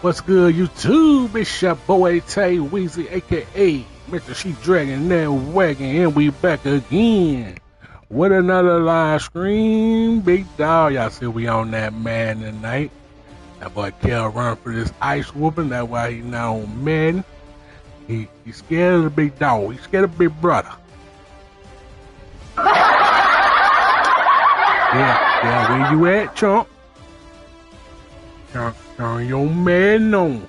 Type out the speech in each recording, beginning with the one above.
What's good, YouTube? It's your boy Tay Weezy, aka Mr. Sheep Dragon and Wagon, and we back again with another live stream. Big dog, y'all see we on that Madden tonight. That boy Kel run for this ice whooping. That's why he not on Madden. He's scared of the big dog. He's scared of big brother. Yeah, where you at, chump? Turn your Madden on.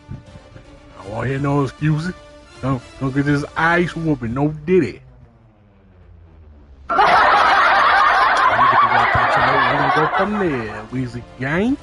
I won't hear no excuses. Don't get this ice whooping. No diddy. We're gonna go from there, Weezy Gang.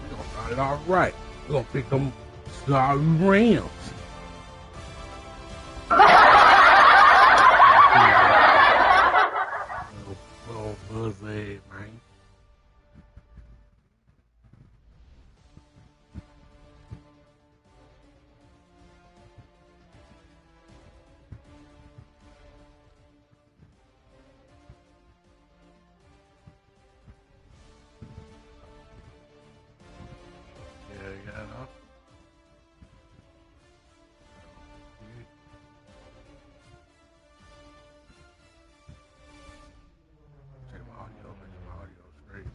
We're gonna start it off right. We're gonna pick them sorry Rams. Little buzzy, man. Yeah. Check my audio, make my audio straight.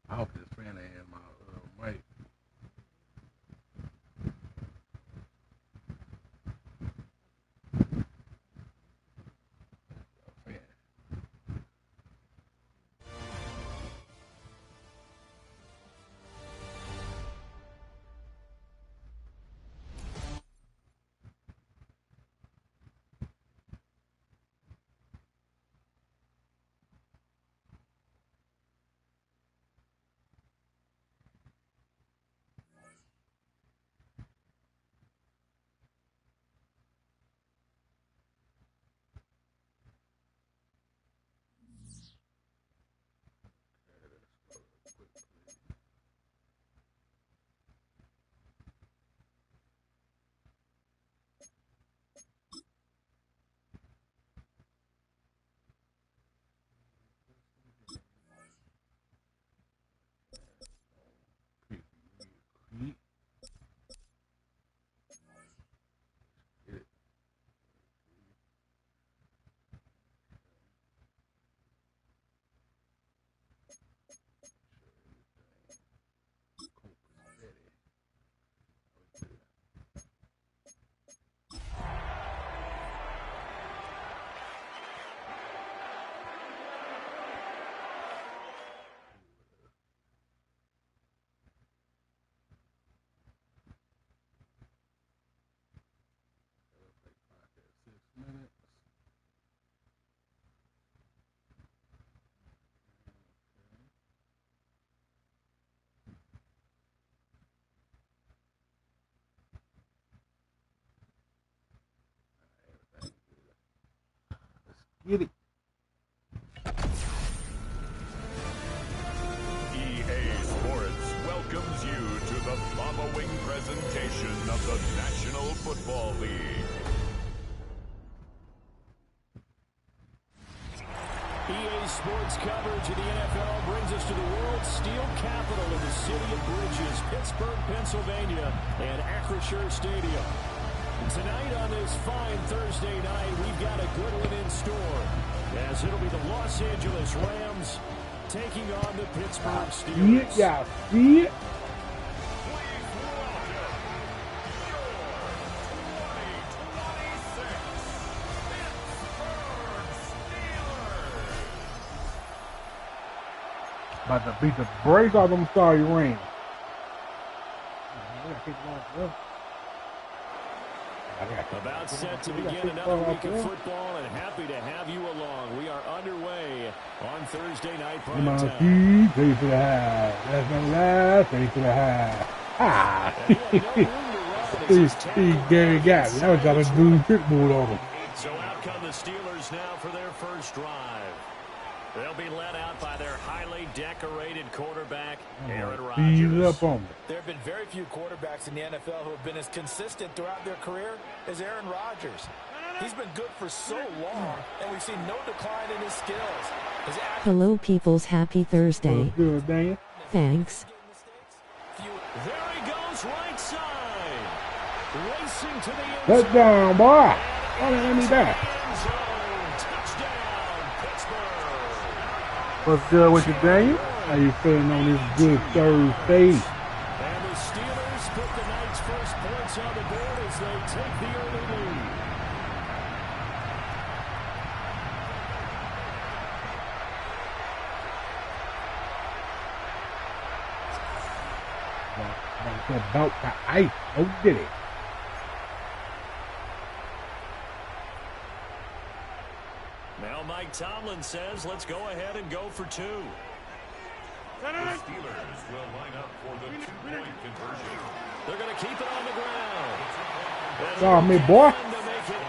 I hope this fan ain't in my mic. Fan. Get it. EA Sports welcomes you to the following presentation of the National Football League. EA Sports coverage of the NFL brings us to the world's steel capital of the city of bridges, Pittsburgh, Pennsylvania, and Acrisure Stadium. Tonight on this fine Thursday night, we've got a good one in store, as it'll be the Los Angeles Rams taking on the Pittsburgh Steelers. Yeah, see it? About to beat the brakes off them sorry Rams. About set to begin another week of football, and happy to have you along. We are underway on Thursday night prime time. Take it to the high. That's no lie. Take it to the high. Ah! He Gary got me. I was trying to do pitbull on him. So out come the Steelers now for their first drive. They'll be led out by their highly decorated quarterback, Aaron Rodgers. There have been very few quarterbacks in the NFL who have been as consistent throughout their career as Aaron Rodgers. He's been good for so long, and we've seen no decline in his skills. Hello, peoples. Happy Thursday. Good, Daniel. Thanks. There he goes, right side. Racing to the end zone. Touchdown, boy. Oh, let me back. What's good with you, Daniel? How you feeling on this good Thursday? And the Steelers put the night's first points on the board as they take the early lead. About the ice. Oh, did it? Now Mike Tomlin says, let's go ahead and go for two. The Steelers will line up for the two-point conversion. They're going to keep it on the ground. Oh, me, boy. To make it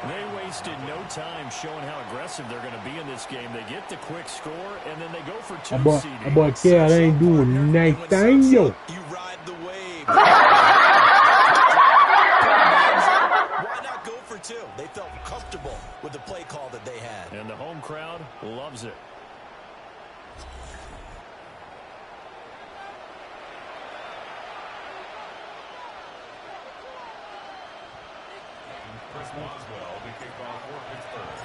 8-0. They wasted no time showing how aggressive they're going to be in this game. They get the quick score, and then they go for two CDs. My boy Cal ain't doing nothing, yo. You ride the wave. Two. They felt comfortable with the play call that they had. And the home crowd loves it. Chris Boswell to kick off for Pittsburgh.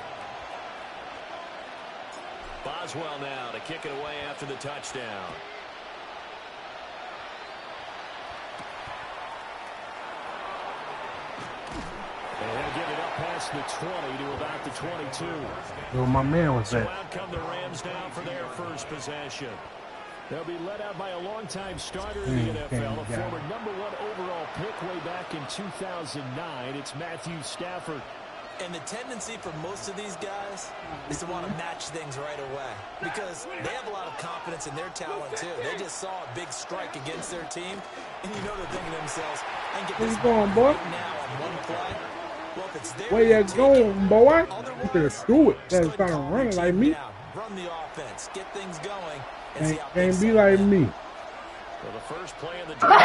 Boswell now to kick it away after the touchdown. And he'll get it up past the 20 to about the 22. Well, my man was So that. out come the Rams now for their first possession. They'll be led out by a longtime starter in the NFL, a former #1 overall pick way back in 2009. It's Matthew Stafford. And the tendency for most of these guys is to want to match things right away because they have a lot of confidence in their talent, too. They just saw a big strike against their team, and you know they're thinking to themselves, I can get this going, boy? right now on one play. Well, if it's there, Where you going, boy? You could have threw it. That's kind of running like me. Run the offense, get things going, and see how Can't be like me. Well, the first play of the drive.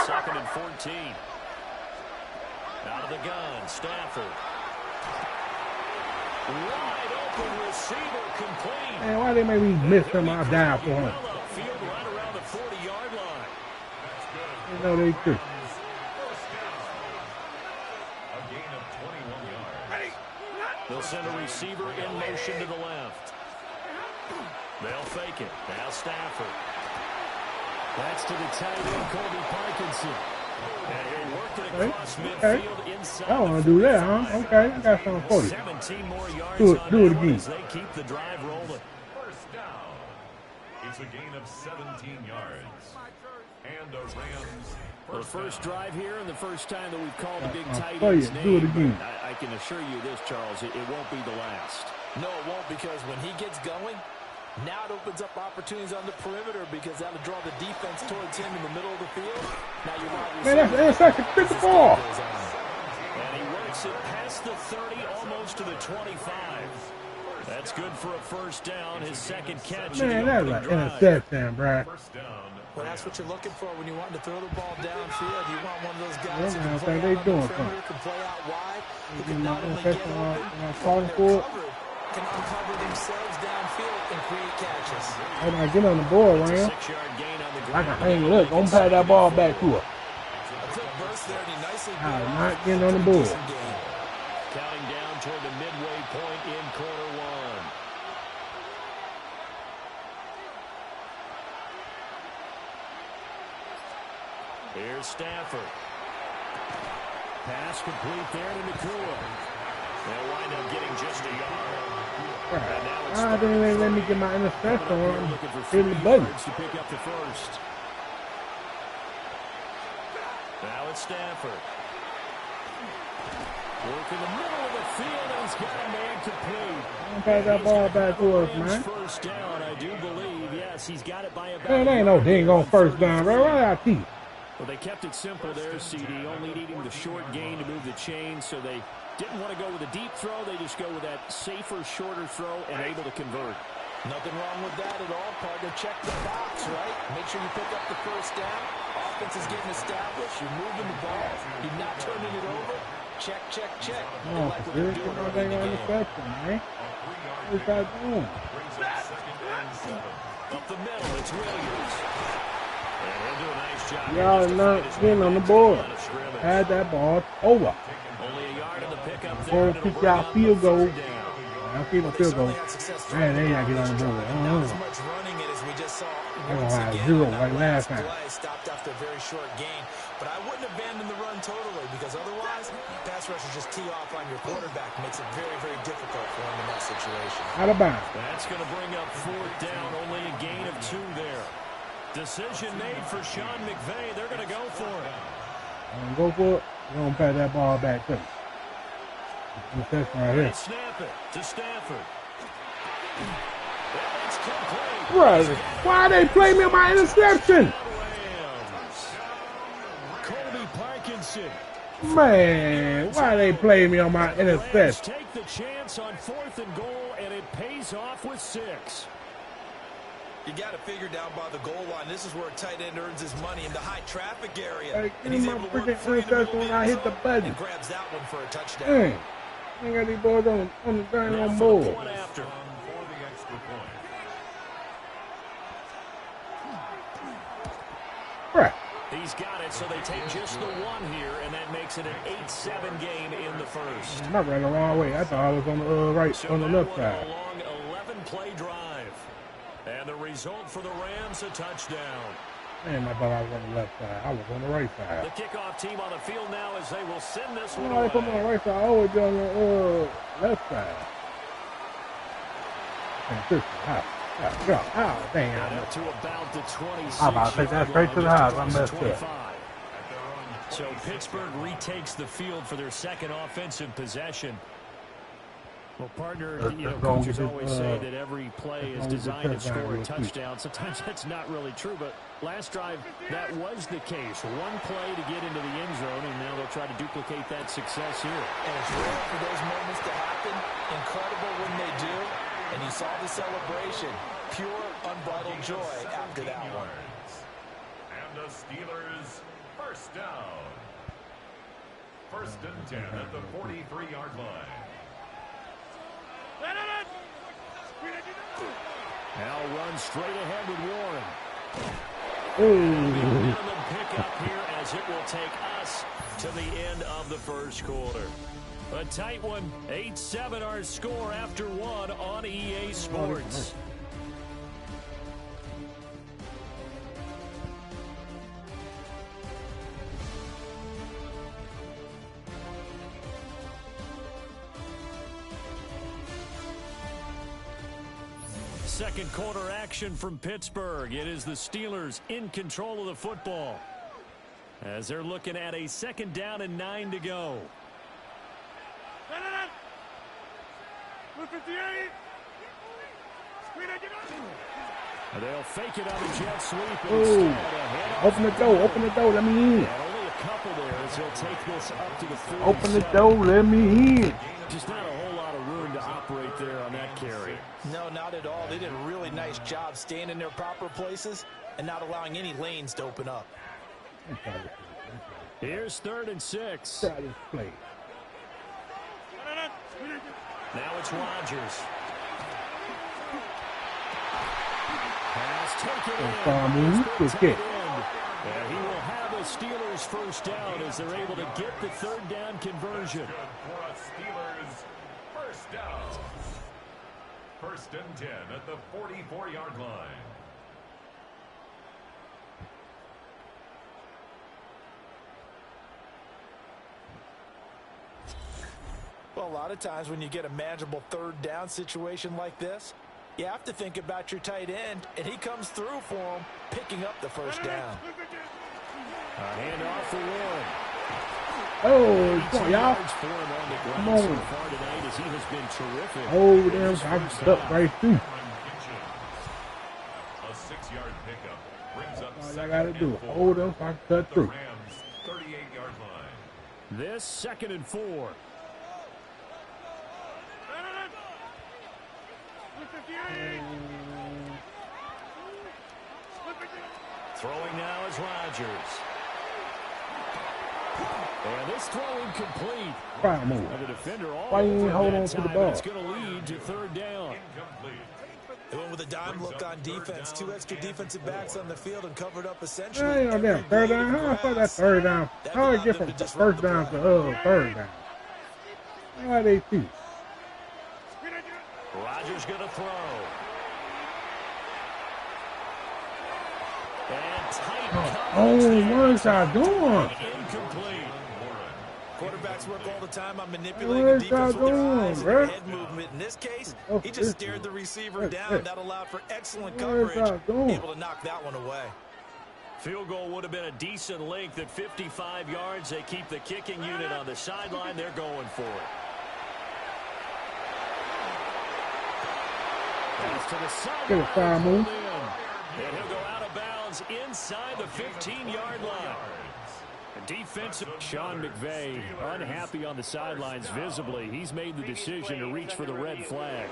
Second and 14. Out of the gun, Stafford. Wide open receiver complete. Man, why they make me miss him? I'll die for him. Field right around the 40-yard line. You know they could. A gain of 21 yards. They'll send a receiver in motion to the left. They'll fake it. Now Stafford. That's to the tight end, Colby Parkinson. And he worked it across midfield inside. I want to do that, huh? Okay, I got something for you. 17 more yards Do it on again. as they keep the drive rolling. First down. It's a gain of 17 yards. And the Rams. The first drive here and the first time that we've called a big I'll tight play end's it. name. Do it again. But I can assure you this, Charles, it won't be the last. No, it won't, because when he gets going, Now it opens up opportunities on the perimeter because that'll draw the defense towards him in the middle of the field. Now you're wide Man, that's an interception. Pick the ball. And he works it past the 30, almost to the 25. That's good for a first down. His second catch. Man, that's an interception, bro. Well, that's what you're looking for when you want to throw the ball downfield. You want one of those guys Yeah, who man, can play they out doing on the perimeter, something. can play out wide, who Getting can my not only get interception open, when I'm but calling when for they're it. covered, can uncover themselves downfield and create catches. Hey, now get on the board, man. 6-yard gain on the I ground. can hang it up. Don't pass that ball back to her. A quick burst there, and he nicely I'm brought not off getting a on the pretty board. decent gain. Counting down toward the midway point in quarter one. Here's Stafford. Pass complete there to Nakua. They'll wind up getting just a yard. And now it's I didn't even let me get my interception on. looking for Hit 3 the button. yards to pick up the first. Now it's Stafford. Work in the middle of the field, and he's got a man complete. Don't pass that ball back to us, Rams man. first down, I do believe. Yes, he's got it by about. Man, ain't no dang on first down, bro. Right out here. Well, they kept it simple there, CD, only needing the short gain to move the chain, so they didn't want to go with a deep throw. They just go with that safer, shorter throw and able to convert. Nothing wrong with that at all, partner. Check the box, right? Make sure you pick up the first down. Offense is getting established. You're moving the ball. You're not turning it over. Check, check, check. They Oh, like what dude, they're get doing my early dang in the on game. interception, man. What's that doing? Up the middle, it's Williams. And he'll do a nice job. Y'all not getting on the board. Had that ball over. Only a yard in the pickup there. Or and it'll kick bring y'all up field third goal. down. I feel no field goal. Man, they ain't get on the board. Not as much running it as we just saw once have again. zero on that like last time. play, stopped after a very short gain. But I wouldn't abandon the run totally because otherwise, pass rushers just tee off on your quarterback. Makes it very, very difficult for him in that situation. Out of bounds. That's going to bring up fourth down. Only a gain of 2 there. Decision made for Sean McVay. They're going to go for it. Go for it. We're going to pass that ball back to him. Interception right here. They snap it to Stafford. It's complete. Right. Why they play me on my interception? Rams. Colby Parkinson. Man, why they play me on my interception? Take the chance on 4th and goal, and it pays off with 6. You got to figure down by the goal line. This is where a tight end earns his money in the high traffic area. Hey, And give he's me my able to work freaking free in the middle interception of when I hit the button. and grabs that one for a touchdown. Dang. I got these boys on the thing Now on for the board. point after. For the extra point. Right. He's got it, so they take just the 1 here, and that makes it an 8-7 game in the first. I'm not right the wrong way. I thought I was on the right, So on the that left one side. a long 11-play drive. And the result for the Rams, a touchdown. Man, I thought I was on the left side. I was on the right The side. kickoff team on the field now as they will send this You one know, they put me on the away. right side. I always be on the left side. And this is hot. Oh, dang. And up to about the 26. I'm about to take that straight to the house. I messed up. 25. So Pittsburgh retakes the field for their second offensive possession. Well, partner, coaches always say that every play is designed to score a touchdown. Sometimes that's not really true, but last drive, that was the case. 1 play to get into the end zone, and now they'll try to duplicate that success here. And it's rare for those moments to happen. Incredible when they do. And you saw the celebration. Pure, unbridled joy after that one. And the Steelers first down. 1st and 10 at the 43-yard line. Now run straight ahead with Warren. Ooh. Minimum pickup here as it will take us to the end of the first quarter. A tight one, 8-7 our score after 1 on EA Sports. Second quarter action from Pittsburgh. It is the Steelers in control of the football as they're looking at a 2nd down and 9 to go. They'll fake it on the jet sweep. Oh, open the door, let me in. Only a couple there as he'll take this up to the 47. Open the door, let me in. Just not a whole lot of room to operate there on that carry. No, not at all. They did a really nice job staying in their proper places and not allowing any lanes to open up. Here's 3rd and 6. Try this play. Now it's Rodgers. Pass taken in. Good kick. And he will have the Steelers first down as they're able to get the 3rd down conversion. For a Steelers first down. 1st and 10 at the 44-yard line. Well, a lot of times when you get a manageable 3rd down situation like this, you have to think about your tight end, and he comes through for him, picking up the first down. A handoff for Warren. Oh, come on, y'all. Come on. Oh, damn, I'm stuck right through. A 6-yard pickup brings up All I gotta do is hold them so I can cut the through. Rams' 38-yard line. This 2nd and 4. Throwing now is Rodgers. And this throw incomplete. Try move. And the defender all Why you ain't over hold that on to the time. ball? It's going to lead to 3rd down. Incomplete. They went with a dime look on defense, 2 extra defensive backs on the field and covered up essentially. I ain't on damn 3rd down. How I thought that 3rd down? How I get from 1st down to 3rd down? How are they two? Rodgers going to throw. And tight coverage. What's I doing? Incomplete. Quarterbacks work all the time on manipulating the defense with their eyes and their head movement. In this case, he just stared the receiver down. That allowed for excellent coverage. Able to knock that one away. Field goal would have been a decent length at 55 yards. They keep the kicking unit on the sideline. They're going for it. Pass to the side. Get a foul move. And he'll go out of bounds inside the 15-yard line. Defensive Sean McVay unhappy on the sidelines visibly. He's made the decision to reach for the red flag.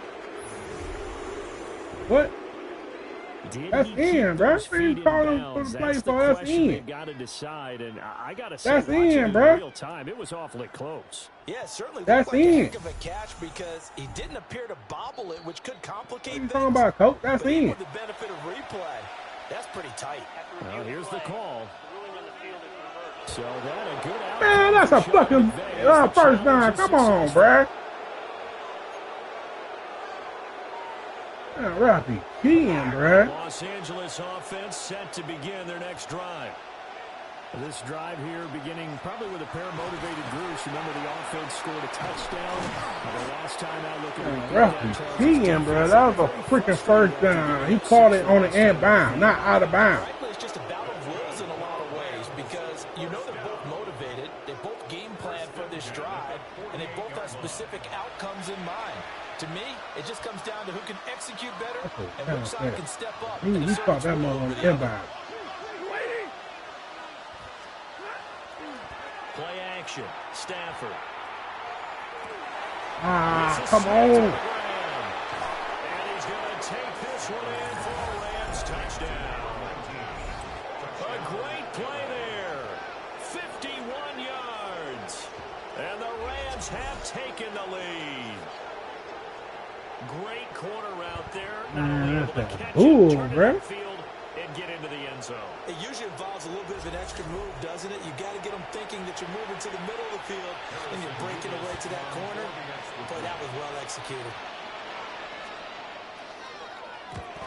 What? That's in, bro. He's calling for the play for us in. Got to decide, and I got to say, that's in, bro. Real time, it was awfully close. Yeah, certainly that's looked like in. a heck of a catch because he didn't appear to bobble it, which could complicate things. What are you talking about, Coach? That's but in. With the benefit of replay, that's pretty tight. Well, here's the call. So that a good out. Man, that's a fucking 1st down. Come on, bro. Rocky, keying, bro. Los Angeles offense set to begin their next drive. This drive here beginning probably with a pair of motivated Bruce. Remember the offense scored a touchdown. The last time out looking at Rocky, keying, bro. That was a freaking 1st down. He called it on the end bound, not out of bounds. It's just a battle of wills in a lot of ways because you know they're both motivated. They both game plan for this drive, and they both have specific outcomes in mind. To me, it just comes down to who can execute better and which side can step up. He caught that mother on the inbound. Play action. Stafford. Come on. And he's going to take this one in for a Rams touchdown. A great play there. 51 yards. And the Rams have taken the lead. Great corner route there. Not only able to catch it, turn it upfield, and get into the end zone. It usually involves a little bit of an extra move, doesn't it? You got to get them thinking that you're moving to the middle of the field and you're breaking away to that corner. Boy, that was well executed.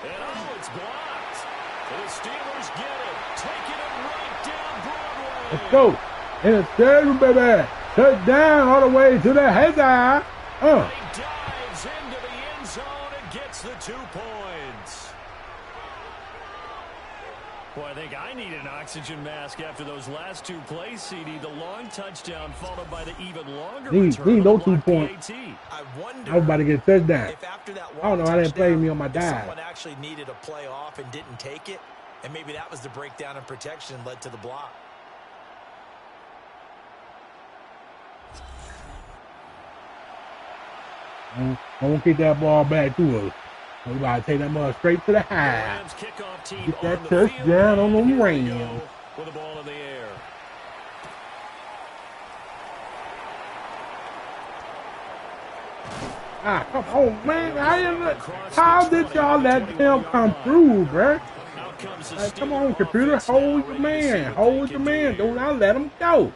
And it's blocked. The Steelers get it, taking it right down Broadway. Let's go. And it's there, baby. Touchdown all the way to the header. He dives into the end zone and gets the 2 points. Boy, I think I need an oxygen mask after those last two plays, CD. The long touchdown followed by the even longer return. Need on those the 2 block points. PAT. I was about to get a touchdown. if after that I don't know. I didn't play me on my if dive. someone actually needed a play off and didn't take it, and maybe that was the breakdown in protection and led to the block. I won't kick that ball back to us. We about to take that ball straight to the high. Rams kickoff team Get that on the touchdown on them field. Here we Rams. go with the ball in the air. Ah, come on, man. How did y'all let him come through, bruh? Like, come on, computer. Hold the man. Hold the man. Do not let him go.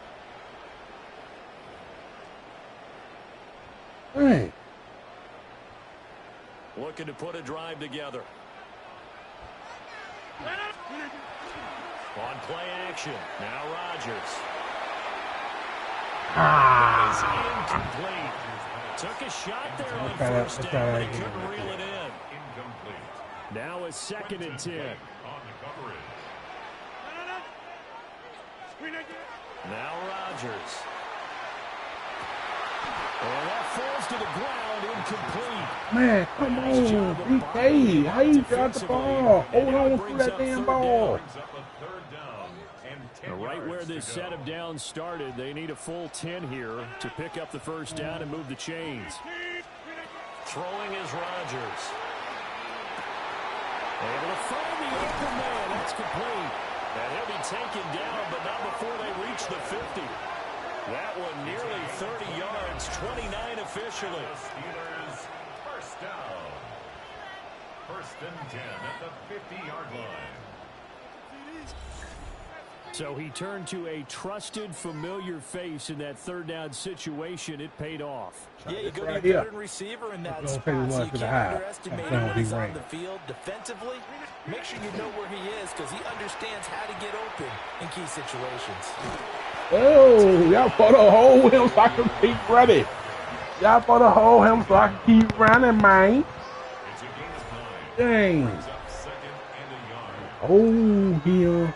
Hey. Looking to put a drive together. On play action. Now Rodgers. Is incomplete. Took a shot there on first down, but he couldn't reel it in. Now a 2nd and 10. Now Rodgers. And that falls to the ground, incomplete. Man, come on, BK. How you got the ball? Hold on to that damn ball. Right where this set of downs started, they need a full 10 here to pick up the first down and move the chains. Throwing is Rodgers. Able to find the open man. That's complete. And he'll be taken down, but not before they reach the 50. That one nearly 30 yards, 29 officially. Steelers first down. 1st and 10 at the 50-yard line. So he turned to a trusted, familiar face in that 3rd down situation. It paid off. Yeah, you go to right your here. veteran receiver in that Don't spot, take the so one you to the can't high. underestimate That's him gonna when be he's on right. the field. Defensively, make sure you know where he is because he understands how to get open in key situations. Oh, y'all put a hole him so I can keep running. Y'all put a hole him so I can keep running, man. It's a gain of 9. Dang. Brings up 2nd and a yard. Oh, here.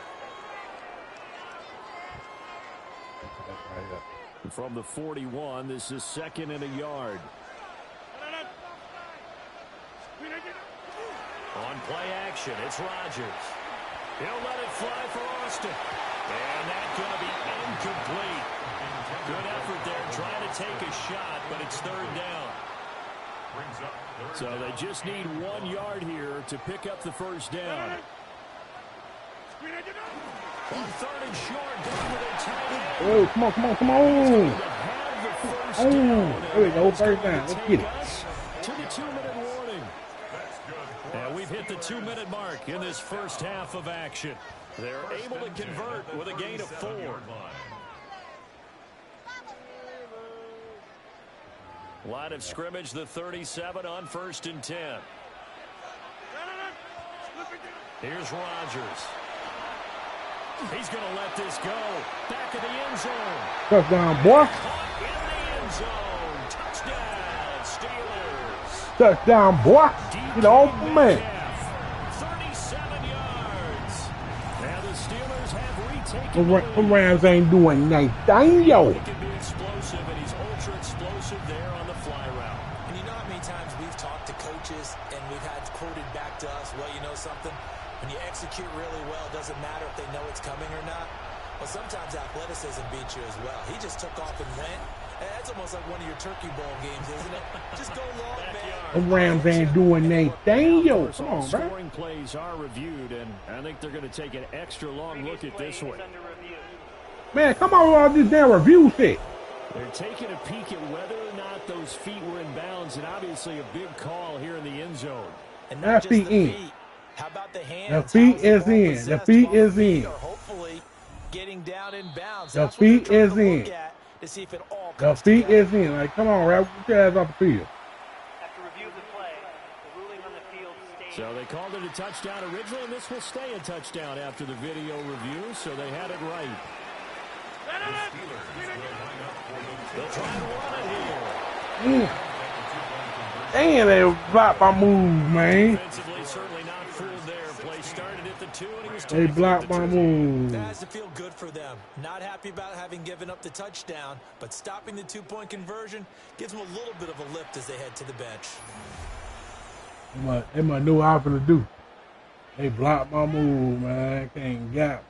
From the 41, this is 2nd and a yard. On play action, it's Rodgers. He'll let it fly for Austin. And that's going to be incomplete. Good effort there trying to take a shot, but it's 3rd down. Brings up 3rd So they just need 1 yard here to pick up the first down. On 3rd and short, going with a tight end. Oh, come on, come on, come on. Oh, there we go, first down. Let's get it. To the 2-minute warning. And we've hit the 2-minute mark in this first half of action. They're able to convert with a gain of 4. Line of scrimmage, the 37 on 1st and 10. Here's Rodgers. He's going to let this go. Back of the end zone. Touchdown, boy. Caught in the end zone. Touchdown, Steelers. Touchdown, boy. Get on, man. 37 yards. Now the Steelers have retaken The Rams ain't doing nothing, yo. He can be explosive, and he's ultra explosive there on the fly route. And you know how many times we've talked to coaches and we've had quoted back to us, well, you know something? When you execute really well, it doesn't matter if they know it's coming or not. Well, sometimes athleticism beats you as well. He just took off and went. That's almost like one of your Turkey Bowl games, isn't it? Just go long, man. The Rams ain't doing anything, yo. Come All on, bro. scoring plays are reviewed, and I think they're going to take an extra long look at this one. Man, come on with all this damn review shit. They're taking a peek at whether or not those feet were in bounds, and obviously a big call here in the end zone. And That not just feet the in. feet. How about the hands? The feet How's is ball in. The possessed? feet Both is feet in. are hopefully getting down in bounds. The That's what they're feet trying is to look in. at to see if it all The comes feet together. is in. Like, come on, Ralph. Get your ass off the field. After review of the play, the ruling on the field stays. So they called it a touchdown originally, and this will stay a touchdown after the video review, so they had it right. They'll try and run it here. Damn, they blocked my move, man. Defensively, certainly not fooled there. Play started at the 2, and he was They blocked my move. That has to feel good for them. Not happy about having given up the touchdown, but stopping the two-point conversion gives them a little bit of a lift as they head to the bench. They might know what I'm gonna do. They blocked my move, man. Can't gap.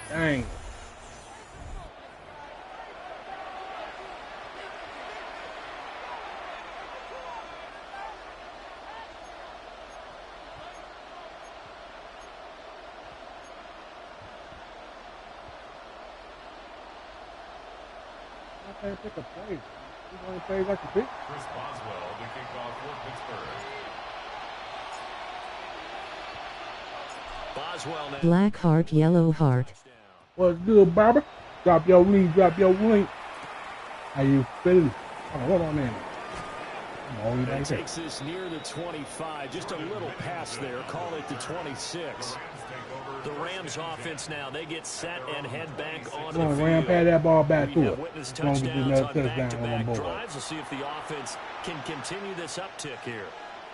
Dang. I can't pick a play. He's only plays like a pick. Chris Boswell to kick off for Pittsburgh. Boswell now. Black heart, yellow heart. What's good, Barbara? Drop your link, drop your link. How you feeling? Hold on in. And takes this near the 25, just a little pass there. Call it the 26. The Rams offense now, they get set and head back onto the field. Ram pad that ball back to it. Witness touchdowns on back-to-back drives. We'll see if the offense can continue this uptick here.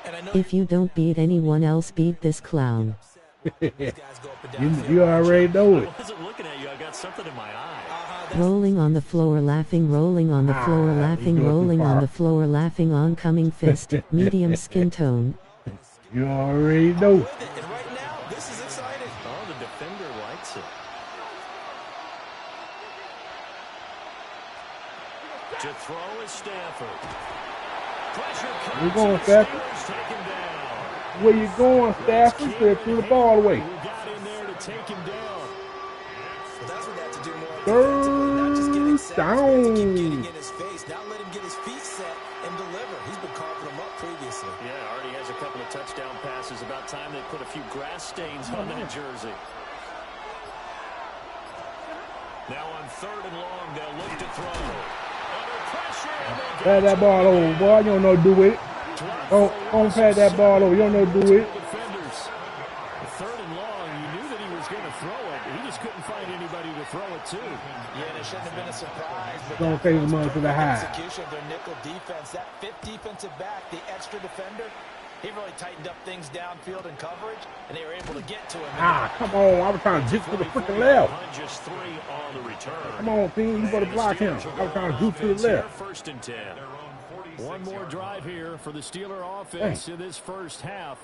And I know If you don't beat anyone else, beat this clown. You already know it. I wasn't looking at you. I got something in my eye. Rolling on the floor, laughing, rolling on the floor, laughing, rolling on the floor, laughing, oncoming fist, medium skin tone. You already know. And right now, this is exciting. Oh, the defender likes it. To throw is Stafford. Pressure comes. We're going, Stafford. Taken down. Where you going, Stafford? You should threw the ball away. Who got in there to take him down? Well, that's what they have to do more. Third Not just getting set, down. keep getting in his face. Now let him get his feet set and deliver. He's been carving them up previously. Yeah, already has a couple of touchdown passes. About time they put a few grass stains on that jersey. Now on 3rd and long, they'll look to throw. Under pressure. Pass that ball over, boy. You don't know what to do with it. Don't pass that ball over. You don't know what to do with it. Defenders. 3rd and long, you knew that he was going to throw it. He just couldn't find anybody to throw it to. Yeah, and it shouldn't have been a surprise. But Don't take his money to the high. execution of their nickel defense. That 5th defensive back, the extra defender, he really tightened up things downfield and coverage, and they were able to get to him. Come on. I was trying to juke to the freaking left. Just 3 on the return. Come on, team. You better block him. I was trying to juke to the left. 1st and 10. One more drive here for the Steeler offense in this first half.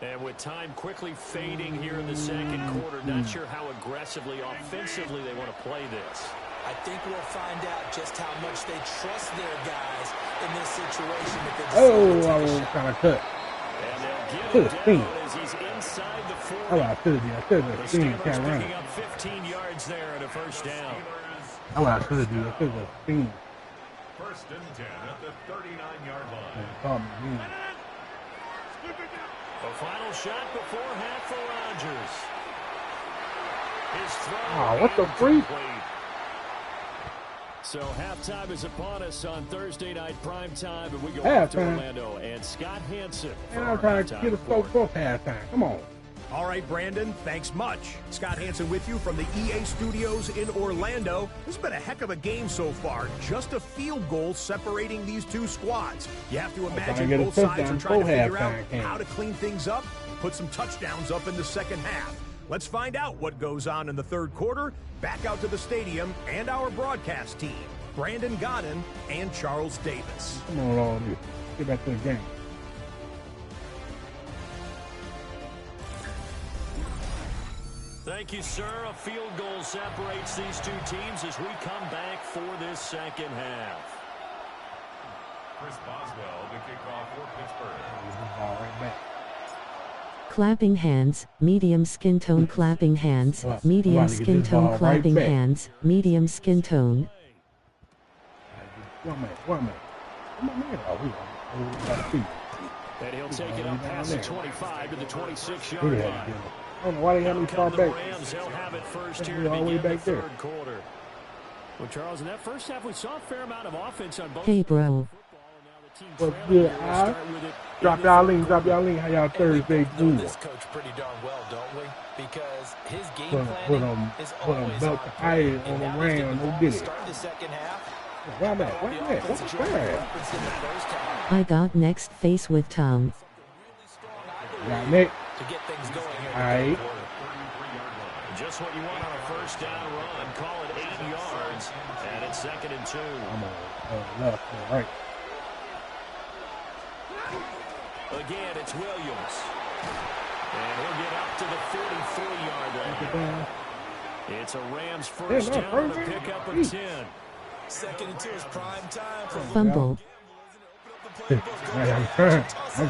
And with time quickly fading here in the second quarter, not sure how aggressively, offensively they want to play this. I think we'll find out just how much they trust their guys in this situation. If they Oh, I was trying to cut. And they'll Could get have him seen. down as he's inside the 40. Oh, I could have. I could have The seen Steelers Cat picking running. up 15 yards there and a first down. Oh, I could have. I could have seen. 1st and 10 at the 39-yard line. A final shot before half for Rodgers. His throw. Oh, what the freak? incomplete. So halftime is upon us on Thursday night prime time, and we go off to Halftime. Orlando and Scott Hansen. And I'm trying to get a scope for halftime. Come on. All right, Brandon, thanks much. Scott Hansen with you from the EA Studios in Orlando. This has been a heck of a game so far. Just a field goal separating these two squads. You have to imagine get a both sides are touchdown trying to before figure out halftime came. how to clean things up and put some touchdowns up in the second half. Let's find out what goes on in the third quarter. Back out to the stadium and our broadcast team, Brandon Godden and Charles Davis. Come on, all of you. Get back to the game. Thank you, sir. A field goal separates these two teams as we come back for this second half. Chris Boswell to kick off for Pittsburgh. Ball right back. Clapping hands, medium skin tone, clapping hands, Well, medium somebody get skin this ball tone, right clapping back. hands, medium skin tone. 1 minute. 1 minute. Come on, man. Oh, we got to see. And he'll take it up past the 25 to the 26-yard Who the line. heck did it? I don't know why they had me far Come the back. Rams, they'll have it first They're here to all the way begin the back there. third quarter. Well, Charles, in that first half, we saw a fair amount of offense on both Hey bro, What's good, Al? Drop y'all link. Drop y'all link. How y'all Thursday We know do? this coach pretty darn well, don't we? Because his game Put planning them is belt always the on high point. on And the that was ram. the Go get it. start of the second half. Where I'm at? Where I'm at? What's that? I got next face with Tom. Got Nick. To get things going here. All right. Just what you want on a first down run. Call it 8 yards. And it's 2nd and 2. I'm on left and right. Again, it's Williams. And he'll get up to the 43-yard line. It's a Rams first down and a pickup of 10. 2nd and 2 is prime time for Fumble. I'm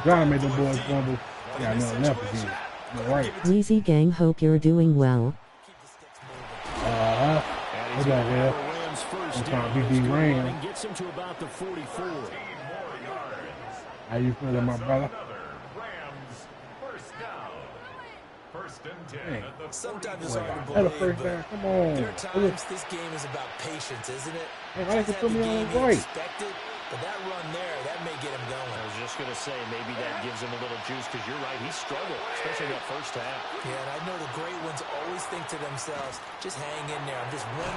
trying to make the boys fumble. Yeah, no left again. All right. Weezy gang, hope you're doing well. What's that here? I'm trying to beat Ram. Gets him to about the 44. How you feeling, my brother? Sometimes it's hard to That's a believe, first down. Come on. there are times this game is about patience, isn't it? Hey, why didn't you put me on the Game right? expected, but that run there, that may get him going. I was just going to say, maybe that gives him a little juice, because you're right, he struggled, especially that first half. Yeah, and I know the great ones always think to themselves, just hang in there. I'm just one.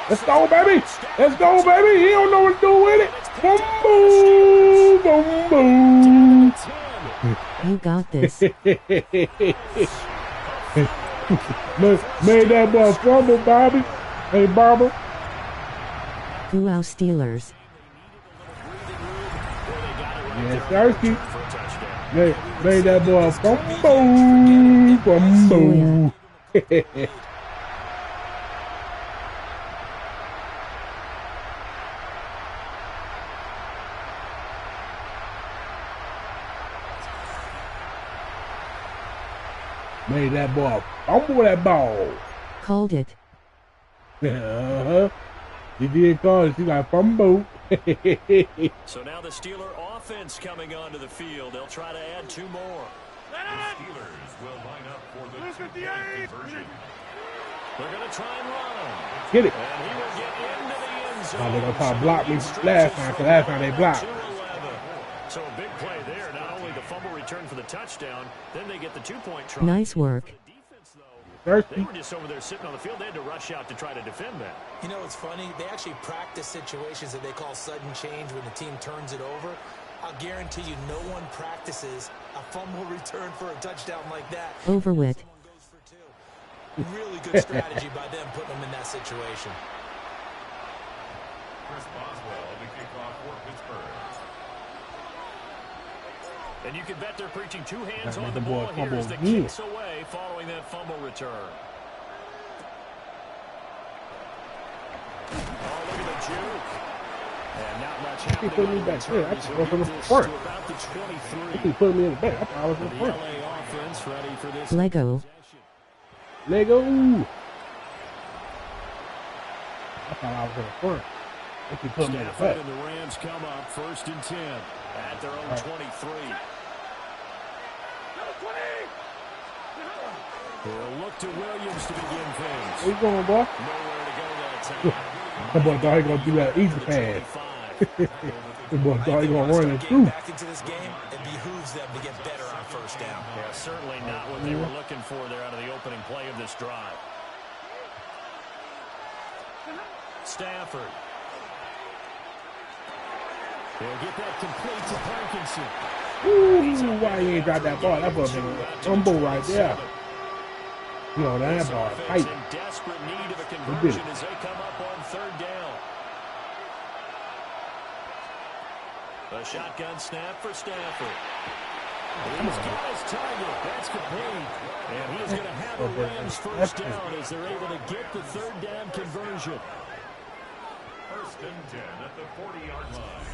Let's go, baby. Let's go, baby. He don't know what to do with it. Boom, boom, boom, boom. You got this. Made that boy fumble, Bobby. Hey, Barbara. Wow, Steelers. Yes, Thirsty. Made that boy fumble. Fumble. Made that boy fumble that ball. Called it. He did call it. He got fumble. So now the Steeler offense coming onto the field. They'll try to add 2 more. The Steelers will line up for the two-point conversion. They're going to try and run. Get it. And he will get into the end zone. They're going to try to block me last time, because last time they blocked. 2-11. So a big play there. Not only the fumble return for the touchdown, then they get the 2-point try. Nice work. They were just over there sitting on the field. They had to rush out to try to defend that. You know, it's funny. They actually practice situations that they call sudden change when the team turns it over. I'll guarantee you no one practices a fumble return for a touchdown like that. Over with. Really good strategy by them putting them in that situation. Chris Boswell, the kickoff for Pittsburgh. And you can bet they're preaching 2 hands That on the made the boy ball here as the fumble kicks away following that fumble return. Oh, look at the juke. And not much happening. He put me back there. I just go from the front. About the 23. He put me in the back. I thought I was in the The front. LA offense ready for this. Lego. Lego. I thought I was in the front. They can put me in the Stafford back. and the Rams come up 1st and 10 at their own 23. They'll look to Williams to begin things. Where you going, boy? Nowhere to go that time. That boy thought he gonna do that easy pass. That boy thought he gonna run it through. Back into this game, it behooves them to get better on first down. Yeah, certainly not what they were looking for there out of the opening play of this drive. Stafford. They'll get that complete to Parkinson. Ooh, why he ain't got that ball? That boy been a fumble right there. You know, that ball tight. In desperate need of a did conversion it. as they come up on 3rd down. A shotgun snap for Stafford. He's got his target. That's complete. And he's going to have a Rams first down as they're able to get the 3rd down conversion. 1st and 10 at the 40-yard line.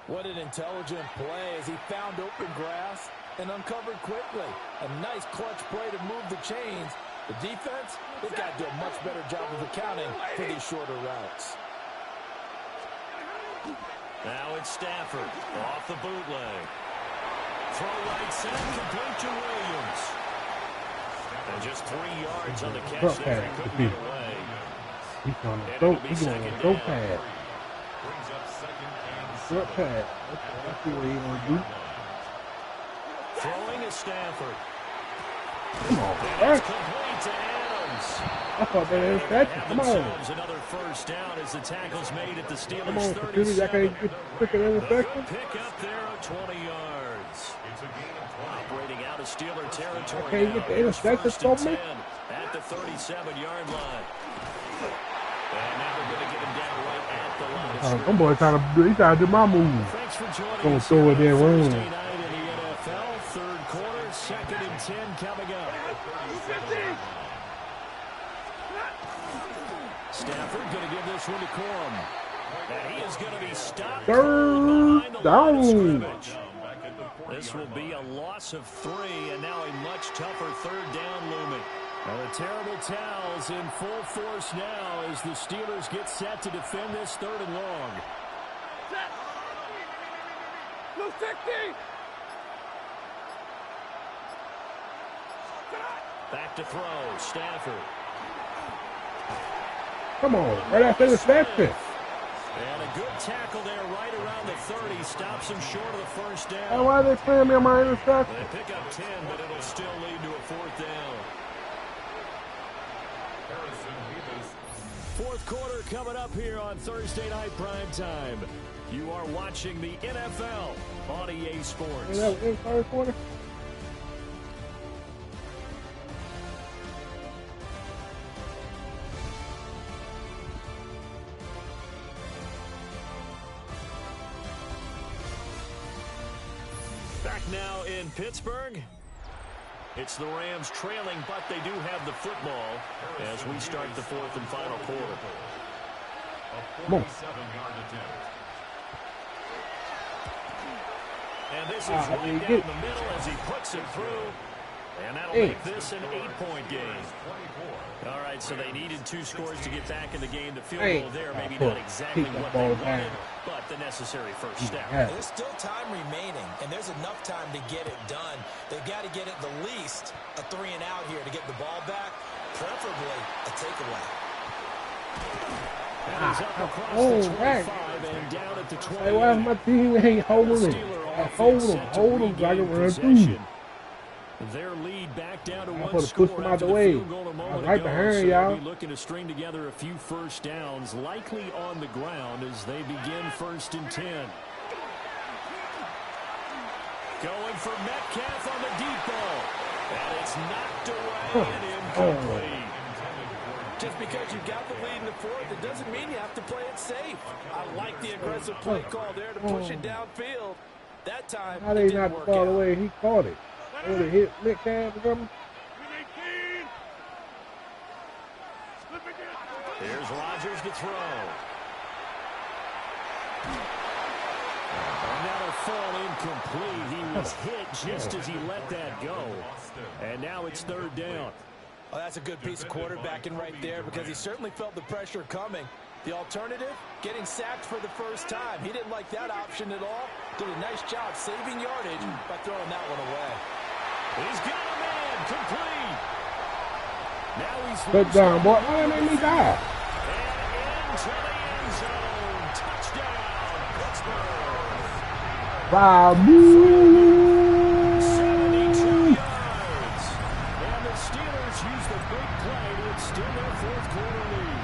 What an intelligent play as he found open grass and uncovered quickly. A nice clutch play to move the chains. The defense, they've got to do a much better job of accounting for these shorter routes. Now it's Stafford off the bootleg. Throw right side, complete to Williams. And just 3 yards on the catch there. He couldn't get away. He's on the throat. He's on the throat pad. Brings up 2nd and Throat pad. That's what he gonna do. Throwing is Stafford. Come on, And bro. it's complete to Adams. I thought that interception. Come on. Themselves another first down as the tackle's made at the Come Steelers' on, computer. Y'all 37. can't get quick an interception. Pick up there of 20 yards. Operating out of Steeler territory. I can't get the interception from me. At the 37-yard line. And now they're going to get him down right at the line. Them boys trying to do my move. Thanks for joining Gonna us throw it there, on run. Thursday night in the NFL. Third quarter, 2nd and 10 coming up. Stafford going to give this one to Corum. And he is going to be stopped Third behind the line of down. scrimmage. This will be a loss of 3, and now a much tougher third down looming. Well, the terrible towels in full force now as the Steelers get set to defend this 3rd and long. Blue 60! Back to throw, Stafford. Come on, right after the interception. And a good tackle there right around the 30. Stops him short of the first Hey, down. why are they playing me on my interception? They pick up 10, but it'll still lead to a 4th down. 4th quarter coming up here on Thursday Night Prime Time. You are watching the NFL on EA Sports. Is that in the 3rd quarter? Back now in Pittsburgh. It's the Rams trailing, but they do have the football as we start the 4th and final quarter. Come on. And this is Ah, right there you down get- the middle as he puts it through. And that'll Hey. make this an 8-point game. All right, so they needed 2 scores to get back in the game. The field Hey. goal there, maybe Oh, not exactly keep that what ball they down. wanted, but the necessary first step. Yeah. There's still time remaining, and there's enough time to get it done. They've got to get at the least a 3 and out here to get the ball back, preferably a takeaway. And he's up across Oh, the right. 25 and down at the 20. Hey, why is my team ain't holding it? Hold them so I can run through. Their lead back down to I'm 1 gonna score push them out after the way. field goal a moment I like ago. the hand, So y'all. they'll be looking to string together a few first downs, likely on the ground as they begin 1st and 10. Going for Metcalf on the deep ball. And it's knocked away and incomplete. Just because you got the lead in the 4th, it doesn't mean you have to play it safe. I like the aggressive play call there to push it downfield. That time, How it they didn't not work fall out. away? He caught it. They would have hit Metcalf or something. Here's Rodgers to throw. And that'll fall incomplete. He was hit just as he let that go. And now it's 3rd down. Oh, that's a good piece of quarterbacking right there because he certainly felt the pressure coming. The alternative, getting sacked for the first time. He didn't like that option at all. Did a nice job saving yardage by throwing that one away. He's got a man complete. Now he's Good down, boy. Why they make me die? and into the end zone. Touchdown, Pittsburgh. Wow, move. 72 yards. And the Steelers use the big play to extend their 4th quarter lead.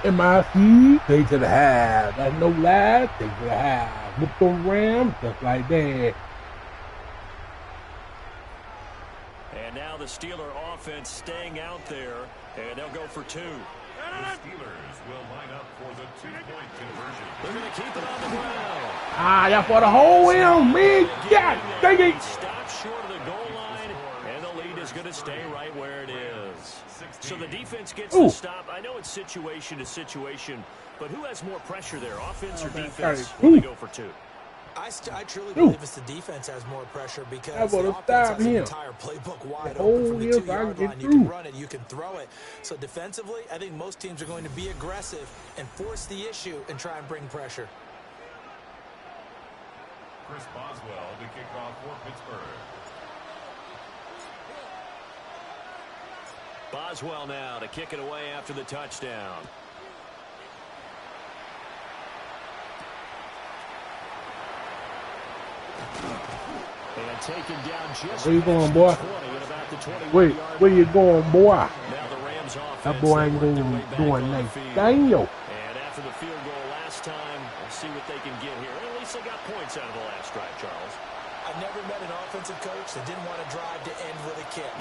MIC, take to the half. That's no lie. Take to the half. Whoop them Rams just like that. And now the Steeler offense staying out there, and they'll go for 2. The Steelers will line up for the 2-point conversion. They're going to keep it on the ground. Ah, that's for the whole him, man. God dang it. Stop short of the goal line, and the lead is going to stay right where it is. So the defense gets the stop. I know it's situation to situation, but who has more pressure there, offense or defense? When they go for 2. I truly believe it's the defense has more pressure because the offense has an entire playbook wide open from the 2-yard line. You can run it, you can throw it. So defensively, I think most teams are going to be aggressive and force the issue and try and bring pressure. Chris Boswell to kick off for Pittsburgh. Boswell now to kick it away after the touchdown. And taken down just where you going, boy? 20 at about the 21 Wait, where you going, boy? Now the Rams offense, That boy ain't doing nothing. Daniel. And after the field goal last time, we'll see what they can get here. At least they got points out of the last drive, Charles. I've never met an offensive coach that didn't want to drive to end with a kick.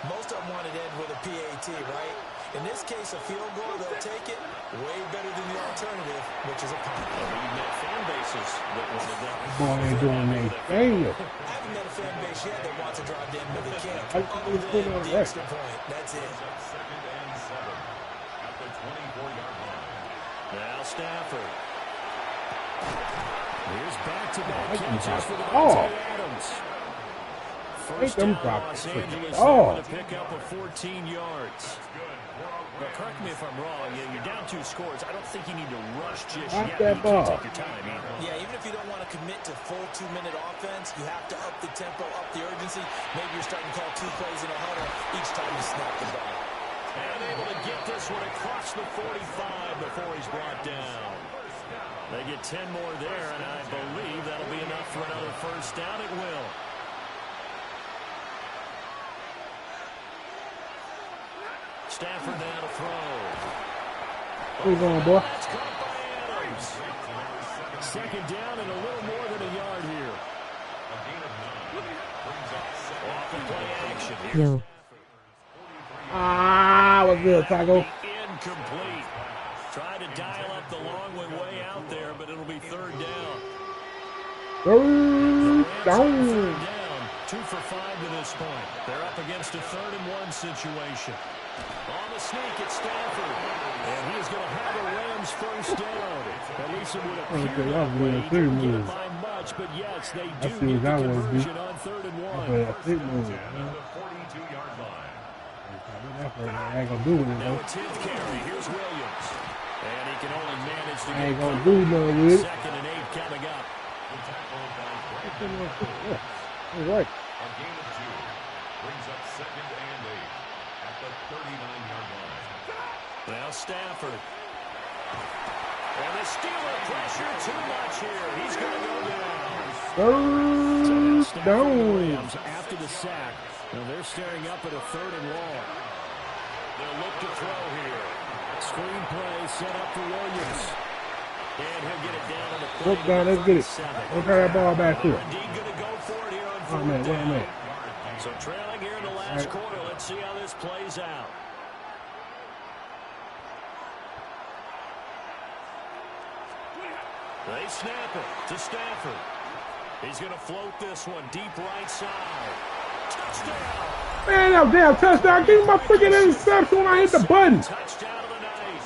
Most of them wanted to end with a PAT, right? In this case, a field goal, they'll take it. Way better than the alternative, which is a punt. You've met fan bases that wanted that. Boy ain't doing nothing. Daniel. I haven't met a fan base yet that wants to drive to end with a kick. I just Other put it on than the that. extra point. That's it. Second and 7 at the 24-yard line. Now Stafford. Here's back-to-back Make them catches for drop the the ball. Adams. Make First them down, drop Los the freaking Angeles ball. to pick up a 14 yards. Now, correct me if I'm wrong. Yeah, you're down 2 scores. I don't think you need to rush just Drop yet. that You ball. can take your time either. Yeah, even if you don't want to commit to full 2-minute offense, you have to up the tempo, up the urgency. Maybe you're starting to call 2 plays in a huddle each time you snap the ball. And able to get this one across the 45 before he's brought down. They get 10 more there, and I believe that'll be enough for another first down. It will. Stafford now to throw. Where you going, boy? That's caught by Adams. Second down and a little more than a yard here. Off the play action here. Yo. Ah, what's good, Taco? Incomplete. Tried to dial up the long one way out there, but it'll be third down. Third down. Third down. 2 for 5 to this point. They're up against a 3rd-and-1 situation. On the sneak, it's Stafford. And he's going to have a Rams first down. At least it would appear Okay, that I'm way. really He three didn't get moves. by much, but yes, they I do see get what the that was, conversion dude. on 3rd-and-1. But I think move. At the 42-yard line. I ain't gonna do it, Now though. a 10th carry. Here's Williams. And he can only manage to I get ain't gonna covered. do nothing with it. 2nd and 8 coming up. The tackle by Brandon All right. A gain of 2 brings up 2nd and 8 at the 39-yard line. Now Stafford. And the Steeler pressure too much here. He's going to go down. Third down. After the sack. Now they're staring up at a 3rd and long. They'll look to throw here. Screen play set up for Williams. And he'll get it down on the play. Look down, let's get it. Let's try that ball back here. Indeed going to go for it here on Oh, man, 4th wait a down. minute. So trailing here in the last quarter. Let's see how this plays out. They snap it to Stafford. He's going to float this one deep right side. Touchdown. Man, that damn touchdown. Give me my freaking interception when I hit the button. Touchdown of the night.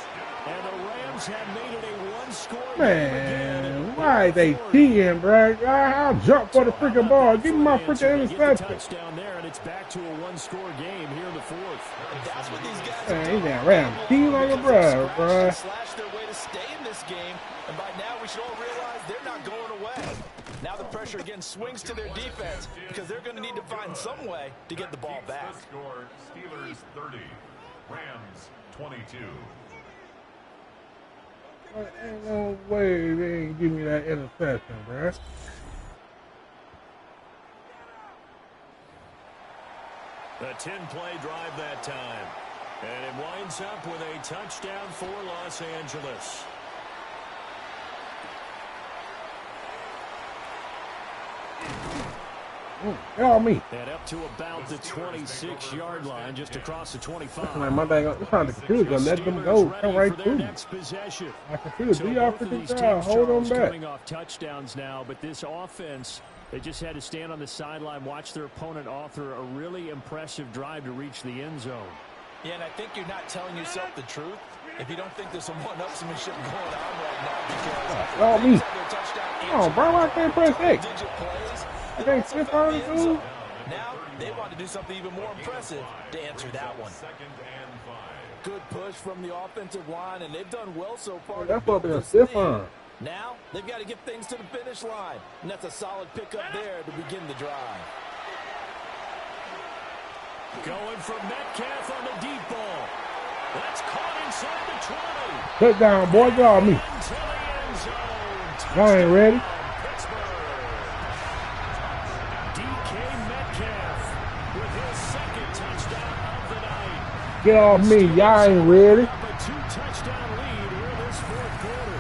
And the Rams have made it a 1-score game Man, again. why they cheating, bro? I'll jump for the freaking ball. Give me my freaking Get the interception. touchdown there, and it's back to a 1-score game here in the 4th. That's what these guys Man, are he's doing. that ram cheating on your bro, bro. Slash their way to stay in this game, and by now we should all realize they're not going away. Now the pressure again swings to their defense because they're going to need to find some way to get the ball back. The score, Steelers 30, Rams 22. Ain't no way they ain't give me that interception, bro. A 10-play drive that time. And it winds up with a touchdown for Los Angeles. Get on me. And up to about the 26-yard line, just across the 25. Like my dang, it's not the computer gonna let them go. Come right through me. Next possession. My computer, So do y'all both of freaking these job. teams, Hold on Charles, back. coming off touchdowns now, but this offense, they just had to stand on the sideline, watch their opponent author a really impressive drive to reach the end zone. Yeah, and I think you're not telling yourself the truth if you don't think there's some one-upsmanship going on right now because Y'all they me. had their touchdown Oh, bro, I can't press X. digit plays. I can't flip on it, dude. Now they want to do something even more impressive to answer that one. 2nd and 5. Good push from the offensive line, and they've done well so far. That's what been a stiff arm. Now they've got to get things to the finish line, and that's a solid pickup there to begin the drive. Going for Metcalf on the deep ball. That's caught inside the 20. Sit down, boy. Get off me. Into the end zone. Y'all ain't ready. Pittsburgh. DK Metcalf with his second touchdown of the night. Get off me. Y'all ain't ready. Up a 2-touchdown lead here this fourth quarter.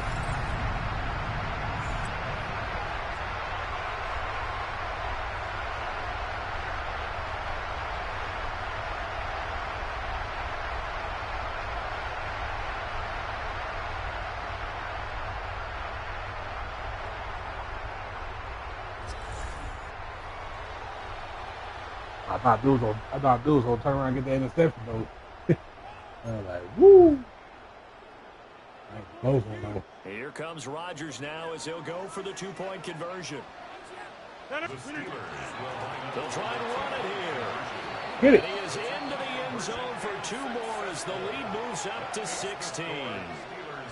I thought dudes gonna turn around and get the interception though. I was like, woo. That was a close one though. Here comes Rodgers now as he'll go for the 2-point conversion. They'll try and run it here. Get it. And he is into the end zone for 2 more as the lead moves up to 16.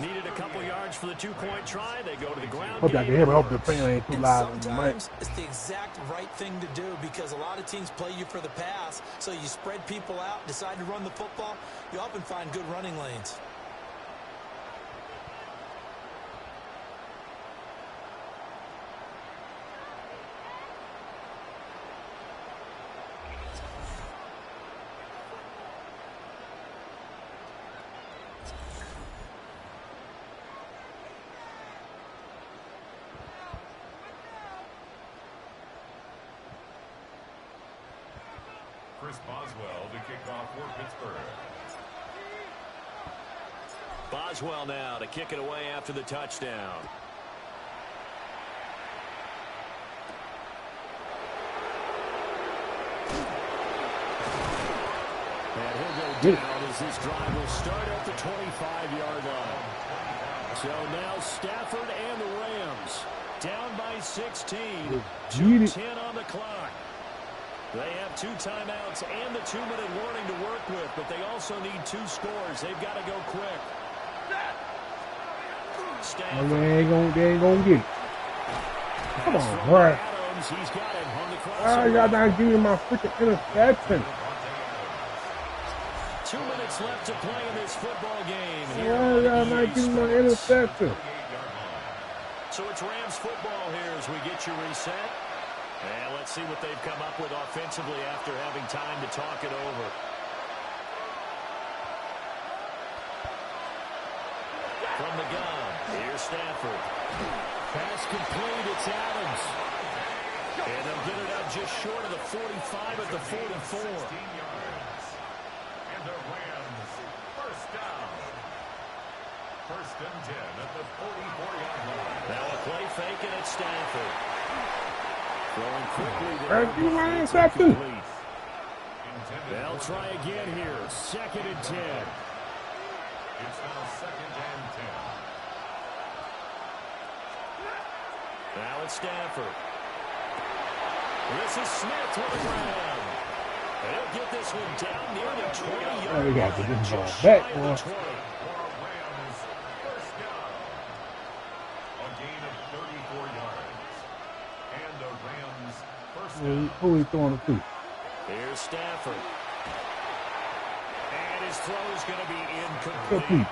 Needed a couple yards for the 2-point try. They go to the ground. Hope y'all can hear me. Hope the fan ain't too loud on the mic. Sometimes it's the exact right thing to do because a lot of teams play you for the pass, so you spread people out, decide to run the football. You often find good running lanes. Chris Boswell to kick off for Pittsburgh. Boswell now to kick it away after the touchdown. And he'll go down as this drive will start at the 25-yard line. So now Stafford and the Rams down by 16. 2:10 on the clock. They have 2 timeouts and the 2-minute warning to work with, but they also need 2 scores. They've got to go quick. Stafford. They ain't gonna get it. Come on, bro. Adams, he's got it on the crossover. Y'all not giving me my freaking interception. 2 minutes left to play in this football game. Y'all not giving me my interception. So it's Rams football here as we get you reset. And let's see what they've come up with offensively after having time to talk it over. From the gun, here's Stafford. Pass complete, it's Adams. And they'll get it up just short of the 45 at the 44. And the Rams, first down. First and 10 at the 44-yard line. Now a play fake and it's Stafford. Throwing quickly there. They'll try again here. 2nd and 10. It's now 2nd and 10. Now it's Stafford. This is Smith with the grab. They'll get this one down near the 20-yard line. We got to get this ball back, boy. For Rams, first down. A gain of 34 yards. And the Rams first down. Who are we throwing it to? Here's Stafford. And his throw is going to be incomplete.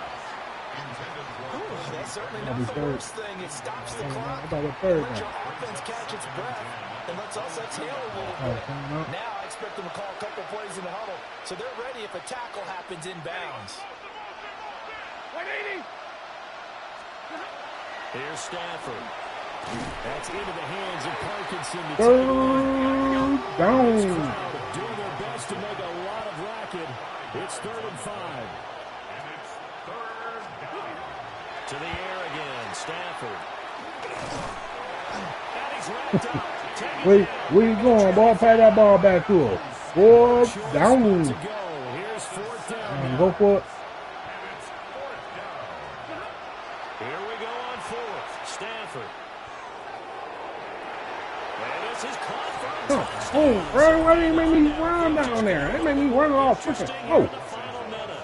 That's certainly not the worst thing. It stops the clock. About the third Lets your one. offense catch its breath and lets us exhale a little bit. Now I expect them to call a couple plays in the huddle so they're ready if a tackle happens inbounds. Here's Stafford. That's into the hands of Parkinson. Down. Doing their best to make a lot of racket. It's 3rd and 5. And it's 3rd down. To the air again, Stafford. And he's wrapped up. Where you going, ball? Pass that ball back to us. 4th down. To go. Here's 4th down. Go for it. And it's 4th down. Here we go on 4th. Stafford. And this is caught for a touchdown. Oh, bro, why didn't you make me run down there? That made me run off freaking. Oh. The final minute.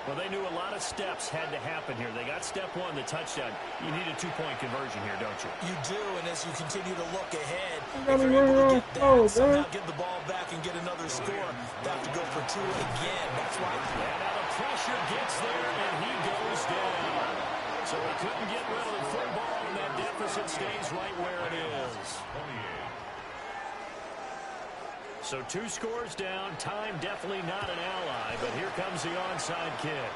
Well, they knew a lot of of steps had to happen here. They got step one, the touchdown. You need a 2-point conversion here, don't you? You do, and as you continue to look ahead, if Got me you're able to running get around that, slow, somehow man. get the ball back and get another score, they have to go for 2 again. That's why. And now the pressure gets there, and he goes down. So he couldn't get rid of the football, and that deficit stays right where it is. So 2 scores down. Time definitely not an ally, but here comes the onside kick.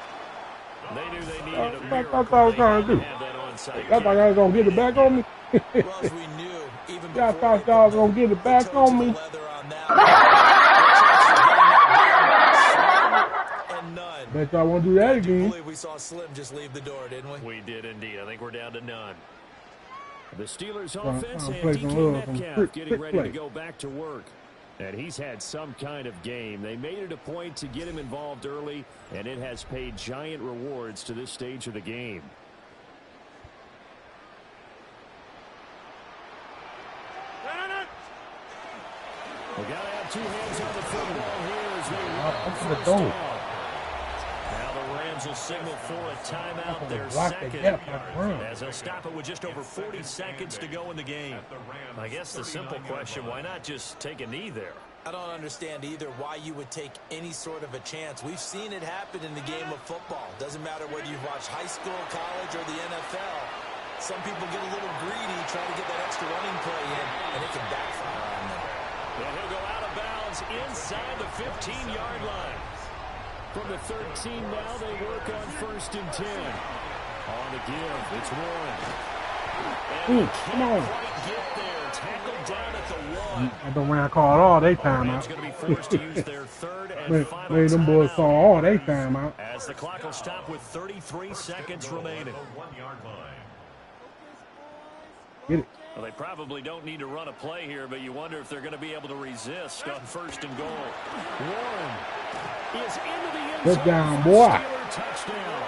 They knew they needed a miracle. That's what I was trying to do. They had that onside Y'all thought I was going to get it back on me? Well, as we knew, even Y'all before thought y'all was going to get it back on me? Bet y'all won't do that I again. believe we saw Slim just leave the door, didn't we? We did indeed. I think we're down to none. The Steelers Trying offense to and play some DK love, some Metcalf trick getting ready play. to go back to work. And he's had some kind of game. They made it a point to get him involved early, and it has paid giant rewards to this stage of the game. We got to have 2 hands on the football here as they run first down. Now the Rams will signal for a timeout, their second, as they'll stop it with just over 40 seconds to go in the game. I guess the simple question, why not just take a knee there? I don't understand either why you would take any sort of a chance. We've seen it happen in the game of football. Doesn't matter whether you've watched high school, college, or the NFL. Some people get a little greedy, trying to get that extra running play in, and it can backfire on them. And he'll go out of bounds inside the 15-yard line. From the 13 now, they work on 1st and 10. On the give, it's Warren. And Come on. quite get there. Tackled down at the 1. I don't want to call all they time Rams out. going to be forced to use their third and final Made them boys timeout. saw all they time out. As the clock will stop with 33 seconds remaining. Get it. Well, they probably don't need to run a play here, but you wonder if they're going to be able to resist on 1st and goal. Warren is into the end zone. Touchdown, boy. Steeler touchdown.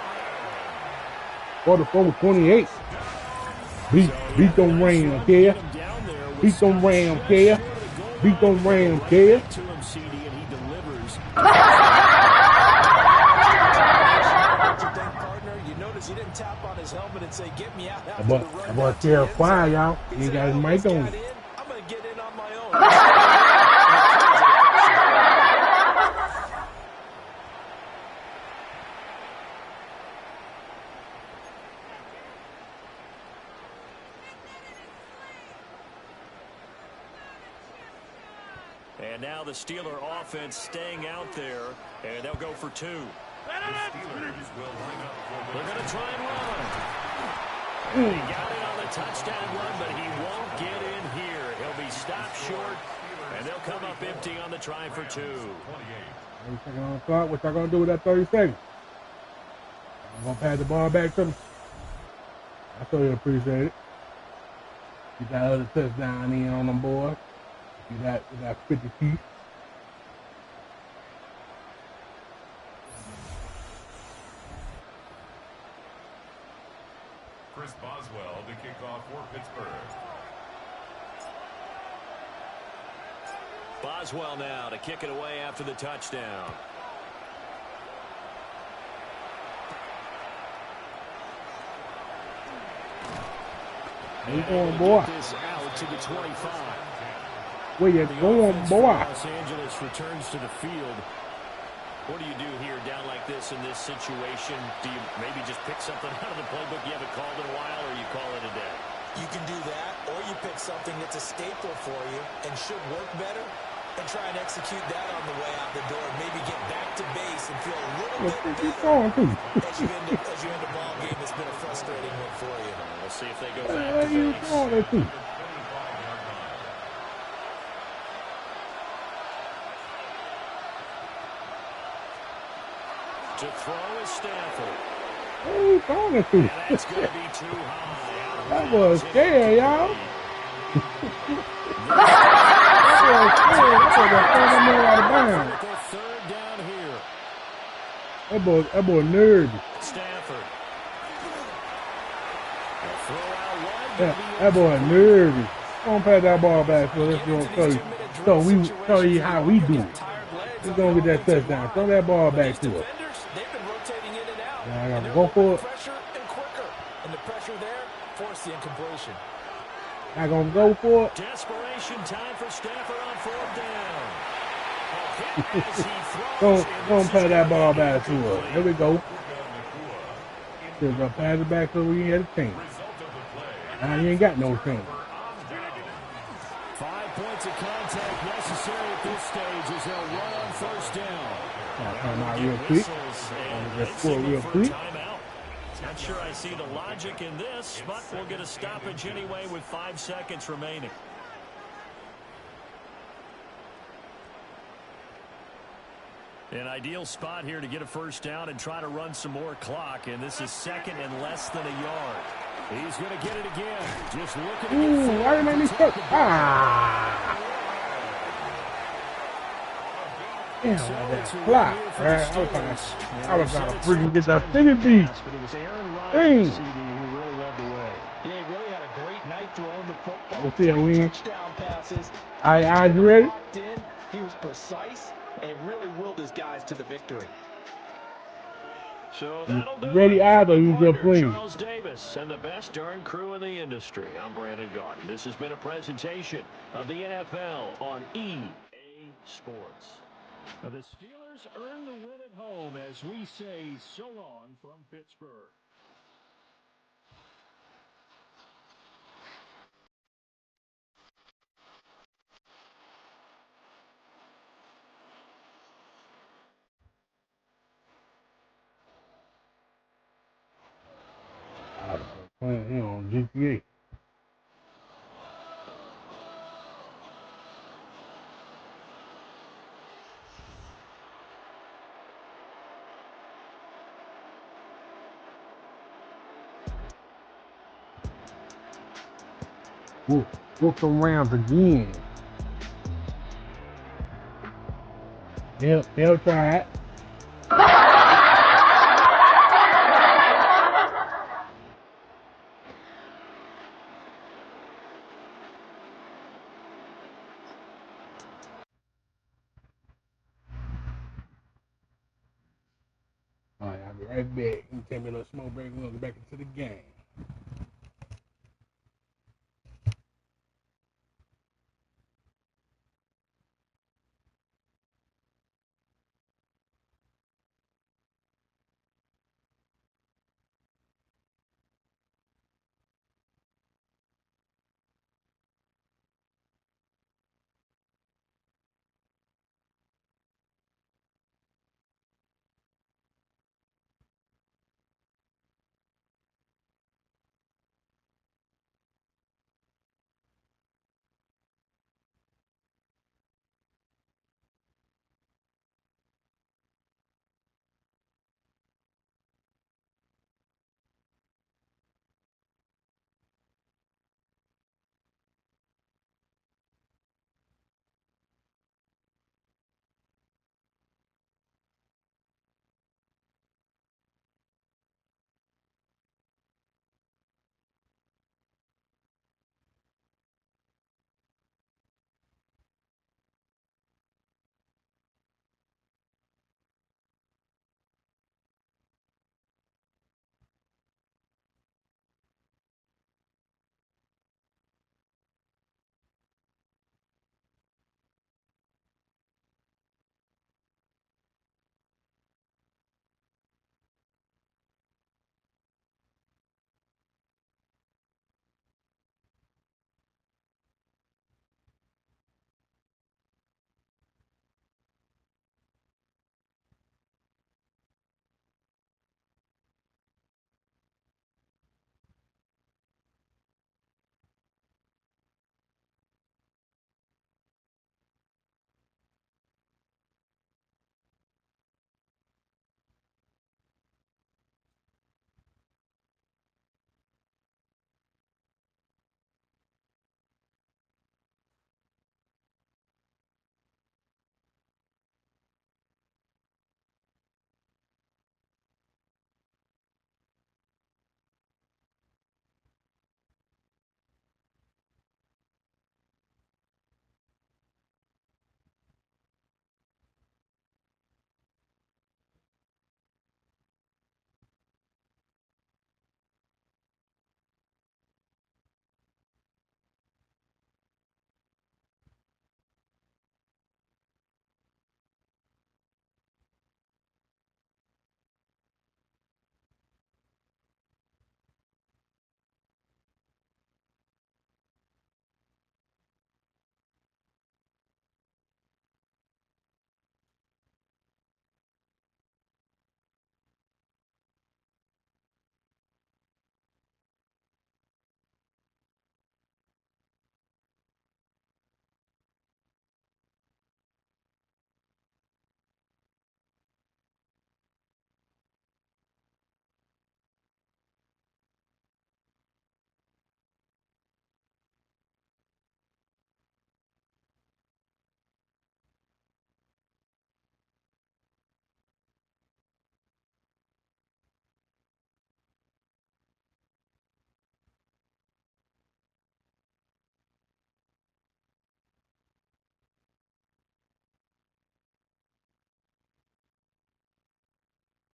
44-28. Beat them Rams, yeah. Beat them Rams, yeah. Beat them Rams, yeah. To him, CD, and he delivers. You notice he didn't tap on his helmet and say, "Get me out." That boy still quiet, y'all. He got his mic on. I'm going to get in on my own. And now the Steeler offense staying out there, and they'll go for 2. They're going to try and run. And he got it on the touchdown run, but he won't get in here. He'll be stopped short, and they'll come up empty on the try for 2. 30 seconds on the clock. What y'all going to do with that 30 seconds? I'm going to pass the ball back to me. I sure you appreciate it. Get that other touchdown in on them, boys. Get that 50 feet. Chris Boswell to kick off for Pittsburgh. Boswell now to kick it away after the touchdown. Where you going, boy? This out to the 25. Where you going, boy? Los Angeles returns to the field. What do you do here down like this in this situation? Do you maybe just pick something out of the playbook you haven't called in a while, or you call it a day? You can do that, or you pick something that's a staple for you and should work better and try and execute that on the way out the door. Maybe get back to base and feel a little bit better as you end a ball game that's been a frustrating one for you. We'll see if they go Where back you to base. going to? To throw is Stafford. Where you going to? And that's going to be too high. That was scary, y'all. Third down here. That boy nervy. Stafford. Throw out wide. That boy nervy. Don't pass that ball back for us. Show you how we do it. We're gonna get that touchdown. Throw that ball back to us. They've been rotating in and out. Yeah, I And gotta they're go moving for the it. pressure and quicker. And the pressure there forced the incompletion. I gonna go for it. Desperation time for Stafford on fourth down. A hit as he Don't throws, and don't this pass is that gonna ball be back to us. There incomplete. we go. Just gonna pass it back so we had a team. Now you ain't got no team. 5 points of contact necessary at this stage as they'll run on first down. Time out real quick. Just score real quick. Not sure I see the logic in this, but we'll get a stoppage anyway with 5 seconds remaining. An ideal spot here to get a first down and try to run some more clock, and this is second and less than a yard. He's going to get it again. Just looking to get forward. Why did they make me touch? Ah! Damn, that fly. I was trying to freaking get that finish beat. Dang. Yeah, he really had a great night throwing the football. We'll see a win. Touchdown passes. You ready? Locked in. He was precise and really willed his guys to the victory. So that'll do Ready, it. either you just playing. Charles Davis and the best darn crew in the industry. I'm Brandon Garden. This has been a presentation of the NFL on EA Sports. Now, the Steelers earn the win at home as we say so long from Pittsburgh. Playing here on GTA. Whoop them rounds again. They'll try it. Alright, I'll be right back. You take me a little smoke break. We're gonna get back into the game.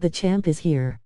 The champ is here.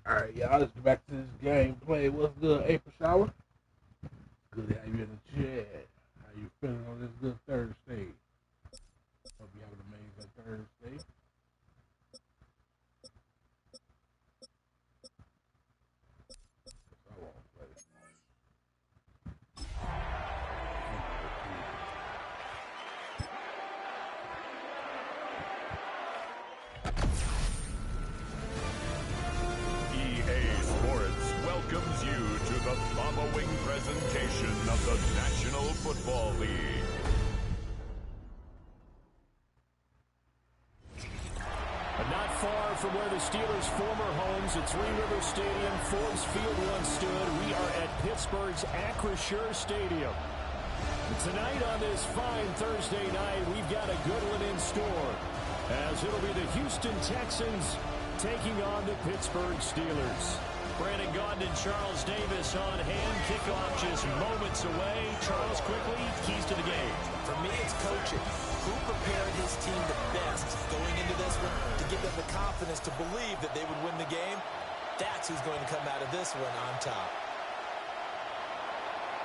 Alright, y'all, let's get back to this gameplay. What's good, April Shower? Good to have you in the chat. How you feeling on this good Thursday? Hope you have an amazing Thursday. I won't play. Welcomes you to the following presentation of the National Football League. Not far from where the Steelers' former homes at Three River Stadium, Forbes Field once stood, we are at Pittsburgh's Acrisure Stadium. Tonight on this fine Thursday night, we've got a good one in store, as it'll be the Houston Texans taking on the Pittsburgh Steelers. Brandon Gaudin and Charles Davis on hand. Kickoff just moments away. Charles, quickly, keys to the game. For me, it's coaching. Who prepared his team the best going into this one to give them the confidence to believe that they would win the game? That's who's going to come out of this one on top.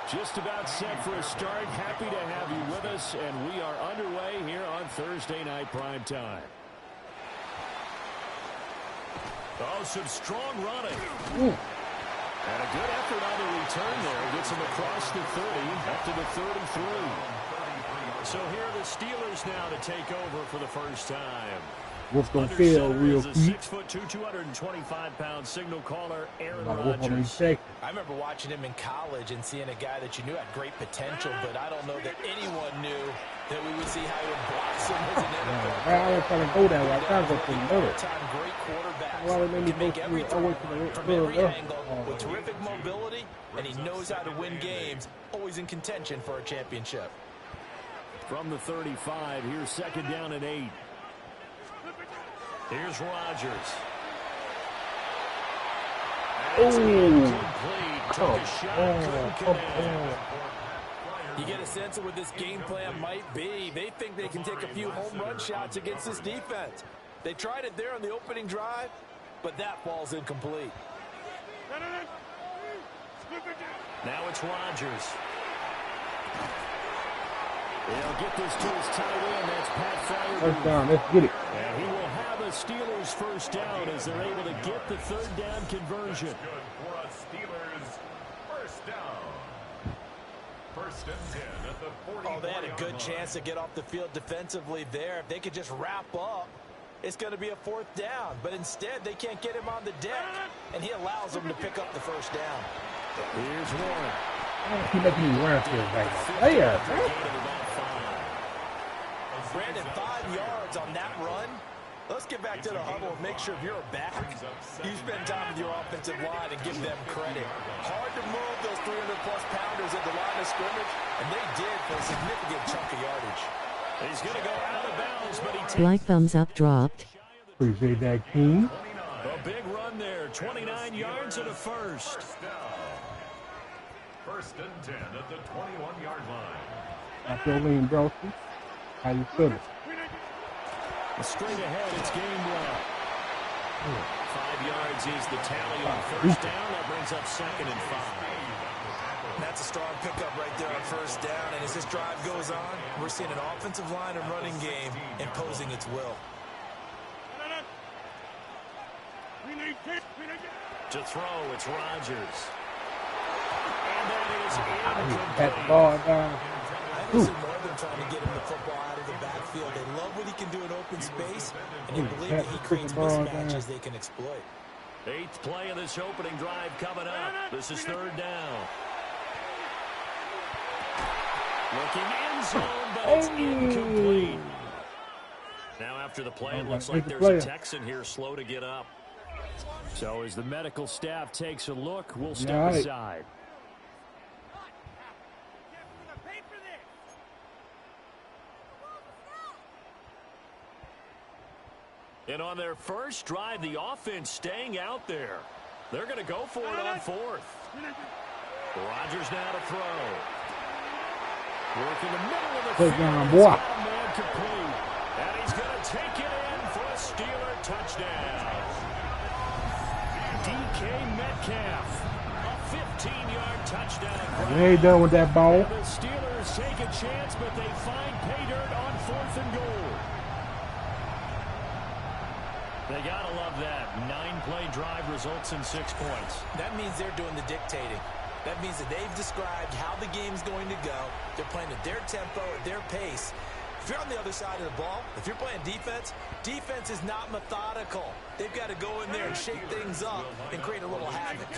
Just about set for a start. Happy to have you with us, and we are underway here on Thursday Night Prime Time. Oh, some strong running. Ooh. And a good effort on the return there. Gets him across the 30, up to the 33. So here are the Steelers now to take over for the first time. What's going to feel real quick? 6'2", 225-pound signal caller, Aaron Rodgers. Rodgers. I remember watching him in college and seeing a guy that you knew had great potential, but I don't know that anyone knew that we would see how he would blossom as an NFL player. I was trying to go that way. I was trying to go to the middle. Great quarterbacks. Well, they made me He can make go every through- throw from every angle with terrific mobility, and he knows how to win games, always in contention for a championship. From the 35, here's second down and 8. Here's Rodgers. You get a sense of what this game plan might be. They think they can take a few home run shots against this defense. They tried it there on the opening drive, but that ball's incomplete. Now it's Rodgers. They'll get this to his tight end. That's Pat Fryer. First down, let's get it. And he will have a Steelers first down as they're able to get the third down conversion. Good for a Steelers first down. First and 10 at the 40. Oh, they had a good chance to get off the field defensively there. If they could just wrap up, it's going to be a 4th down. But instead, they can't get him on the deck, and he allows them to pick up the first down. Here's Warren. Keep making me run for it back there. Brandon, 5 yards on that run. Let's get back to the huddle and make sure if you're a back, you spend time with your offensive line and give them credit. Hard to move those 300-plus pounders at the line of scrimmage, and they did for a significant chunk of yardage. He's going to go out of bounds, but he Like thumbs up dropped. Appreciate that, King. a big run there. 29 yards and a first. First and 10 at the 21-yard line. After lean, broski. How you feeling? Straight ahead, it's game one. 5 yards is the tally on first down. That brings up 2nd and 5. That's a strong pickup right there on first down. And as this drive goes on, we're seeing an offensive line and running game imposing its will. To throw, it's Rodgers. And that is incomplete. Pat the ball down. I don't see more than trying to get him the football out of the backfield. They love what he can do in open space, and they believe that he creates mismatches they can exploit. 8th play of this opening drive coming up. This is 3rd down. Looking end zone, but it's incomplete. Now after the play, it looks like there's a Texan here slow to get up. So as the medical staff takes a look, we'll step aside. And on their first drive, the offense staying out there. They're going to go for it on 4th. Rodgers now to throw. Work in the middle of the field. Man complete. And he's going to take it in for a Steeler touchdown. DK Metcalf. A 15-yard touchdown. We ain't done with that ball. And the Steelers take a chance, but they find pay dirt on 4th and goal. They got to love that. 9-play drive results in 6 points. That means they're doing the dictating. That means that they've described how the game's going to go. They're playing at their tempo, at their pace. If you're on the other side of the ball, if you're playing defense, defense is not methodical. They've got to go in there and shake things up and create a little havoc.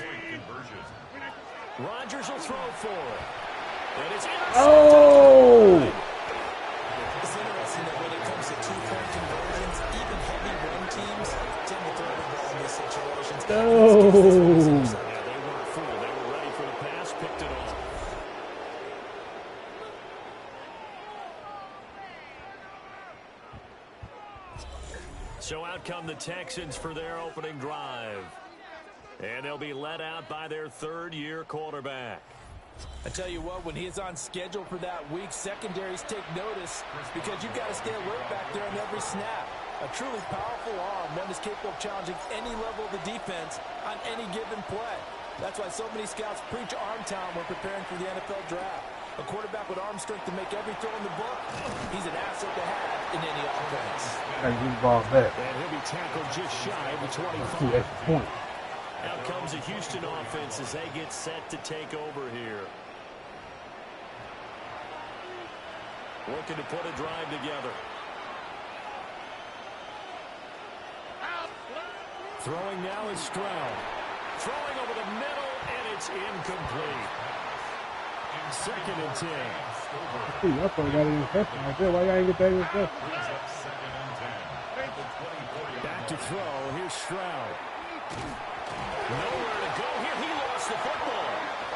Rodgers will throw for it. And it's Oh! It's interesting that when it comes to 2-point conversions, even heavy run teams tend to throw the ball in these situations. Oh! Yeah, they weren't fooled. They were ready for the pass, picked it off. So out come the Texans for their opening drive. And they'll be led out by their 3rd-year quarterback. I tell you what, when he's on schedule for that week, secondaries take notice because you've got to stay alert back there on every snap. A truly powerful arm, one is capable of challenging any level of the defense on any given play. That's why so many scouts preach arm talent when preparing for the NFL draft. A quarterback with arm strength to make every throw in the book, he's an asset to have in any offense. And he ball back. And he'll be tackled just shy of the 25. 2 extra points. Out comes the Houston offense as they get set to take over here. Working to put a drive together. Throwing now is Stroud. Throwing over the middle, and it's incomplete. 2nd and 10. I thought I got an interception right there. Why y'all ain't get that interception? Back to throw. Here's Stroud. Nowhere to go here. He lost the football.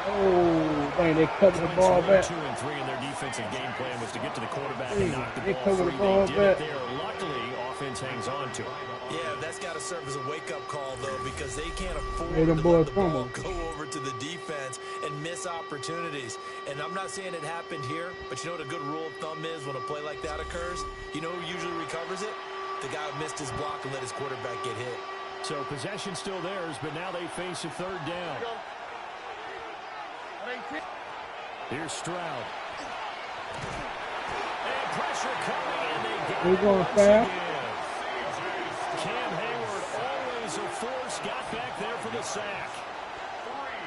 Oh, man, they cut the ball back. 2 and 3 in their defensive game plan was to get to the quarterback and knock the They ball covered free. the ball They did it back. there. Luckily, offense hangs on to it. Yeah, that's got to serve as a wake-up call, though, because they can't afford Hey, to them let boys the ball fumble. go over to the defense and miss opportunities. And I'm not saying it happened here, but you know what a good rule of thumb is when a play like that occurs? You know who usually recovers it? The guy who missed his block and let his quarterback get hit. So possession still theirs, but now they face a 3rd down. Here's Stroud. And pressure coming, and they get They it going once fast. again. Cam Hayward, always a force, got back there for the sack.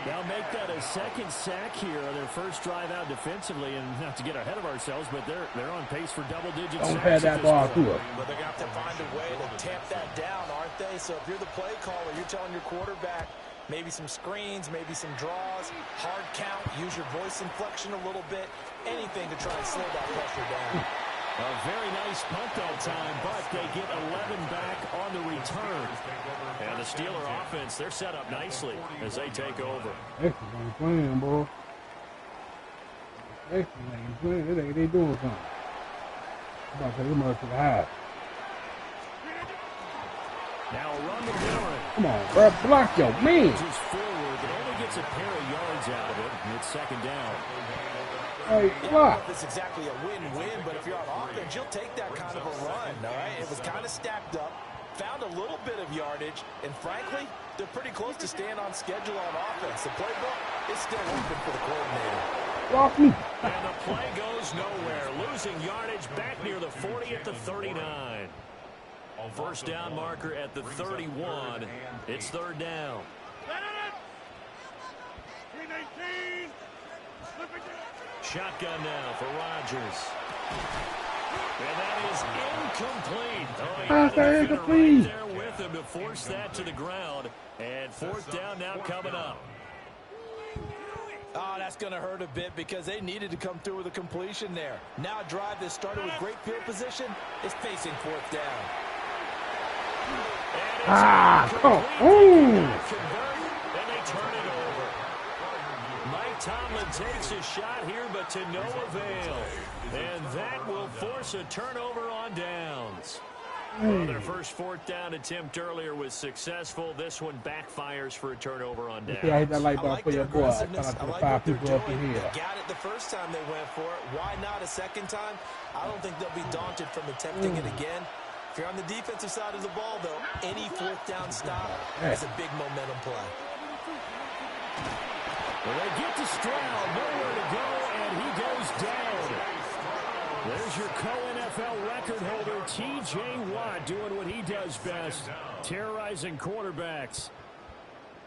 They'll make that a second sack here on their first drive out defensively, and not to get ahead of ourselves, but they're on pace for double-digit sacks. Don't pass that ball to her. But they're going to have to find a way to tamp that down, aren't they? So if you're the play caller, you're telling your quarterback maybe some screens, maybe some draws, hard count, use your voice inflection a little bit, anything to try and slow that pressure down. A very nice punt that time, but they get 11 back on the return. And the Steeler offense, they're set up nicely as they take over. Excellent ain't playing, boy. Excellent ain't playing. They doing something. I'm about to take them up to the high. Now run the Warren. Come on, bro. Block your man. Just forward, but only gets a pair of yards out of it. And it's second down. Hey, I don't know if it's exactly a win-win, but if you're on offense, you'll take that kind of a run, all right? It was kind of stacked up, found a little bit of yardage, and frankly, they're pretty close to staying on schedule on offense. The playbook is still open for the coordinator. Block me. And the play goes nowhere, losing yardage back near the 40 at the 39. First down marker at the 31. It's third down. Shotgun now for Rodgers. And that is incomplete. Oh, yeah, the defender right there with him to force that to the ground. And fourth down now coming up. Oh, that's going to hurt a bit because they needed to come through with a completion there. Now a drive that started with great field position is facing fourth down. Come on. And they turn it over. Mike Tomlin takes a shot here, but to no avail. And that will force a turnover on downs. Well, their first fourth down attempt earlier was successful. This one backfires for a turnover on downs. Yeah, I hit that light bulb for your boy. I thought I put 5 people up in here. They got it the first time they went for it. Why not a second time? I don't think they'll be daunted from attempting it again. If you're on the defensive side of the ball, though, any fourth down stop is a big momentum play. Well, they get to Stroud, nowhere to go, and he goes down. There's your co-NFL record holder, T.J. Watt, doing what he does best, terrorizing quarterbacks.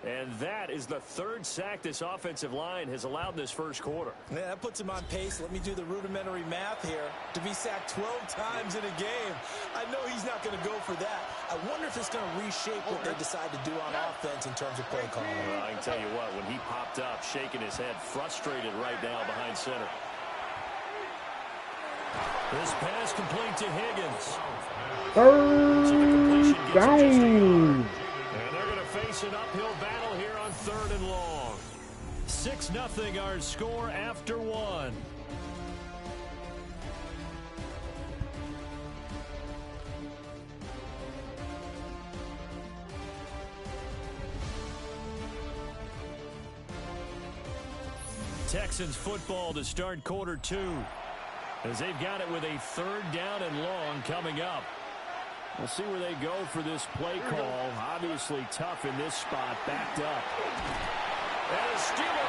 And that is the third sack this offensive line has allowed in this first quarter. Yeah, that puts him on pace. Let me do the rudimentary math here. To be sacked 12 times in a game. I know he's not going to go for that. I wonder if it's going to reshape what they decide to do on offense in terms of play calling. Well, I can tell you what, when he popped up, shaking his head, frustrated right now behind center. This pass complete to Higgins. Third down. And they're going to face an uphill battle here on third and long. 6-0 our score after one. Texans football to start quarter two, as they've got it with a third down and long coming up. We'll see where they go for this play call. Obviously tough in this spot, backed up.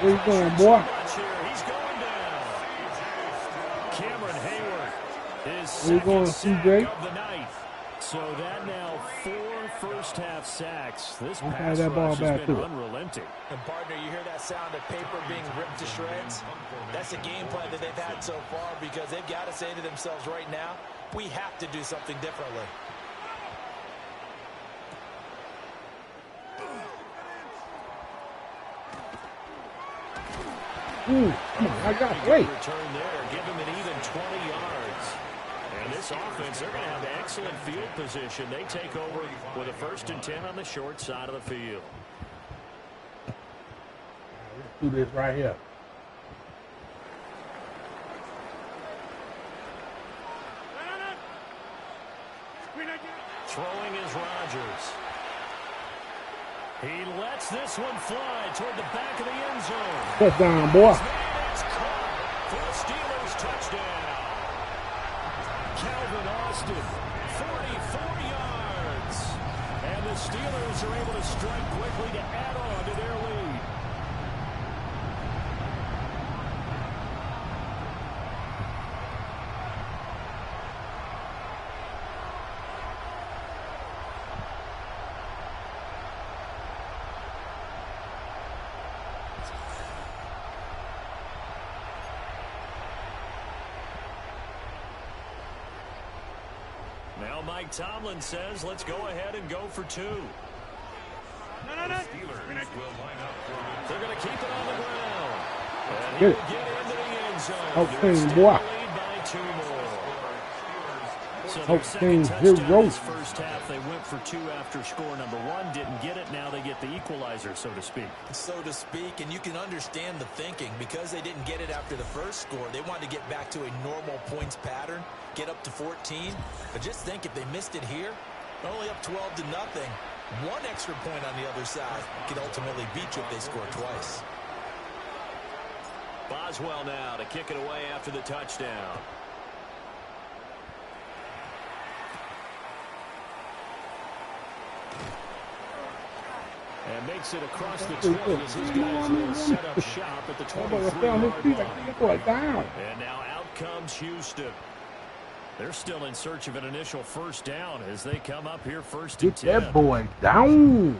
Where you going, boy? He's going down. Cameron Hayward is going, second sack CJ? of the night. So that now 4 first-half sacks. This I'll pass that ball rush back has been to it. unrelenting. And partner, you hear that sound of paper being ripped to shreds? That's a game plan that they've had so far because they've got to say to themselves right now, we have to do something differently. Come on, I got to wait. Return there, give him an even 20 yards. And this offense, they're going to have excellent field position. They take over with a 1st and 10 on the short side of the field. Let's do this right here. Throwing is Rodgers. He lets this one fly toward the back of the end zone. Touchdown, boy. It's caught for the Steelers touchdown. Calvin Austin, 44 yards. And the Steelers are able to strike quickly to add on to their lead. Mike Tomlin says, let's go ahead and go for 2. They're going to keep it on the ground. And he'll get into the end zone. They're extending the lead by 2 more. So their second touchdown this first half, they went for 2 after score number 1. Didn't get it. Now they get the equalizer, so to speak. So to speak, and you can understand the thinking. Because they didn't get it after the first score, they wanted to get back to a normal points pattern, get up to 14. But just think, if they missed it here, they're only up 12-0. 1 extra point on the other side can ultimately beat you if they score twice. Boswell now to kick it away after the touchdown. And makes it across the 20 as his guys will set up shop at the 23-yard line. And now out comes Houston. They're still in search of an initial first down as they come up here first and 10. Get that boy down.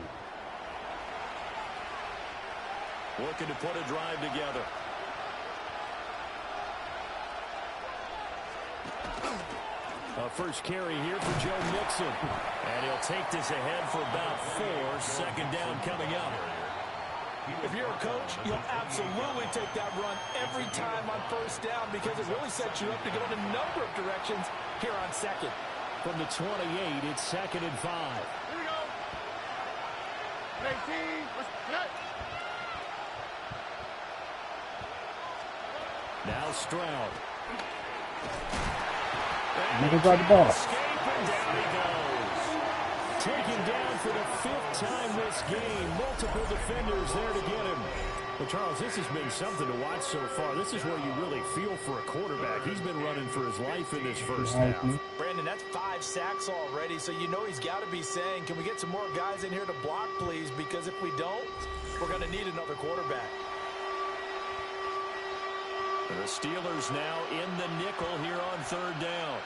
Looking to put a drive together. A first carry here for Joe Mixon. And he'll take this ahead for about 4. Second down coming up. If you're a coach, you'll absolutely take that run every time on first down because it really sets you up to go in a number of directions here on second. From the 28, it's 2nd and 5. Here we go. 18. Now Stroud. Never got the ball. And down he goes. Taken down for the 5th time this game. Multiple defenders there to get him. Well, Charles, this has been something to watch so far. This is where you really feel for a quarterback. He's been running for his life in this first half. Brandon, that's 5 sacks already, so you know he's got to be saying, can we get some more guys in here to block, please? Because if we don't, we're going to need another quarterback. The Steelers now in the nickel here on 3rd down.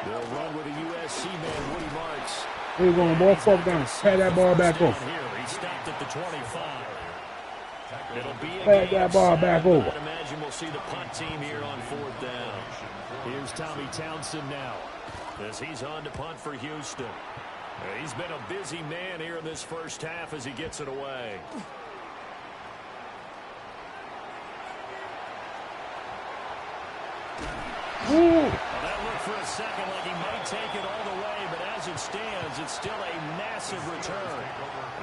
They'll run with a USC man, Woody Marks. Here we go, boy. Fuck down. Pat that ball back over. He stopped at the 25. It'll be Pat that ball back over. I imagine we'll see the punt team here on 4th down. Here's Tommy Townsend now as he's on to punt for Houston. He's been a busy man here in this first half as he gets it away. Well, that looked for a second like he might take it all the way, but as it stands, it's still a massive return.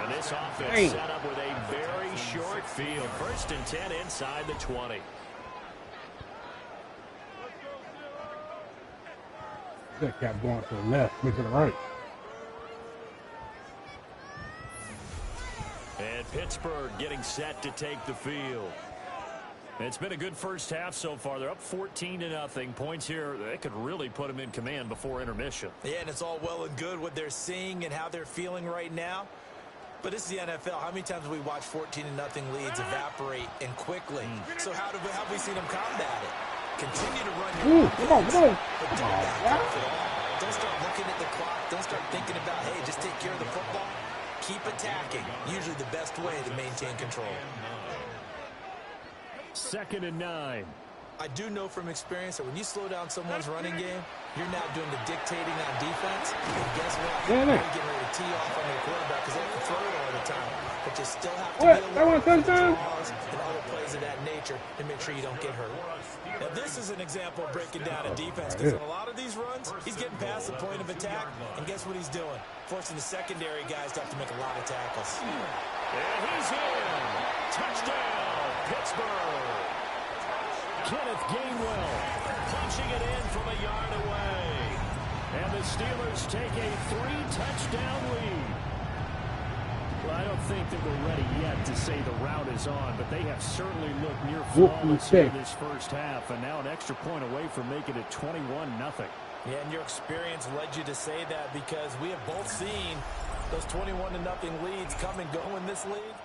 And this offense set up with a very short field. 1st and 10 inside the 20. That kept going to the left, to the right. And Pittsburgh getting set to take the field. It's been a good first half so far. They're up 14-0. Points here, they could really put them in command before intermission. Yeah, and it's all well and good what they're seeing and how they're feeling right now. But this is the NFL. How many times have we watched 14-0 leads evaporate and quickly? So how have we seen them combat it? Continue to run your offense, but don't back off at all. Don't start looking at the clock. Don't start thinking about, hey, just take care of the football. Keep attacking. Usually the best way to maintain control. 2nd and 9. I do know from experience that when you slow down someone's running game, you're now doing the dictating on defense. And guess what? You're getting ready to tee off on your quarterback because they have to throw it all the time. But you still have to be alert to draws and other plays of that nature to make sure you don't get hurt. Now, this is an example of breaking down a defense because in a lot of these runs, he's getting past the point of attack. And guess what he's doing? Forcing the secondary guys to have to make a lot of tackles. And he's in. Touchdown, Pittsburgh. Kenneth Gainwell punching it in from a yard away. And the Steelers take a 3-touchdown lead. Well, I don't think that we're ready yet to say the route is on, but they have certainly looked near flawless in this first half, and now an extra point away from making it 21-0. Yeah, and your experience led you to say that because we have both seen those 21-0 leads come and go in this league,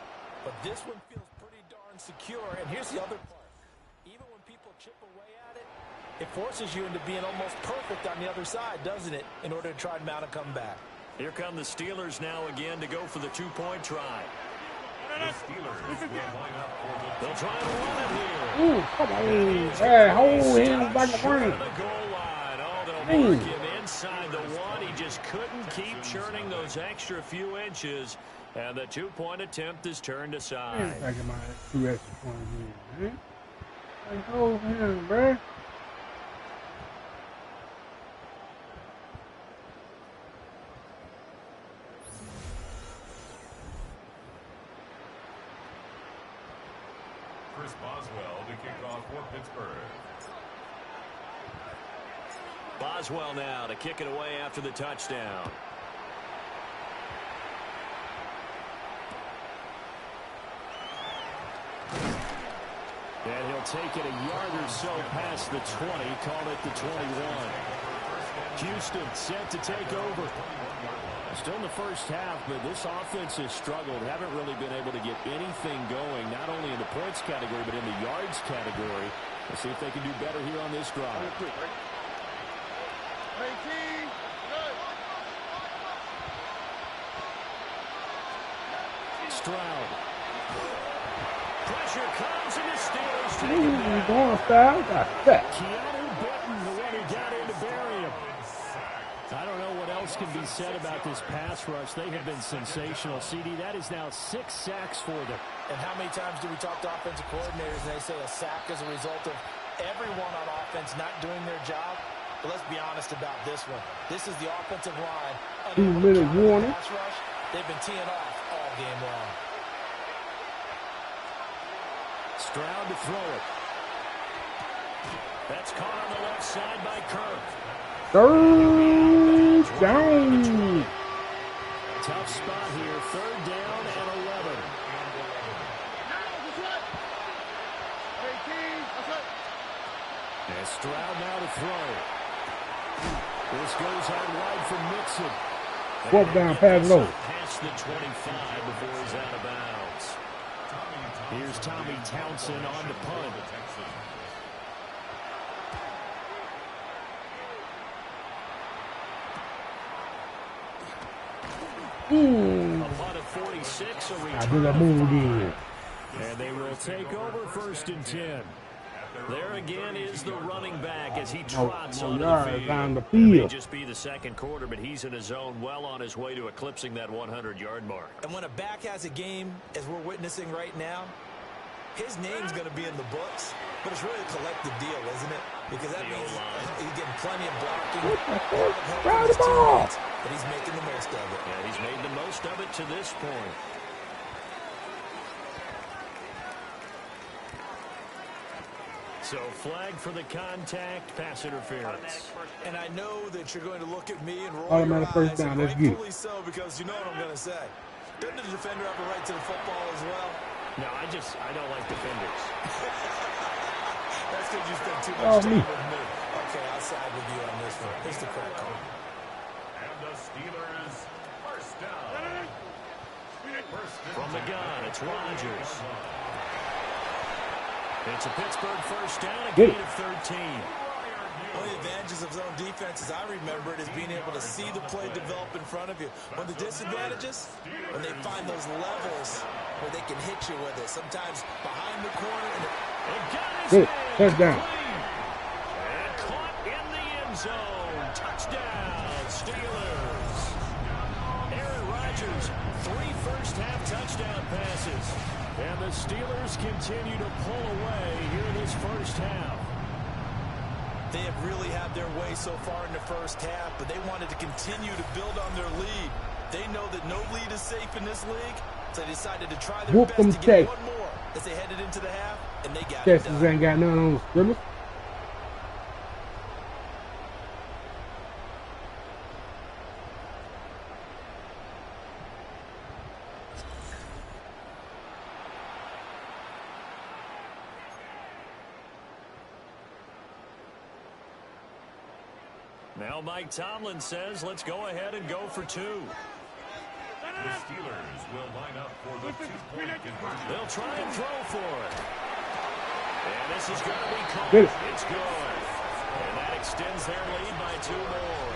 but this one feels pretty darn secure. And here's the other part. Even when people chip away at it, it forces you into being almost perfect on the other side, doesn't it, in order to try and mount a comeback. Here come the Steelers now again to go for the 2-point try. The Steelers will line up for the... They'll try to run it here. Ooh, come on. Hey, hold him back the front. The goal line. mark him inside the one. He just couldn't keep churning those extra few inches. And the two-point attempt is turned aside. I get my 2 extra points in, man. Like, hold him, bruh. Chris Boswell to kick off for Pittsburgh. Boswell now to kick it away after the touchdown. And he'll take it a yard or so past the 20, call it the 21. Houston set to take over. Still in the first half, but this offense has struggled. Haven't really been able to get anything going, not only in the points category, but in the yards category. Let's see if they can do better here on this drive. Stroud. Pressure comes, and the Steelers take it back. Going foul, got that. Keanu Benton, the one who got in to bury him. I don't know what else can be said about this pass rush. They have been sensational. CD, that is now 6 sacks for them. And how many times do we talk to offensive coordinators and they say a sack is a result of everyone on offense not doing their job? But let's be honest about this one. This is the offensive line. 2-minute warning. Pass rush. They've been teeing off all game long. Stroud to throw it. That's caught on the left side by Kirk. Third down. Tough spot here. 3rd down and 11. And Stroud now to throw. This goes out wide for Mixon. 4th down, pass low. Past the 25 before he's out of bounds. Here's Tommy Townsend on the punt. A punt of 46, a return I do that move again. and they will take over 1st and 10. There again is the running back as he trots onto the field. It may just be the 2nd quarter, but he's in his zone, well on his way to eclipsing that 100-yard mark. And when a back has a game, as we're witnessing right now, his name's going to be in the books, but it's really a collective deal, isn't it? Because that means he's getting plenty of blocking, help from his teammates, but he's making the most of it. Yeah, he's made the most of it to this point. So flag for the contact, pass interference. And I know that you're going to look at me and roll Automatic your first eyes, down, and let's get it. rightfully so, because you know what I'm going to say. Doesn't the defender have a right to the football as well? No, I don't like defenders. That's because you spend too much time with me. Okay, I'll side with you on this one. Here's the correct call. And the Steelers, first down. From the gun, it's Rodgers. It's a Pittsburgh first down, a gain of 13. One of the advantages of zone defense, as I remember it, is being able to see the play develop in front of you. One of the disadvantages, when they find those levels where they can hit you with it. Sometimes behind the corner. And got his Good. man Touchdown. complete. And caught in the end zone. Touchdown, Steelers. Aaron Rodgers, 3 first-half touchdown passes. And the Steelers continue to pull away here in this first half. They have really had their way so far in the first half, but they wanted to continue to build on their lead. They know that no lead is safe in this league, so they decided to try their best to get one more as they headed into the half, and they got it done. Ain't got none on the scrimmage. Now Mike Tomlin says, let's go ahead and go for 2. The Steelers will line up for the 2-point conversion. They'll try and throw for it. And this is going to be caught. Good. It's good. And that extends their lead by 2 more.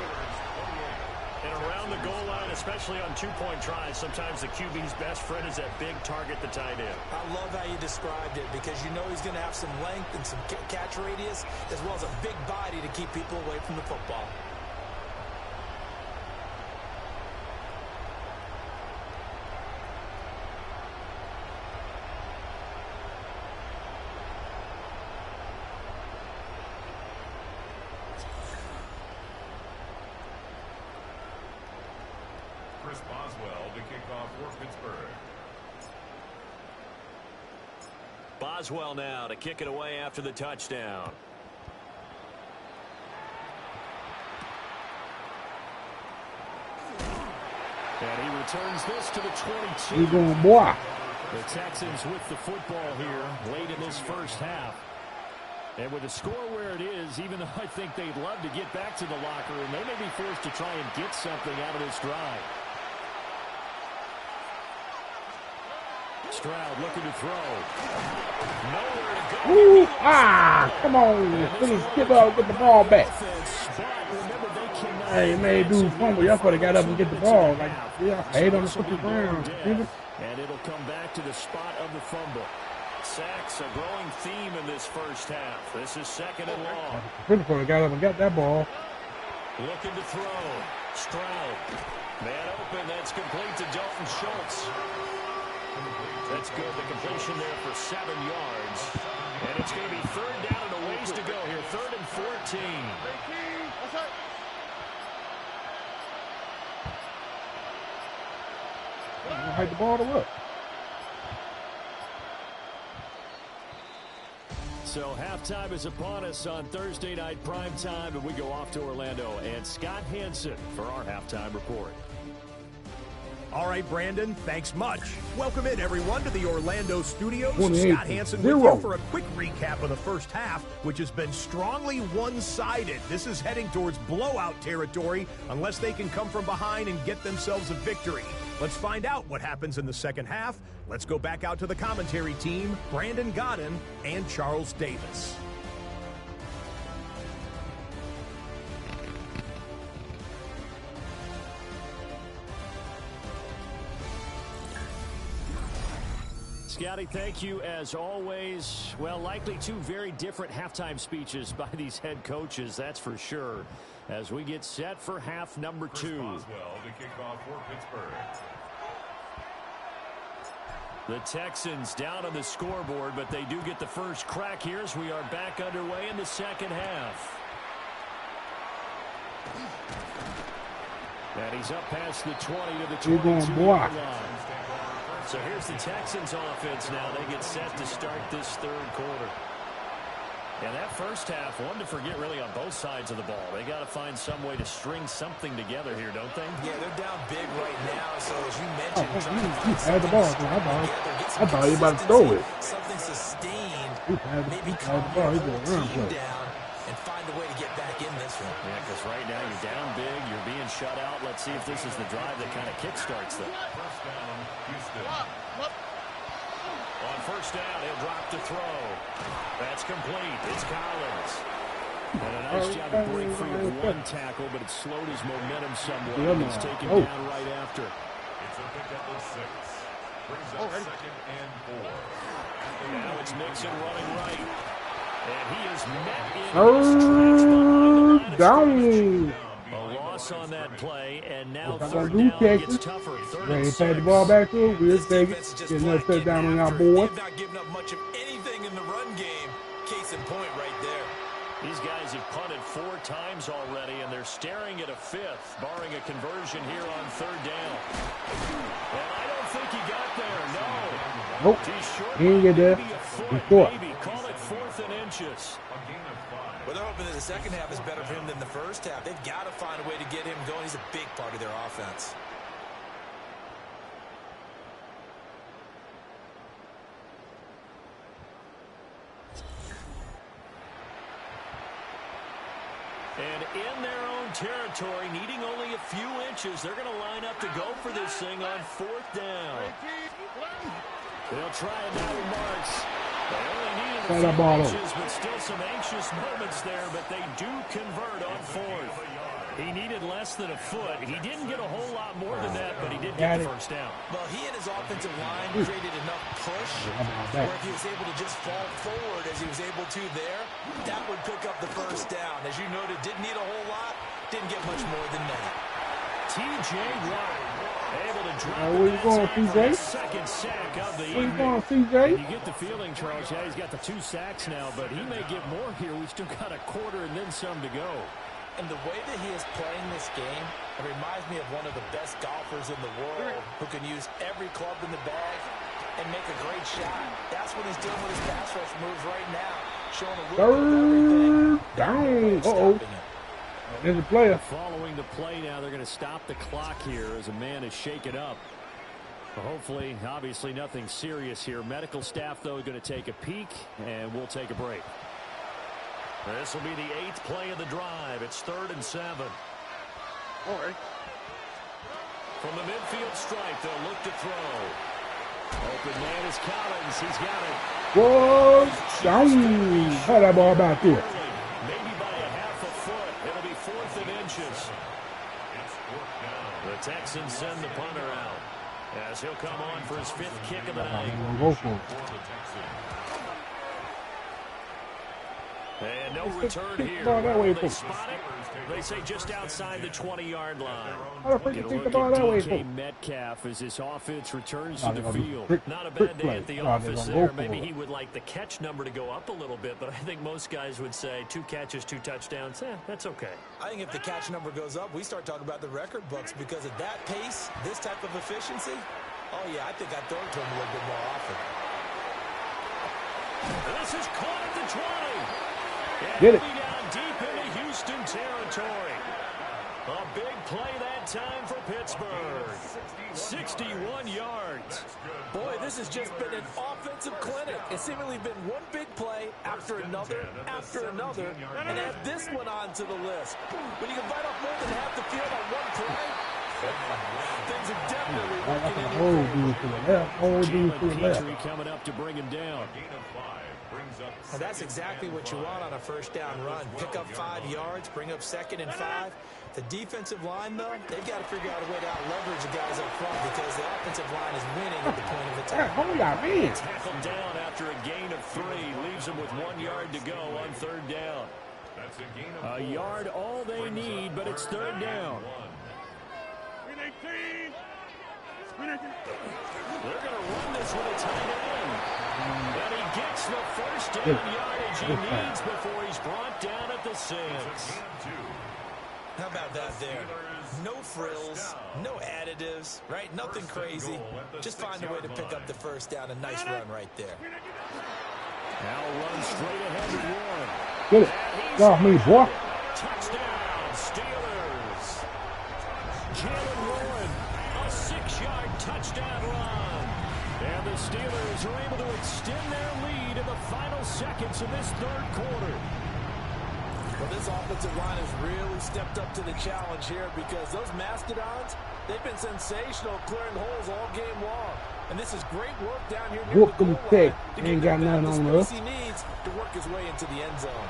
And a around the goal line, especially on two-point tries, sometimes the QB's best friend is that big target, the tight end. I love how you described it because you know he's going to have some length and some catch radius as well as a big body to keep people away from the football. Chris Boswell to kick off for Pittsburgh. Boswell now to kick it away after the touchdown. And he returns this to the 22. You going, boy? The Texans with the football here late in this first half. And with the score where it is, even though I think they'd love to get back to the locker room, they may be forced to try and get something out of this drive. Stroud looking to throw. Nowhere to go. Ooh, come on. Finish, get the ball back. Hey, man, dude, fumble. Y'all probably got up and get the ball. Like, yeah, I hate on the fucking ground. And it'll come back to the spot of the fumble. Sacks, a growing theme in this first half. This is second and long. Probably got up and got that ball. Looking to throw. Stroud. Man open. That's complete to Dalton Schultz. That's good. The completion there for 7 yards. And it's going to be third down and a ways to go here. 3rd and 14. Hide the ball to what? So halftime is upon us on Thursday night prime time, and we go off to Orlando. And Scott Hansen for our halftime report. All right, Brandon, thanks much. Welcome in, everyone, to the Orlando studios. 28-0. Scott Hansen with you for a quick recap of the first half, which has been strongly one-sided. This is heading towards blowout territory unless they can come from behind and get themselves a victory. Let's find out what happens in the second half. Let's go back out to the commentary team, Brandon Godden and Charles Davis. Scotty, thank you as always. Well, likely two very different halftime speeches by these head coaches, that's for sure, as we get set for half number 2. Boswell to kick off for Pittsburgh. The Texans down on the scoreboard, but they do get the first crack here as we are back underway in the second half. And he's up past the 20 to the 22-yard line. So here's the Texans offense now. They get set to start this third quarter. And that first half, one to forget really on both sides of the ball. They got to find some way to string something together here, don't they? Yeah, they're down big right now. So as you mentioned, He had the ball. I thought he was about to throw it. Something sustained. Maybe calm your team down and find a way to get back in this one. Yeah, because right now you're down big. You're being shut out. Let's see if this is the drive that kind of kickstarts them. First down, Houston. On first down, he'll drop to throw. That's complete. It's Collins. And a nice job to break free with one tackle, but it slowed his momentum somewhat. He's taken down right after. It's a pickup of 6. Brings up second and 4. Now it's Mixon running right. And he is met in his tracks behind the line. A loss on that play, and now third down gets tougher. They paid the ball back to us. We'll take it. Get another third down on our board. They've not given up much of anything in the run game. Case in point right there. These guys have punted 4 times already, and they're staring at a 5th, barring a conversion here on third down. And I don't think he got there, no. Nope, he didn't get there. He's short. Call it 4th and inches. Well, they're hoping that the second half is better for him than the first half. They've got to find a way to get him going. He's a big part of their offense. And in their own territory, needing only a few inches, they're going to line up to go for this thing on 4th down. They'll try it now with Marks. They only needed a few inches, but still some anxious moments there, but they do convert on 4th. He needed less than a foot. He didn't get a whole lot more than that, but he did get the first down. Well, he and his offensive line created enough push where if he was able to just fall forward as he was able to there, that would pick up the first down. As you noted, didn't need a whole lot, didn't get much more than that. T.J. Watt able to drop where you going, TJ? second sack of the Where you evening. going, TJ? You get the feeling, Charles, yeah, he's got the 2 sacks now, but he may get more here. We've still got a quarter and then some to go. And the way that he is playing this game, it reminds me of one of the best golfers in the world who can use every club in the bag and make a great shot. That's what he's doing with his pass rush moves right now. Showing a little bit of everything. Down. Uh-oh. There's a player. Following the play now, they're going to stop the clock here as a man is shaken up. Well, hopefully, obviously nothing serious here. Medical staff, though, going to take a peek, and we'll take a break. This will be the 8th play of the drive. It's 3rd and 7. All right. From the midfield stripe, they'll look to throw. Open man is Collins. He's got it. Whoa, down. How that ball back there? Maybe by a half a foot. It'll be 4th and inches. The Texans send the punter out as he'll come on for his 5th kick of the night. Go for it. And no return here. They spot it. They say just outside the 20-yard line. Get a look at DK Metcalf as this offense returns to the field. Not a bad day at the office there. Maybe he would like the catch number to go up a little bit, but I think most guys would say 2 catches, 2 touchdowns. That's okay. I think if the catch number goes up, we start talking about the record books because at that pace, this type of efficiency, oh yeah, I think I'd throw it to him a little bit more often. This is caught at the 20. Get it. Down deep into Houston territory. A big play that time for Pittsburgh. 61 yards. Boy, this has just been an offensive clinic. It's seemingly been one big play after another, and add this one on to the list. When you can bite off more than half the field on one play, things are definitely working in your favor. Petrie coming up to bring him down. And that's exactly what you want on a first down run. Pick up 5 yards, bring up 2nd and 5. The defensive line, though, they've got to figure out a way to out-leverage the guys up front because the offensive line is winning at the point of attack. Tackled down after a gain of 3. Leaves them with 1 yard to go on 3rd down. A yard all they need, but it's 3rd down. They're going to run this with a tight end. And he gets the first down yardage he needs before he's brought down at the 6. How about that there? No frills, no additives, right? Nothing crazy. Just find a way to pick up the first down. A nice run right there. Now run straight ahead with Warren. Get it. Get off me, boy. Touchdown, Steelers. Jalen Warren, a 6-yard touchdown run. And the Steelers are able to extend their lead in the final seconds of this 3rd quarter. Well, this offensive line has really stepped up to the challenge here because those Mastodons, they've been sensational clearing holes all game long. And this is great work down here near the goal line to ain't got nothing on the us. space he needs to work his way into the end zone.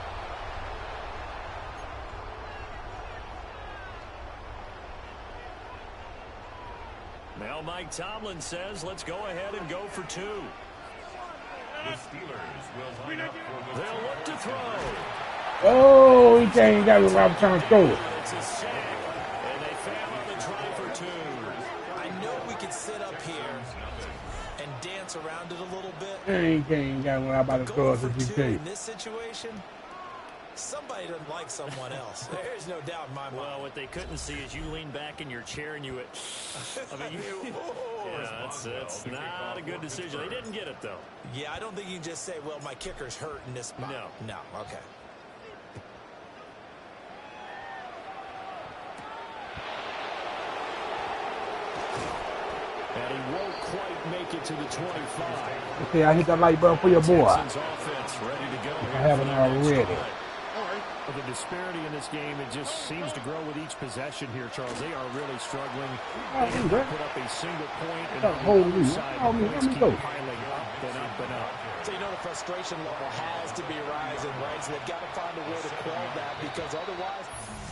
Now Mike Tomlin says, let's go ahead and go for 2. The Steelers will line up for the They'll look to throw. Oh, he ain't got it where I'm trying to throw it. It's a sack, and they fail on the try for 2. I know we could sit up here and dance around it a little bit. He ain't got what I'm about to throw it to Going for 2 DK. in this situation, somebody doesn't like someone else. There's no doubt in my mind. Well, what they couldn't see is you lean back in your chair and you went, I mean, that's not a good decision. They didn't get it, though. Yeah, I don't think you can just say, well, my kicker's hurt in this spot. No, okay. And he won't quite make it to the 25. Okay, I hit that light bulb for your boy. Texans offense ready to go. I haven't already. Well, the disparity in this game, it just seems to grow with each possession here, Charles. They are really struggling. They have not put up a single point, and on the other side, the points keep piling up and up and up. So you know the frustration level has to be rising, right? So they've got to find a way to quell that because otherwise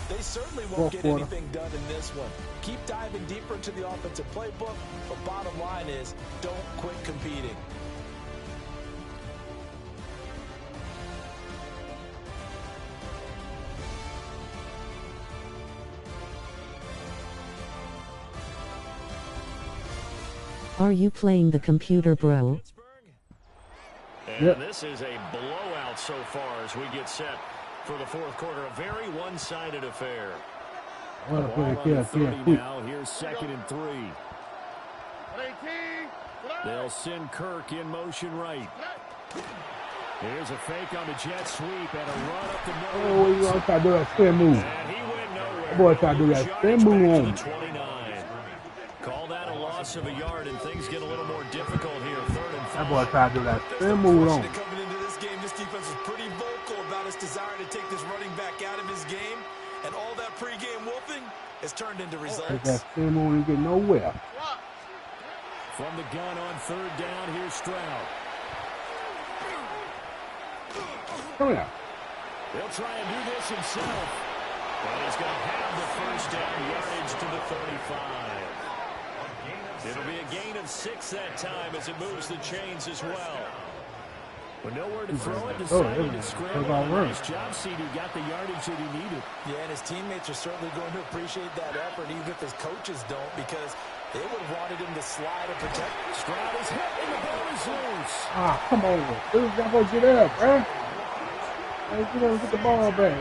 They certainly won't Fourth get quarter. anything done in this one. Keep diving deeper into the offensive playbook, but bottom line is, don't quit competing. Are you playing the computer, bro? And Yep. this is a blowout so far as we get set for the fourth quarter. A very one-sided affair. Well, Ball on yeah, the 30 quick. now. Here's 2nd and 3. They'll send Kirk in motion right. Here's a fake on the jet sweep and a run up the middle. Oh, you gonna try to do that spin move? And he went nowhere. That boy tried to do that spin move Back on to me. the 29. Call that a loss of a yard, and things get a little more difficult here. 3rd and 5. That boy tried to do that There's spin no move question on. that coming into this game, this defense is pretty vocal about its desire to take this running back out of his game, and all that pregame wolfing has turned into Take results. that spin move and get nowhere. From the gun on 3rd down, here's Stroud. Come here. He'll try and do this himself. But he's going to have the first down, yardage to the 35. It'll be a gain of 6 that time as it moves the chains as well. With nowhere to throw it, decided to scramble. Nice job, CD. Got the yardage that he needed. Yeah, and his teammates are certainly going to appreciate that effort, even if his coaches don't, because they would have wanted him to slide and protect. Stroud is hit, and the ball is loose. Ah, come on. Dude, y'all gonna get up, bruh. Hey, get up and get the ball back.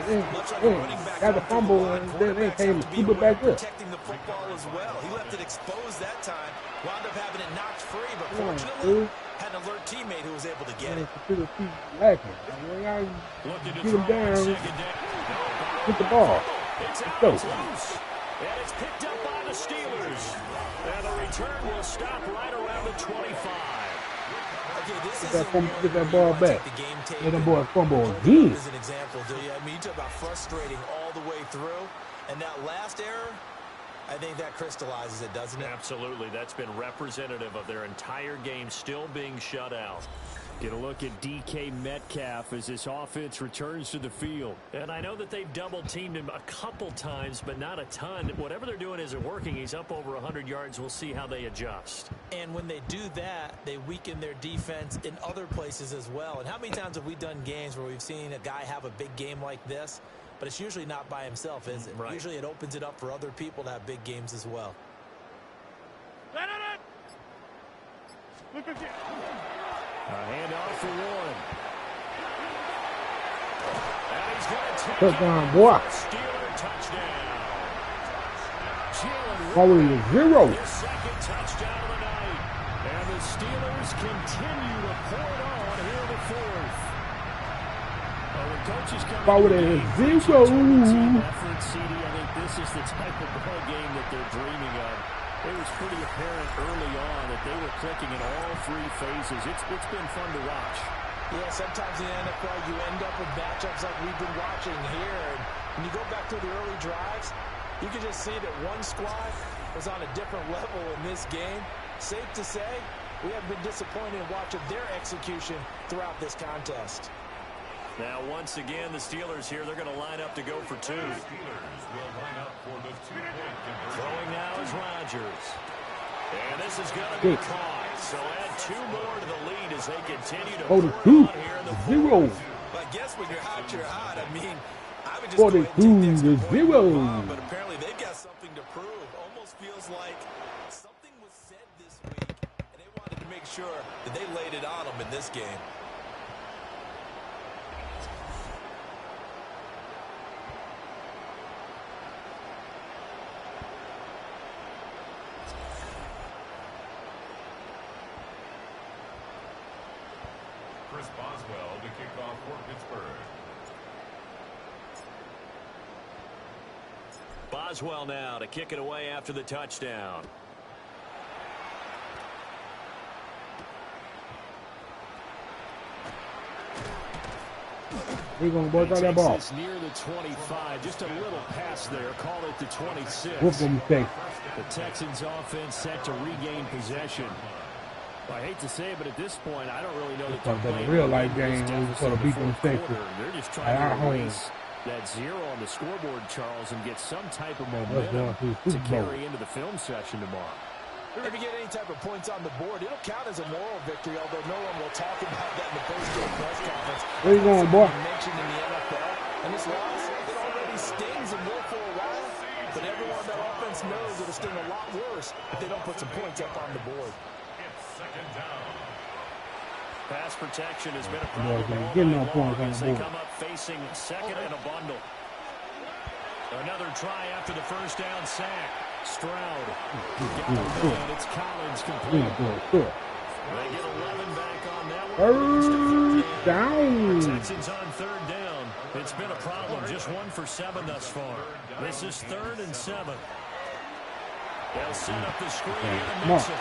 Got the fumble, and then they came to keep it back up. Protecting the football as well. He left it exposed that time. Wound up having it knocked free, but Come on, fortunately, dude. had an alert teammate who was able to get it. Computer keep lacking. Y'all Looking to get him throw on down. 2nd down. Get the ball. It's Let's out, go. it's loose. And it's picked up by the Steelers. And the return will stop right around the 25. Okay, this is Get that ball back. the game tape. Let them boys fumble Hold it up again. as an example, do you? I mean, you talk about frustrating all the way through, and that last error, I think that crystallizes it, doesn't it? Absolutely. That's been representative of their entire game still being shut out. Get a look at DK Metcalf as this offense returns to the field. And I know that they've double-teamed him a couple times, but not a ton. Whatever they're doing isn't working. He's up over 100 yards. We'll see how they adjust. And when they do that, they weaken their defense in other places as well. And how many times have we done games where we've seen a guy have a big game like this, but it's usually not by himself, is it? Right. Usually it opens it up for other people to have big games as well. A handoff for Warren. And he's going to take Touchdown, boy. Steeler touchdown. Already a 0. His 2nd touchdown of the night. And the Steelers continue to pour it on here in the 4th. Well, the coaches come Already a 0. team effort, CD. I think this is the type of ball game that they're dreaming of. It was pretty apparent early on that they were clicking in all 3 phases. It's been fun to watch. Yeah, sometimes in the NFL you end up with matchups like we've been watching here. And when you go back to the early drives, you can just see that one squad was on a different level in this game. Safe to say, we haven't been disappointed in watching their execution throughout this contest. Now, once again, the Steelers here, they're going to line up to go for 2. Throwing now is Rodgers. And this is going to be caught. So add 2 more to the lead as they continue to pour it on here in the 0. But I guess when you're hot, you're hot. I mean, I would just 42 go ahead and take the extra point and 0. move on, but apparently they've got something to prove. Almost feels like something was said this week, and they wanted to make sure that they laid it on them in this game. Chris Boswell to kick off for Pittsburgh. Boswell now to kick it away after the touchdown. We're going to work on that ball. It's near the 25. Just a little pass there. Call it the 26. Whoop them mistake. The Texans offense set to regain possession. Well, I hate to say it, but at this point, I don't really know that Talk about a real life game when we sort of beat them mistakes They're just at our trying to home. erase that 0 on the scoreboard, Charles, and get some type of momentum to carry into the film session tomorrow. If you get any type of points on the board, it'll count as a moral victory, although no one will talk about that in the post-game press conference. Where you going, boy? Mentioned in the NFL, and this loss, it already stings and will for a while, but everyone on that offense knows it'll sting a lot worse if they don't put some points up on the board. It's second down. Pass protection has been a problem Get no points on as the they board. come up facing second and a bundle. Another try after the first down sack. Stroud. And it's Collins complete. They get 11 back on that one. Third down. Texans on third down. It's been a problem. Just 1 for 7 thus far. This is 3rd and 7. They'll set up the screen and mix it.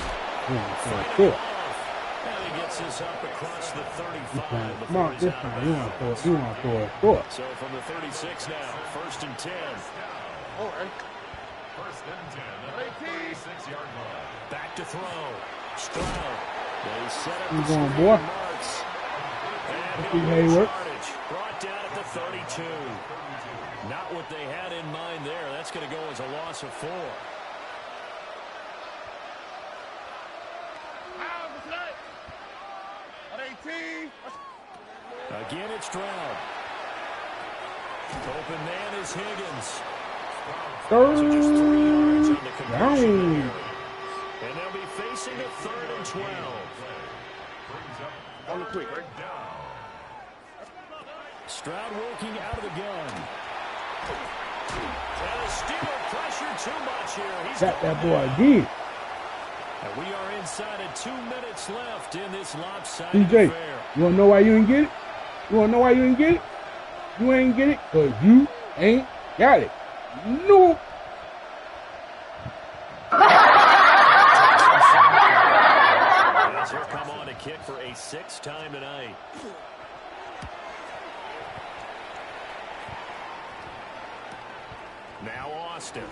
And he gets this up across the 35. Come on, this time you want to throw it. So from the 36 now, 1st and 10. All right. 1st and 10 at the 36-yard line. Back to throw. Stroud. They set up You the going, screen boy? marks. And See he'll Hayward. yardage. Brought down at the 32. Not what they had in mind there. That's going to go as a loss of 4. Again, it's Stroud. Open man is Higgins. Third Just 3 yards on the conversion down. there. And they'll be facing a 3rd and 12. On the quick, right? Stroud working out of the gun. And a Steeler pressure too much here. He's Got that boy again. And we are inside of 2 minutes left in this lopsided TJ, affair. you want to know why you didn't get it? You want to know why you didn't get it? You ain't get it because you ain't got it. No. As he'll come on to kick for a 6th time tonight. Now Austin.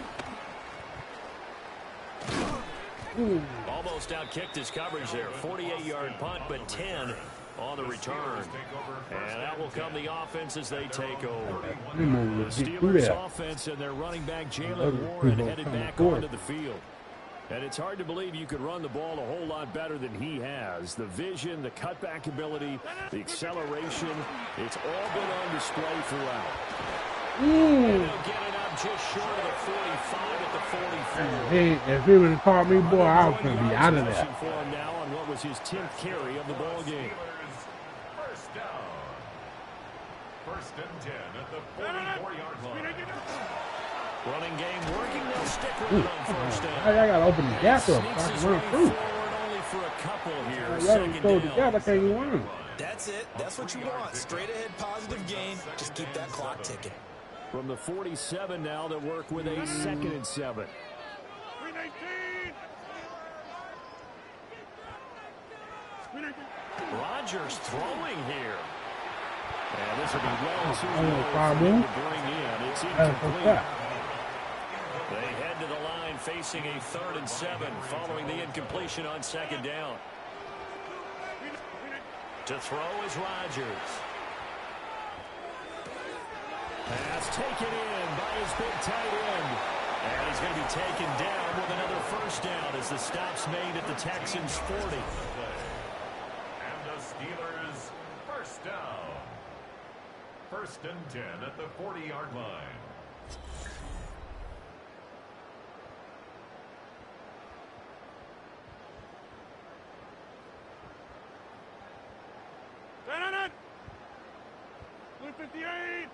Almost outkicked his coverage there. 48-yard punt, but 10 on the return. And that will come the offense as they take over. The Steelers offense and their running back Jalen Warren headed back onto the field. And it's hard to believe you could run the ball a whole lot better than he has. The vision, the cutback ability, the acceleration, it's all been on display throughout. And they'll get it up just short of the 45 at the 44. Hey, if he would have called me, boy, I was going to be out of there. For him now on what was his 10th carry of the ball game. First down. 1st and 10 at the 44-yard line. Running game working. They'll stick with it on 1st down. I got to open the gap up so I can run through. Only for a couple here. Y'all done throw the gap, I can't even run. That's it. That's what you want. Straight ahead positive gain. Just keep that clock ticking. From the 47 now, they work with a 2nd and 7. Rodgers throwing here. And this will be well too low for him to bring in. It's incomplete. They head to the line facing a 3rd and 7 following the incompletion on 2nd down. To throw is Rodgers. Pass taken in by his big tight end. And he's going to be taken down with another 1st down as the stop's made at the Texans' 40. And the Steelers 1st down. 1st and 10 at the 40-yard line. Blue 58.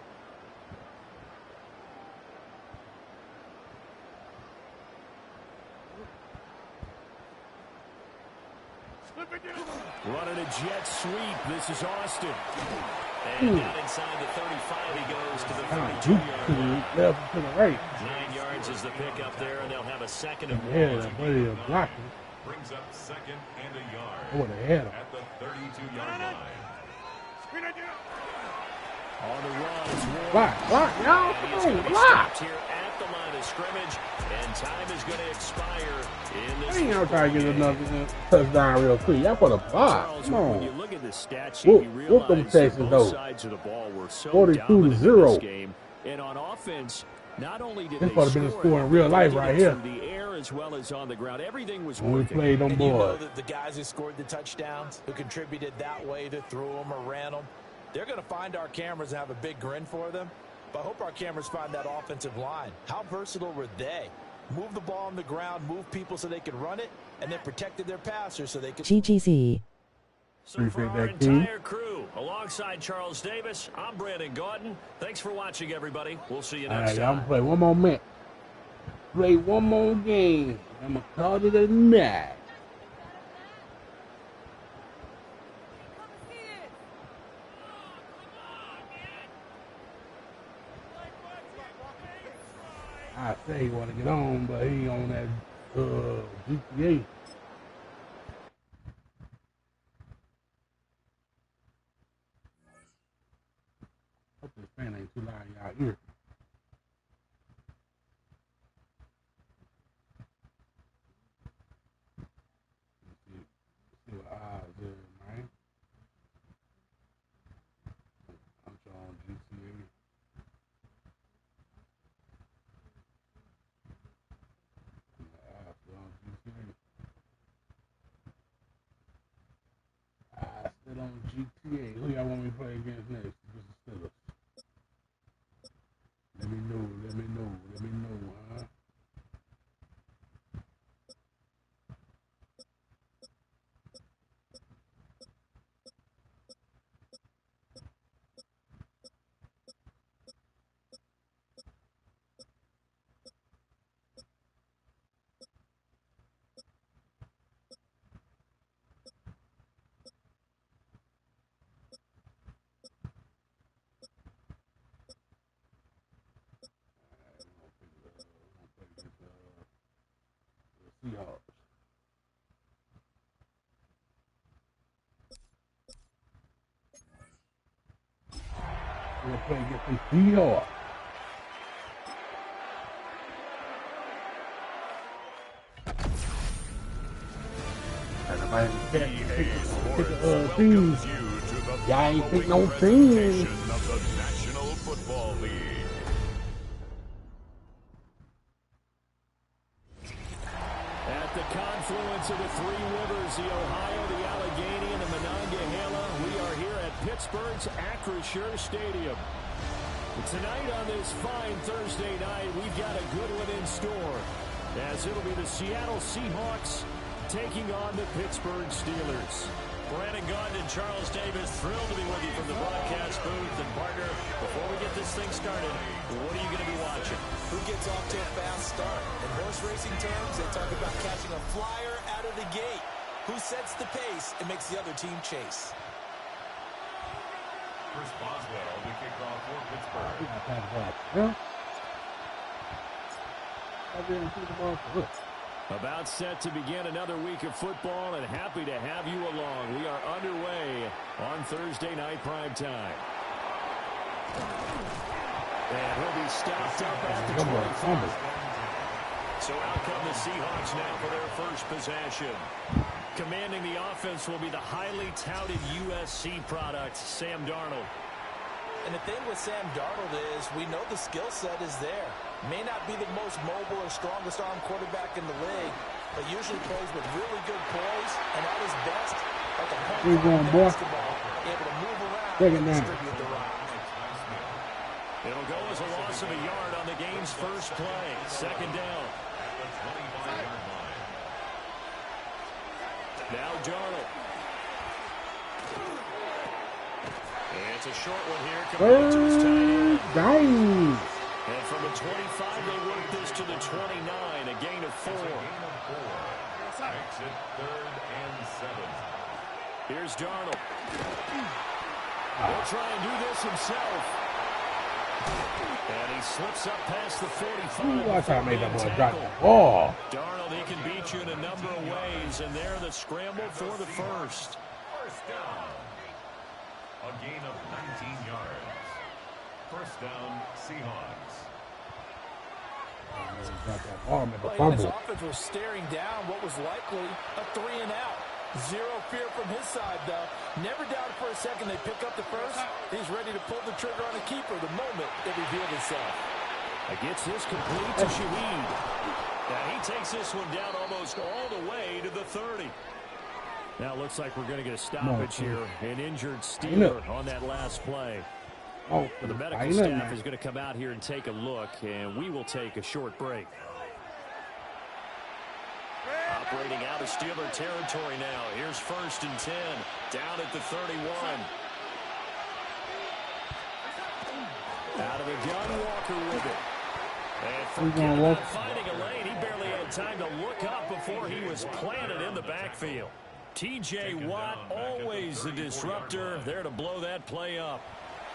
Running a jet sweep. This is Austin. And down inside the 35, he goes to the 32-yard line. Left to the right. 9 yards is the pickup there, and they'll have a 2nd and 1. Yeah, buddy, blocking. Brings up 2nd and a yard. I would have had him. At the 32-yard line. On the run, it's Warren. Block, y'all. And Come he's going on, to be block. stopped here at the line of scrimmage, and time is going to expire in this. I ain't gonna try to get another touchdown real quick. Y'all put a block. Charles, Come when on. you look at the stats, Whoop, you whoop them realize that Texans, both though. sides of the ball were so 42-0. dominant in this game. And on offense, not only did This they supposed to be the score, score in real life they did right it here. through the air as well as on the ground. Everything was When we working. played them And you know boys. that the guys who scored the touchdowns, who contributed that way, either threw them or ran them, they're going to find our cameras and have a big grin for them. But I hope our cameras find that offensive line. How versatile were they? Move the ball on the ground, move people so they could run it, and then protected their passers so they could... GGZ. So for our entire crew, alongside Charles Davis, I'm Brandon Gaudin. Thanks for watching, everybody. We'll see you next I'm time. gonna play one more match. Play one more game. I'm gonna call it a night. I say he want to get on, but he on that GTA. Hope this fan ain't too loud in y'all ear. See what odds is, man. I'm on GTA. Still on GTA. Who y'all want me to play against next? Steelers. Let me know, huh? Seahawks. We're gonna play against the Seahawks. Y'all ain't pick no team. Of the National Football League. At the confluence of the three rivers, the Ohio, the Allegheny, and the Monongahela, we are here at Pittsburgh's Acrisure Stadium. And tonight on this fine Thursday night, we've got a good one in store, as it'll be the Seattle Seahawks taking on the Pittsburgh Steelers. Brandon Gaudin and Charles Davis, thrilled to be with you from the broadcast booth. And partner, before we get this thing started, what are you going to be watching? Who gets off to a fast start? In horse racing terms, they talk about catching a flyer out of the gate. Who sets the pace and makes the other team chase? Chris Boswell, the kickoff for Pittsburgh. I didn't see the ball for us. About set to begin another week of football, and happy to have you along. We are underway on Thursday night prime time. And he'll be stopped up at the 25. So out come the Seahawks now for their first possession. Commanding the offense will be the highly touted USC product, Sam Darnold. And the thing with Sam Darnold is we know the skill set is there. May not be the most mobile or strongest arm quarterback in the league, but usually plays with really good poise and at his best, like a basketball, able to move around and distribute the rock. It'll go as a loss of a yard on the game's first play. Second down. Now Darnold. And it's a short one here compared to his tight end. And from the 25, they work this to the 29, a gain of 4. Makes it 3rd and 7. Here's Darnold. He'll try and do this himself. And he slips up past the 45. Watch how I made that boy drop the ball. Darnold, he can beat you in a number of ways, and they're the scramble for the first. First down. A gain of 19 yards. First down, Seahawks. Well, his offense was staring down what was likely a 3-and-out. Zero fear from his side, though. Never doubted for a second they pick up the first. He's ready to pull the trigger on a keeper the moment it revealed itself. Gets this complete to Shaheed. Now he takes this one down almost all the way to the 30. Now it looks like we're going to get a stoppage here. An injured Steeler on that last play. The medical staff is going to come out here and take a look, and we will take a short break. Operating out of Steeler territory now. Here's 1st and 10. Down at the 31. Out of the gun, Walker with it. And forget about finding a lane. He barely had time to look up before he was planted in the backfield. T.J. Watt, always the disruptor, there to blow that play up.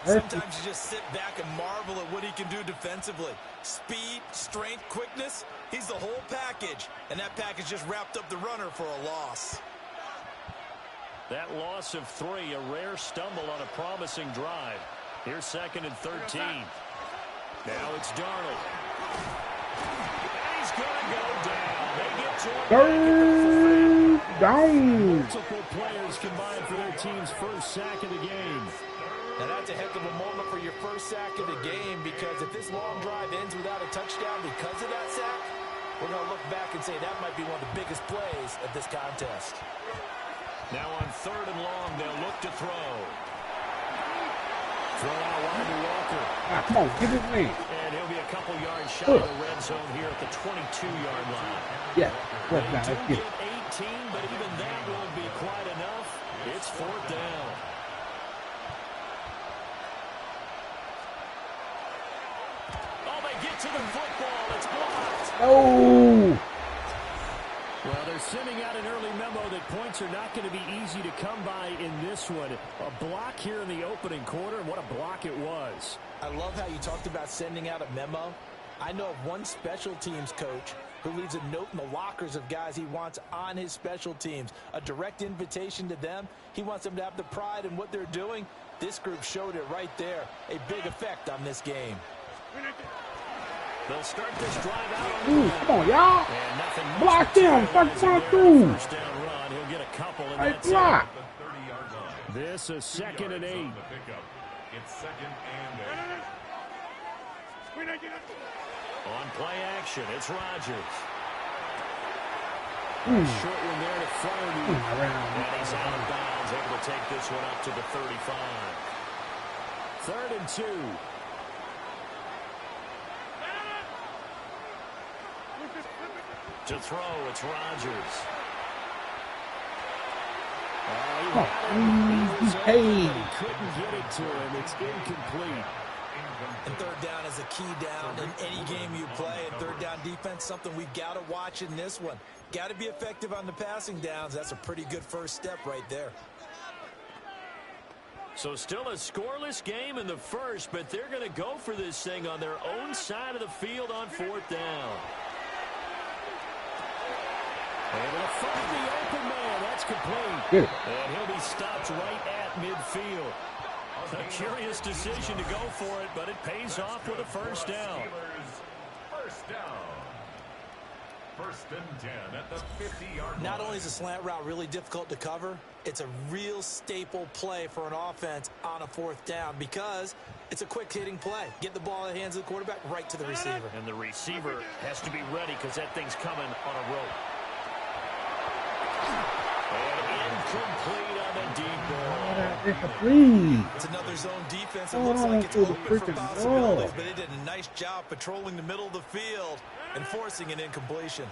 Sometimes you just sit back and marvel at what he can do defensively. Speed, strength, quickness, he's the whole package. And that package just wrapped up the runner for a loss. That loss of 3, a rare stumble on a promising drive. Here's 2nd and 13. Now it's Darnold. He's going to go down. They get to him. Down. Multiple players combined for their team's first sack of the game. Now that's a heck of a moment for your first sack of the game, because if this long drive ends without a touchdown because of that sack, we're going to look back and say that might be one of the biggest plays of this contest. Now on 3rd and long, they'll look to throw. Throw out wide to Walker. Come on, give it to me. And he'll be a couple yards shy of the red zone here at the 22-yard line. Yeah, They do get 18, but even that won't be quite enough. It's 4th down. Oh, they get to the football. It's blocked. Oh! Well, they're sending out an early memo that points are not going to be easy to come by in this one. A block here in the opening quarter, and what a block it was. I love how you talked about sending out a memo. I know of one special teams coach who leaves a note in the lockers of guys he wants on his special teams. A direct invitation to them. He wants them to have the pride in what they're doing. This group showed it right there. A big effect on this game. They'll start this drive out. Come on, y'all. Block them. First down through. First down run. He'll get a couple. And Hey, that's block. it. This is 2nd and 8. It's 2nd and 8. On play action, it's Rodgers. Short one there to Flaherty. And he's out of bounds, able to take this one up to the 35. 3rd and 2. To throw, it's Rodgers. He couldn't get it to him. It's incomplete. And 3rd down is a key down in any game you play. And 3rd down defense, something we've got to watch in this one. Got to be effective on the passing downs. That's a pretty good first step right there. So still a scoreless game in the first, but they're going to go for this thing on their own side of the field on 4th down. Able to find the open man. That's complete. And he'll be stopped right at midfield. A curious decision to go for it, but it pays off with a first down. First down. 1st and 10 at the 50-yard line. Not only is a slant route really difficult to cover, it's a real staple play for an offense on a 4th down because it's a quick-hitting play. Get the ball in the hands of the quarterback right to the receiver. And the receiver has to be ready because that thing's coming on a rope. And incomplete on the deep ball. It's another zone defense. It looks like it's open for possibilities, but they did a nice job patrolling the middle of the field and forcing an incompletion.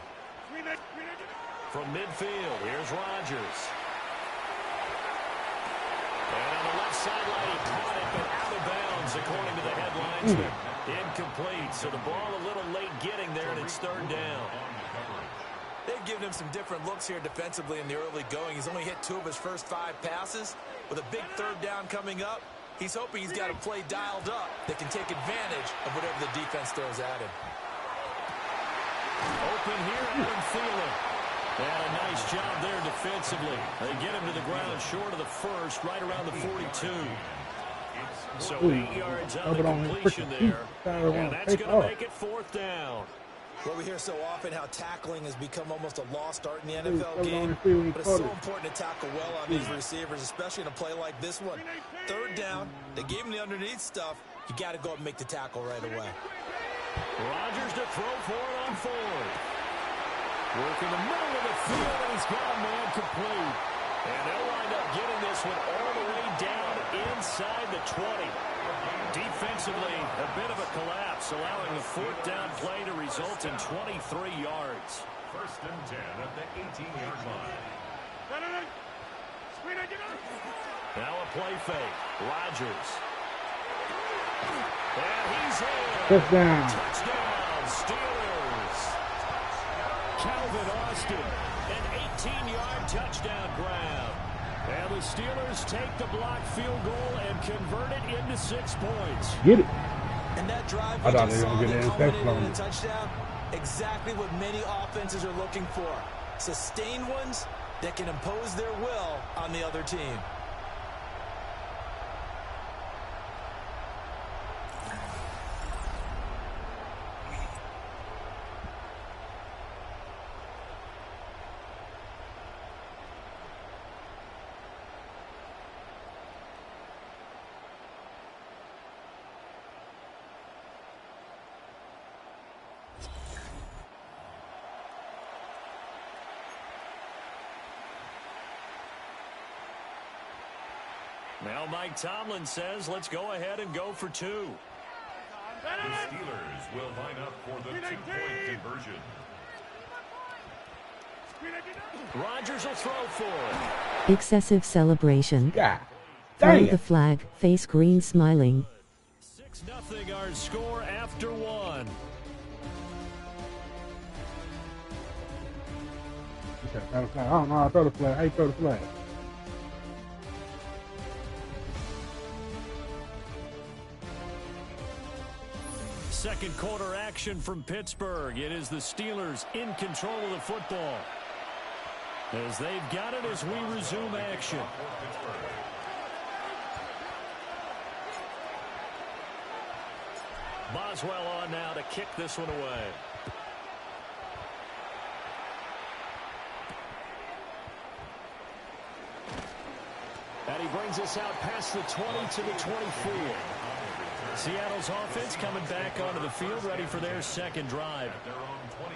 From midfield, here's Rodgers. And on the left sideline, he caught it, but out of bounds, according to the headlines. Incomplete, so the ball a little late getting there, and it's 3rd down. They've given him some different looks here defensively in the early going. He's only hit 2 of his first 5 passes. With a big 3rd down coming up, he's hoping he's got a play dialed up that can take advantage of whatever the defense throws at him. Open here, Adam Thielen. And a nice job there defensively. They get him to the ground short of the first, right around the 42. So 8 yards on the completion there. And that's going to make it 4th down. Well, we hear so often how tackling has become almost a lost art in the NFL game, but it's so important to tackle well on these receivers, especially in a play like this one. Third down, they gave him the underneath stuff. You got to go up and make the tackle right away. Rodgers to throw for it on fourth. Work in the middle of the field, and he's got a man complete. And they'll wind up getting this one all the way down inside the 20. Defensively, a bit of a collapse, allowing the fourth down play to result in 23 yards. First and 10 at the 18-yard line. Now a play fake. Rodgers. And he's in. Touchdown. Touchdown, Steelers. Calvin Austin, an 18-yard touchdown grab. And the Steelers take the blocked field goal and convert it into 6 points. Get it. And that drive I we thought just they were saw going to that get culminated an in a touchdown, exactly what many offenses are looking for. Sustained ones that can impose their will on the other team. Now Mike Tomlin says, let's go ahead and go for 2. The Steelers will line up for the 2-point conversion. Rodgers will throw for it. Excessive celebration. Yeah. Throw Dang the it. flag, face green smiling. 6-0 our score after 1. I don't know how to throw the flag. How you throw the flag? Second quarter action from Pittsburgh. It is the Steelers in control of the football, as they've got it as we resume action. Boswell on now to kick this one away. And he brings us out past the 20 to the 24. Seattle's offense coming back onto the field, ready for their second drive.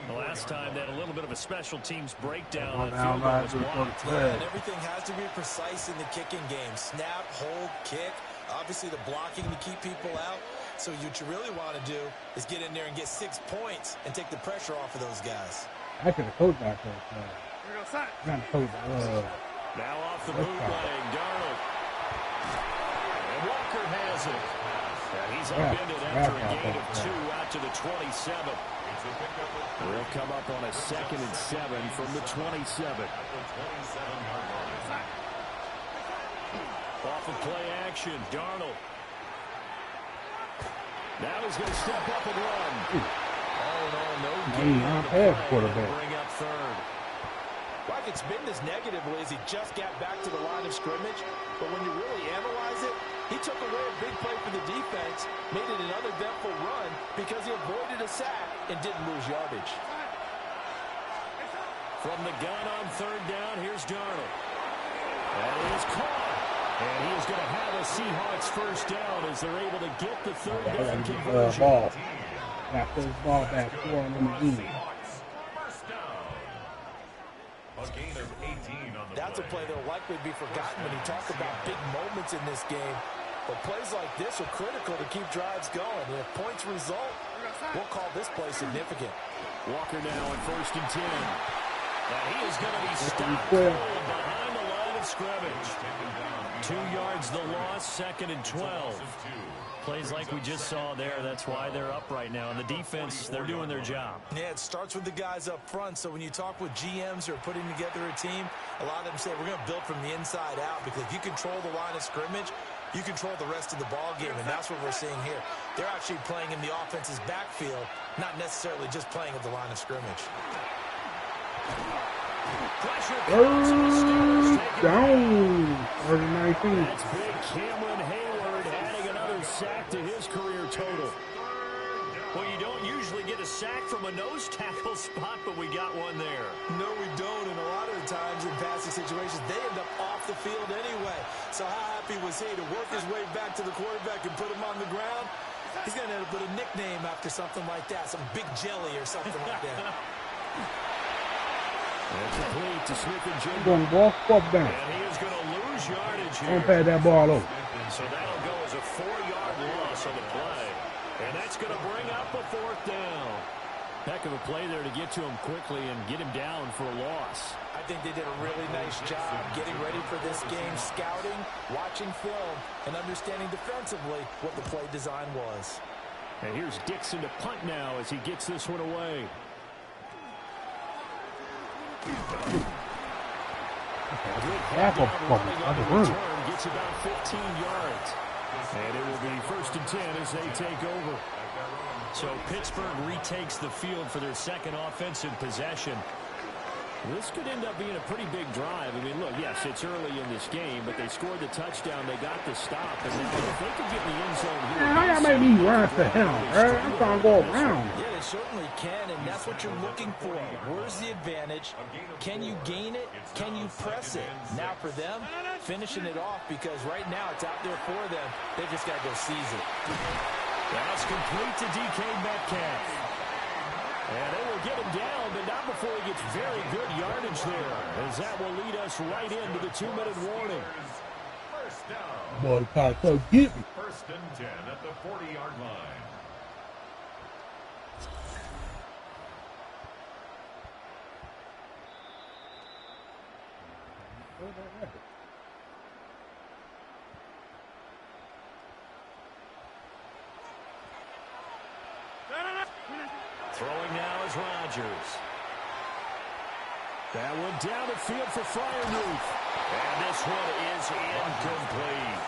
The last time they had a little bit of a special teams breakdown. That field goal was blocked. And everything has to be precise in the kicking game. Snap, hold, kick. Obviously the blocking to keep people out. So what you really want to do is get in there and get 6 points and take the pressure off of those guys. I could have coached that first. Now off the bootleg, Darnold. And Walker has it. And he's upended after a gain of 2 out to the 27. We'll come up on a 2nd and 7 from the 27. Off of play action, Darnold. Now he's going to step up and run. All in all, no gain on the play. Bring up third. Why gets been as negatively as he just got back to the line of scrimmage, but when you really analyze it, he took away a big play for the defense, made it an uneventful run because he avoided a sack and didn't lose yardage. From the gun on third down, here's Darnold. And it is caught. And he is going to have a Seahawks first down as they're able to get the third down conversion. Ball. Got first ball back 4 on them again. That's a play that will likely be forgotten when you talk about big moments in this game. But plays like this are critical to keep drives going. And if points result, we'll call this play significant. Walker now on 1st and 10. And he is going to be stopped behind the line of scrimmage. 2 yards the loss, 2nd and 12. Plays like we just saw there, that's why they're up right now. And the defense, they're doing their job. Yeah, it starts with the guys up front. So when you talk with GMs who are putting together a team, a lot of them say we're going to build from the inside out, because if you control the line of scrimmage, you control the rest of the ball game, and that's what we're seeing here. They're actually playing in the offense's backfield, not necessarily just playing at the line of scrimmage. Down. 19. That's big Cameron Hayward adding another sack to his career total. Well, you don't usually get a sack from a nose tackle spot, but we got one there. No, we don't. And a lot of the times in passing situations, they end up off the field anyway. So how happy was he to work his way back to the quarterback and put him on the ground? He's going to end up with a nickname after something like that, some Big Jelly or something like that. That's complete to Smith-Njigba. Going to walk down. And he is going to lose yardage here. Don't pass that ball over. So that'll go as a 4-yard loss on the play. And that's going to bring up a 4th down. Heck of a play there to get to him quickly and get him down for a loss. I think they did a really nice job getting ready for this game, scouting, watching film, and understanding defensively what the play design was. And here's Dixon to punt now as he gets this one away. Return gets about 15 yards. And it will be 1st and 10 as they take over. So Pittsburgh retakes the field for their second offensive possession. This could end up being a pretty big drive. I mean, look, yes, it's early in this game, but they scored the touchdown. They got the stop. And now if they could get in the end zone here. Man, how y'all make me run to him, bro? I'm trying to go around. Yeah, they certainly can, and that's what you're looking for. Where's the advantage? Can you gain it? Can you press it? Now for them, finishing it off, because right now it's out there for them. They just got to go seize it. That's complete to DK Metcalf. And they will get him down, but not before he gets very good yardage there, as that will lead us right into the 2-minute warning. First down. Boy, the car so get me. 1st and 10 at the 40-yard line. Throwing now is Rodgers. That one down the field for Freiermuth. And this one is incomplete.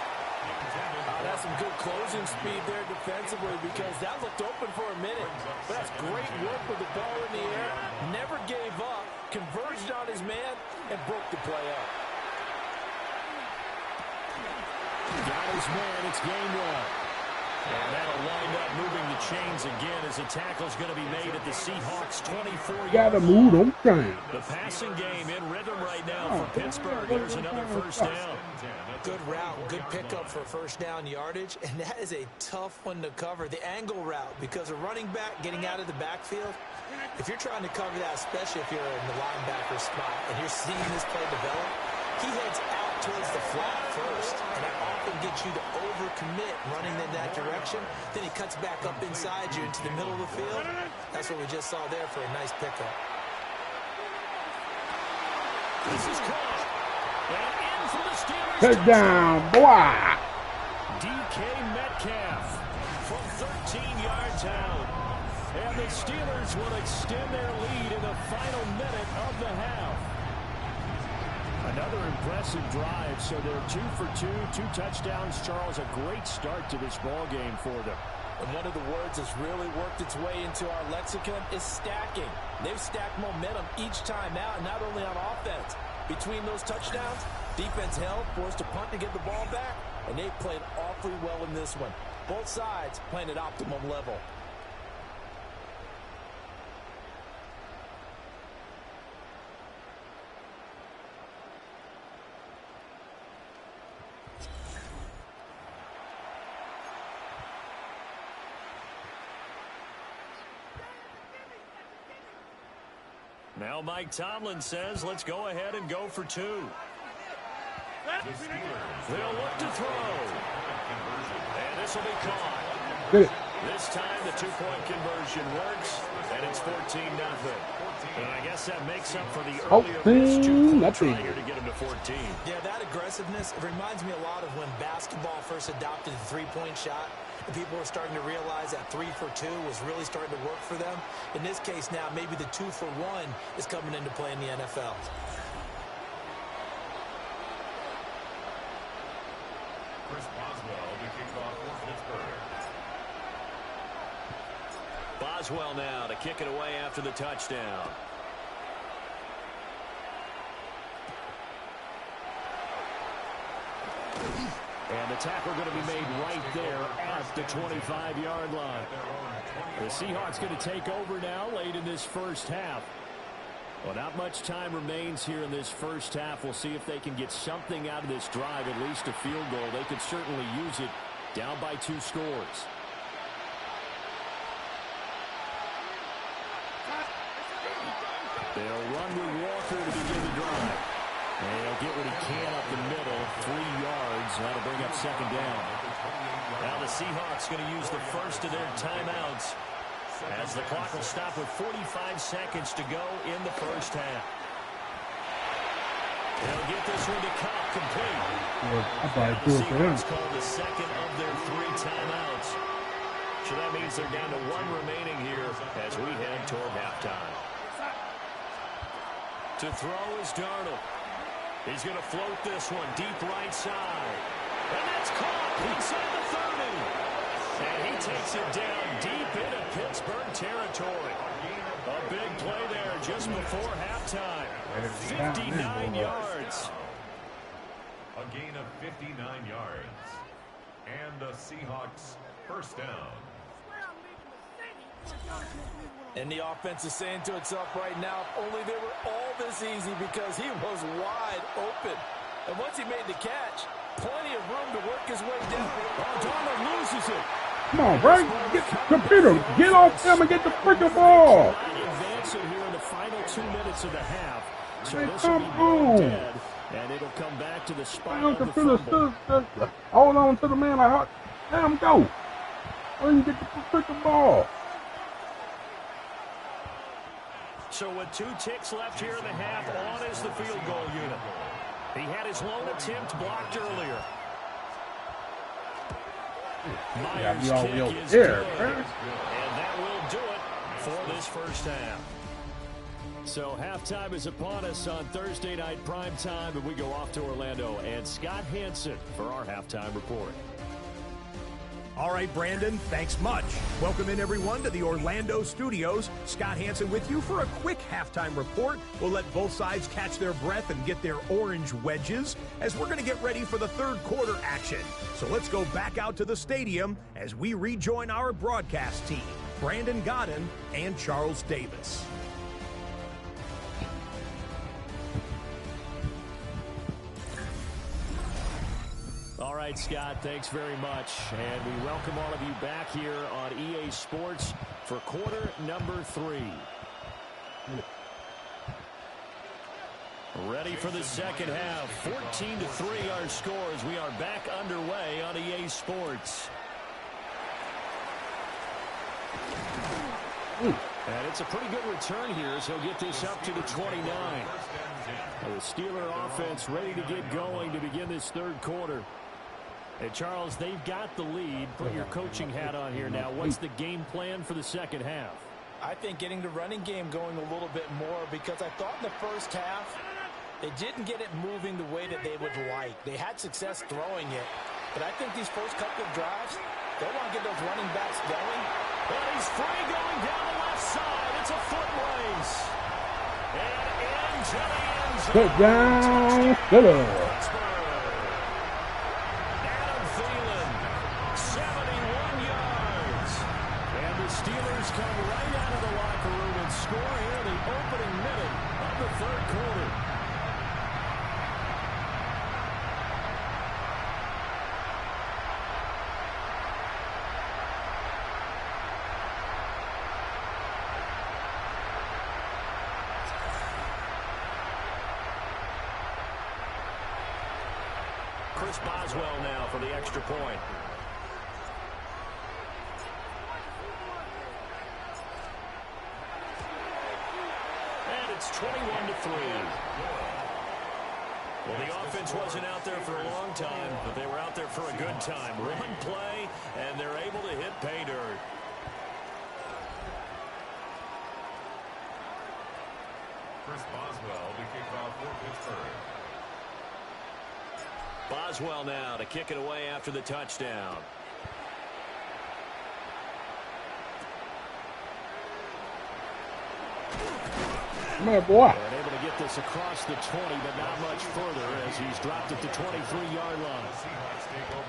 That's some good closing speed there defensively, because that looked open for a minute. But that's great work with the ball in the air. Never gave up, converged on his man, and broke the play up. Got his man. It's Gainwell. And that'll wind up moving the chains again as the tackle's going to be made at the Seahawks' 24-yard Gotta move them things. The passing game in rhythm right now for Pittsburgh. There's another 1st down. Good route, good pickup for 1st down yardage, and that is a tough one to cover, the angle route, because a running back getting out of the backfield, if you're trying to cover that, especially if you're in the linebacker spot and you're seeing this play develop, he heads out towards the flat first, and that often gets you to overcommit running in that direction. Then he cuts back up inside you into the middle of the field. That's what we just saw there for a nice pickup. This is caught. And in for the Steelers. Touchdown, boy. DK Metcalf from 13 yards out. And the Steelers will extend their lead in the final minute of the half. Another impressive drive, so they're 2 for 2, 2 touchdowns. Charles, a great start to this ball game for them. And one of the words that's really worked its way into our lexicon is stacking. They've stacked momentum each time out, and not only on offense. Between those touchdowns, defense held, forced to punt to get the ball back, and they played awfully well in this one. Both sides playing at optimum level. Now Mike Tomlin says, let's go ahead and go for 2. They'll look to throw. And this will be caught. Get it. This time the 2-point conversion works, and it's 14-0. And I guess that makes up for the earlier missed 2-point try to get him to 14. Yeah, that aggressiveness, it reminds me a lot of when basketball first adopted the 3-point shot. And people were starting to realize that 3 for 2 was really starting to work for them. In this case now, maybe the 2 for 1 is coming into play in the NFL. Chris Boswell to kick off for Pittsburgh. Boswell now to kick it away after the touchdown. And the tackle going to be made right there at the 25-yard line. The Seahawks going to take over now late in this first half. Well, not much time remains here in this first half. We'll see if they can get something out of this drive, at least a field goal. They could certainly use it down by 2 scores. They'll run with Walker to begin the drive. And he'll get what he can up the middle, 3 yards. That'll bring up second down. Now the Seahawks going to use the first of their timeouts as the clock will stop with 45 seconds to go in the first half. They'll get this one to Cobb complete. Yeah, the Seahawks call the second of their 3 timeouts. So that means they're down to 1 remaining here as we head toward halftime. To throw is Darnold. He's going to float this one deep right side. And that's caught inside the 30. And he takes it down deep into Pittsburgh territory. A big play there just before halftime. 59 yards. A gain of 59 yards. And the Seahawks first down. And the offense is saying to itself right now, if only they were all this easy, because he was wide open. And once he made the catch, plenty of room to work his way down. Oh, Darnold loses it. Come on, Ray. Get the computer. Get off him and get the freaking ball. Advancing here in the final 2 minutes of the half. So Hey, this will come be ball on. dead, and it'll come back to the spot Damn, of the computer. fumble. Hold on to the man like, let him go. Let him get the freaking ball. So with 2 ticks left here in the half, on is the field goal unit. He had his lone attempt blocked earlier. Myers' be all kick the way over is there, good. man. And that will do it for this first half. So halftime is upon us on Thursday night prime time, and we go off to Orlando. And Scott Hansen for our halftime report. All right, Brandon, thanks much. Welcome in, everyone, to the Orlando studios. Scott Hansen with you for a quick halftime report. We'll let both sides catch their breath and get their orange wedges as we're going to get ready for the third quarter action. So let's go back out to the stadium as we rejoin our broadcast team, Brandon Godden and Charles Davis. All right, Scott, thanks very much. And we welcome all of you back here on EA Sports for quarter number 3. Ready for the second half. 14-3 our score as we are back underway on EA Sports. And it's a pretty good return here as he'll get this up to the 29. The Steeler offense ready to get going to begin this third quarter. Hey, Charles, they've got the lead. Put your coaching hat on here now. What's the game plan for the second half? I think getting the running game going a little bit more, because I thought in the first half they didn't get it moving the way that they would like. They had success throwing it, but I think these first couple of drives, they want to get those running backs going. But he's free going down the left side. It's a foot race. And into the end zone. Touchdown, Steelers. Steelers come right out of the locker room and score here in the opening minute of the third quarter. Chris Boswell now for the extra point. It's 21-3. Well, the offense wasn't out there for a long time, but they were out there for a good time. Run play, and they're able to hit pay dirt. Chris Boswell to kick off for Pittsburgh. Boswell now to kick it away after the touchdown. Come here, boy. And able to to get this across the 20, but not much further as he's dropped at the 23-yard line.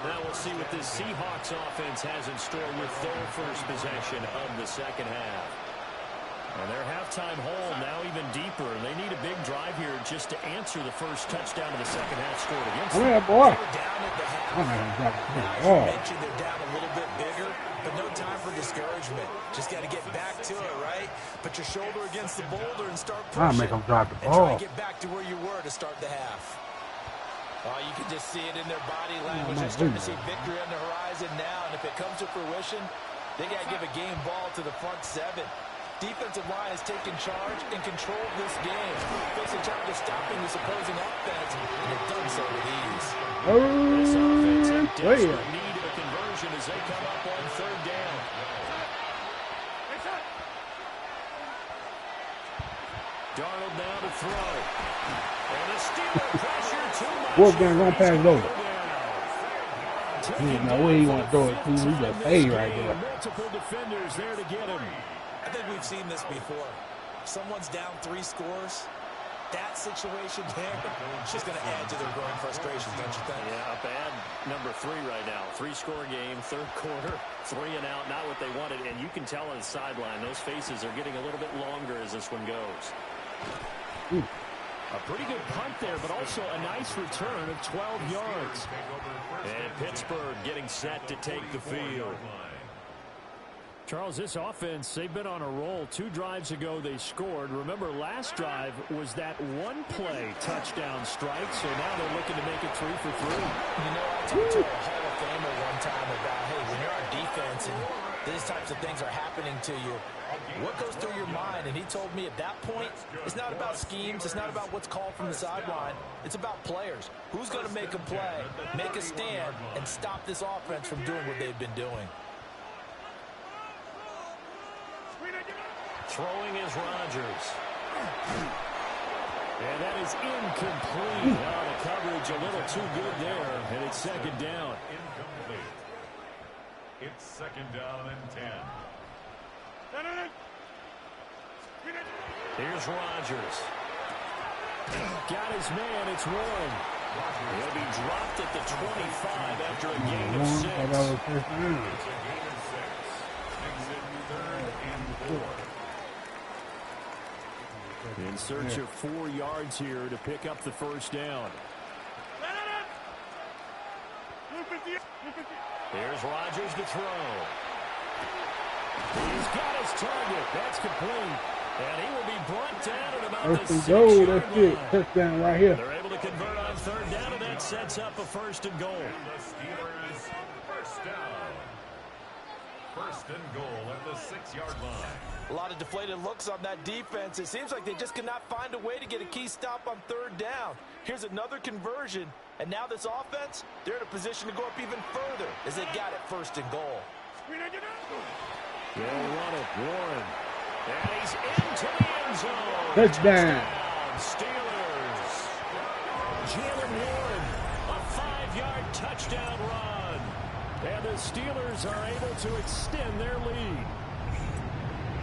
Now we'll see what this Seahawks offense has in store with their first possession of the second half. And their halftime hole now even deeper. They need a big drive here just to answer the first touchdown of the second half scored against them. Yeah, boy. They're down at the half. Now, you mentioned they're down a little bit bigger, but no time for discouragement. Just got to get back to it, right? Put your shoulder against the boulder and start pushing. I'll make them drop the And try ball. to get back to where you were to start the half. Oh, you can just see it in their body language. They're starting to see victory on the horizon now, and if it comes to fruition, they got to give a game ball to the front seven. Defensive line has taken charge and controlled this game. Facing challenges stopping this opposing offense, and they've done so with ease. This offense in desperate need of a conversion as they come up on third down. Darnold now to throw. And the Steeler pressure too much. Wolfgang gonna pass it over. He didn't know where he want to throw it to. He just fade right there. Multiple defenders there to get him. I think we've seen this before. Someone's down 3 scores. That situation there, it's just going to add to their growing frustration, don't you think? Yeah, a bad number 3 right now. 3-score game, third quarter, 3 and out, not what they wanted. And you can tell on the sideline, those faces are getting a little bit longer as this one goes. A pretty good punt there, but also a nice return of 12 yards. And Pittsburgh getting set to take the field. Charles, this offense, they've been on a roll. 2 drives ago, they scored. Remember, last drive was that one-play touchdown strike, so now they're looking to make it 3 for 3. You know, I talked to a Hall of Famer one time about, hey, when you're on defense and these types of things are happening to you, what goes through your mind? And he told me at that point, it's not about schemes. It's not about what's called from the sideline. It's about players. Who's going to make a play, make a stand, and stop this offense from doing what they've been doing? Throwing is Rodgers. And that is incomplete. Now the coverage a little too good there, and it's second down. Incomplete. It's second down and 10. Here's Rodgers. Got his man. It's Warren. He'll be dropped at the 25 after a gain of 6. It's a gain of 6. Makes it third and 4. In search of 4 yards here to pick up the first down. Here's Rodgers to throw. He's got his target. That's complete. And he will be brought down at about the 6-yard line. That's it. Touchdown right here. They're able to convert on third down, and that sets up a first and goal. The Steelers first down. First and goal at the 6-yard line. A lot of deflated looks on that defense. It seems like they just cannot find a way to get a key stop on third down. Here's another conversion, and now this offense, they're in a position to go up even further as they got it first and goal. They'll run it, Warren. And he's into the end zone. Touchdown. Steelers. Jalen Warren, a 5-yard touchdown run. And the Steelers are able to extend their lead.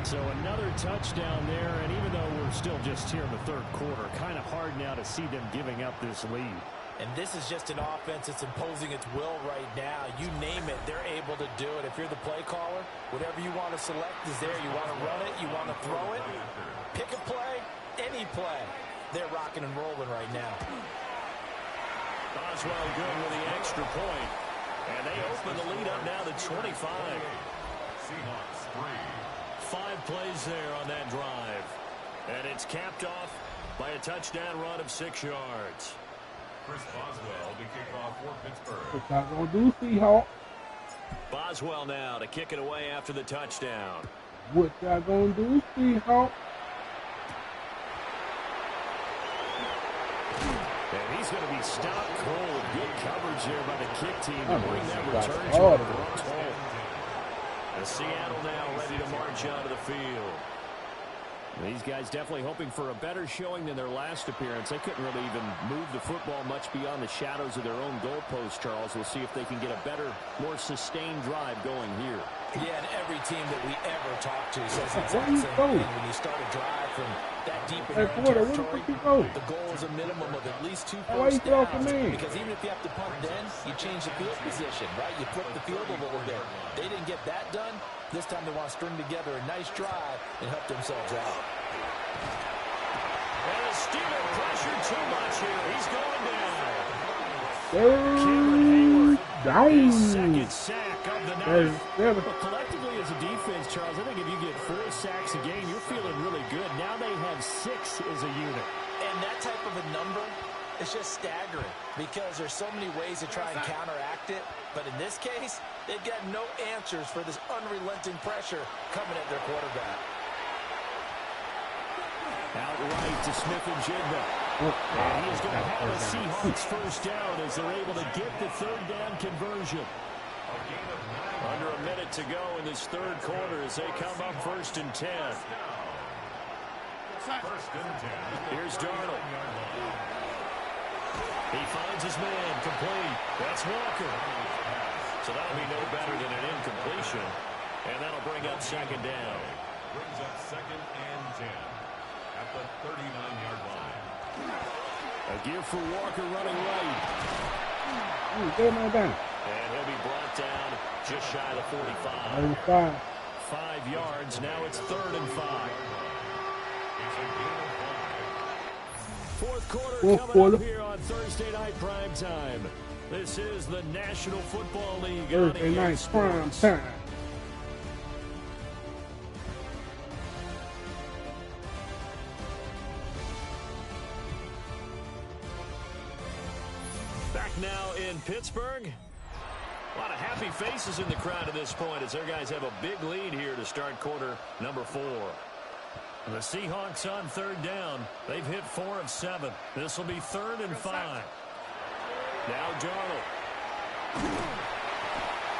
So another touchdown there, and even though we're still just here in the third quarter, kind of hard now to see them giving up this lead. And this is just an offense that's imposing its will right now. You name it, they're able to do it. If you're the play caller, whatever you want to select is there. You want to run it, you want to throw it, pick a play, any play. They're rocking and rolling right now. Boswell good with the extra point. And they open the lead up now to 25. Seahawks 3. 5 plays there on that drive. And it's capped off by a touchdown run of 6 yards. Chris Boswell to kick off for Pittsburgh. What y'all gonna do, Seahawks? Boswell now to kick it away after the touchdown. What y'all gonna do, Seahawks? And he's going to be stopped cold. Good coverage there by the kick team to bring that return to Oh. a abrupt halt. And Seattle now ready to march onto the field. These guys definitely hoping for a better showing than their last appearance. They couldn't really even move the football much beyond the shadows of their own goalpost, Charles. We'll see if they can get a better, more sustained drive going here. Yeah, and every team that we ever talk to says the exact same thing. When you start a drive from that deep in in your Hey, own Porter, where the territory, fuck you go? the goal is a minimum of at least 2 Why you first throw for downs. me? Because even if you have to punt then, you change the field position, right? You flip the field a little bit. They didn't get that done. This time they want to string together a nice drive and help themselves out. And the Steelers pressure too much here. He's going down. Third down. His second sack of the night. There's But collectively as a defense, Charles, I think if you get 4 sacks a game, you're feeling really good. Now they have 6 as a unit. And that type of a number is just staggering because there's so many ways to try and counteract it. But in this case, they've got no answers for this unrelenting pressure coming at their quarterback. Outright to Smith-Njigba. And he is going to have a Seahawks first down as they're able to get the third down conversion. Under a minute to go in this third quarter as they come up 1st and 10. Here's Darnold. He finds his man, complete. That's Walker. So that'll be no better than an incompletion. And that'll bring up 2nd down. Brings up 2nd and 10 at the 39-yard line. A give for Walker running right. Get him down. And he'll be brought down just shy of the 45. 35. 5 yards. Now it's 3rd and 5. Fourth quarter up here on Thursday night prime time. This is the National Football League. Thursday night prime time. Back now in Pittsburgh. A lot of happy faces in the crowd at this point as their guys have a big lead here to start quarter number 4. The Seahawks on 3rd down. They've hit 4 of 7. This will be 3rd and 5. Now Darnold.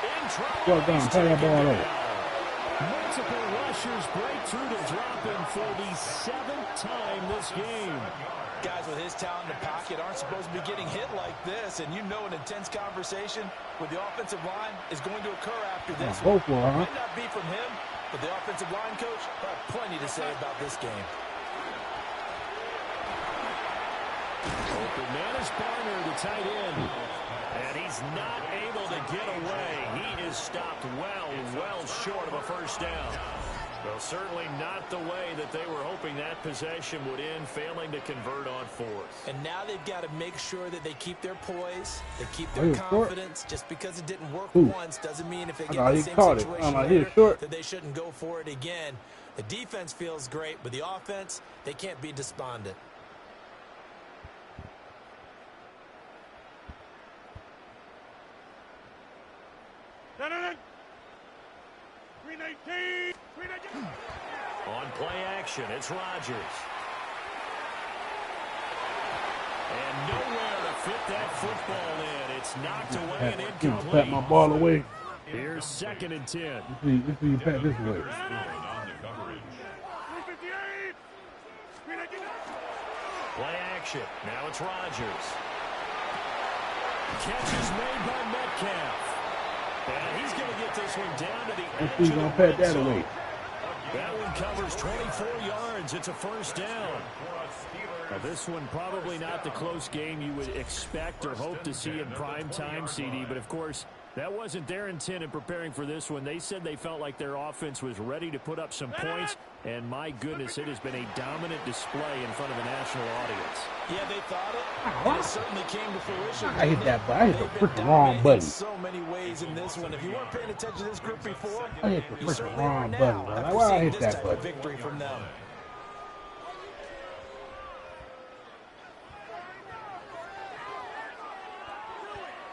In trouble. Well done. Play that ball over. Multiple rushers break through to drop him for the 7th time this game. Guys with his talent in the pocket aren't supposed to be getting hit like this, and you know an intense conversation with the offensive line is going to occur after this. Both were, huh? Might not be from him, but the offensive line coach will have plenty to say about this game. Open man is Barner, the tight end. And he's not able to get away. He is stopped well short of a first down. Well, certainly not the way that they were hoping that possession would end, failing to convert on 4th. And now they've got to make sure that they keep their poise, they keep their confidence. Just because it didn't work once doesn't mean if they get in the same situation later, that they shouldn't go for it again. The defense feels great, but the offense, they can't be despondent. On play action, it's Rodgers. And nowhere to fit that football in. It's knocked away and incomplete. Pat my ball away. Here's 2nd and 10. Let's see you pat this way. Play action. Now it's Rodgers. Catch is made by Metcalf. And he's going to get this one down to the edge of the red that zone. away. That one covers 24 yards. It's a first down. Now this one probably not the close game you would expect or hope to see in prime time, CD. But, of course, that wasn't their intent in preparing for this one. They said they felt like their offense was ready to put up some points. And, my goodness, it has been a dominant display in front of a national audience. Yeah, they thought it. And it certainly came to fruition. I hit that button. I hit the freaking wrong button. So many ways in this one. If you weren't paying attention to this group before, I hit the you freaking certainly wrong are button, now bro. after Why I seeing hit this that type button? of victory from them.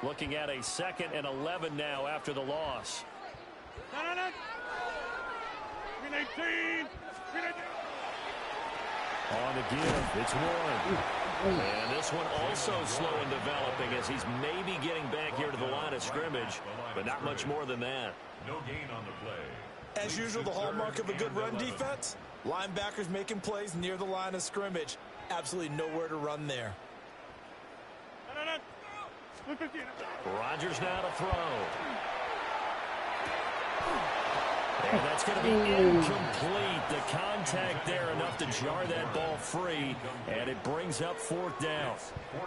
Looking at a 2nd and 11 now after the loss. On the give, it's Warren. And this one also slow in developing as he's maybe getting back here to the line of scrimmage, but not much more than that. No gain on the play. As usual, the hallmark of a good run defense, linebackers making plays near the line of scrimmage. Absolutely nowhere to run there. Rodgers now to throw. And that's going to be incomplete. The contact there enough to jar that ball free, and it brings up 4th down.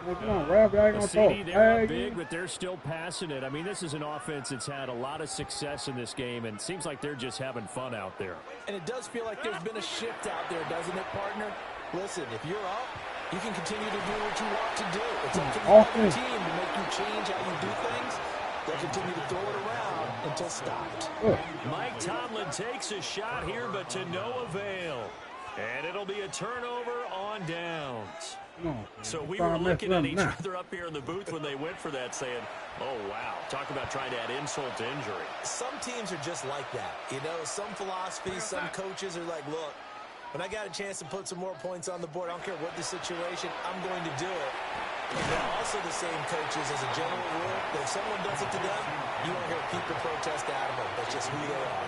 Come on, Ralph, I ain't gonna talk. They're up big, but they're still passing it. I mean, this is an offense that's had a lot of success in this game, and it seems like they're just having fun out there. And it does feel like there's been a shift out there, doesn't it, partner? Listen, if you're up, you can continue to do what you want to do. It's up to the other team to make you change how you do things. They'll continue to throw it around until stopped. Mike Tomlin takes a shot here, but to no avail. And it'll be a turnover on downs. So we were looking at each other up here in the booth when they went for that, saying, oh, wow, talk about trying to add insult to injury. Some teams are just like that. You know, some philosophies, some coaches are like, look, when I got a chance to put some more points on the board, I don't care what the situation, I'm going to do it. And they're also the same coaches as a general rule, that if someone does it to them, you won't hear people protest out of them. That's just who they are.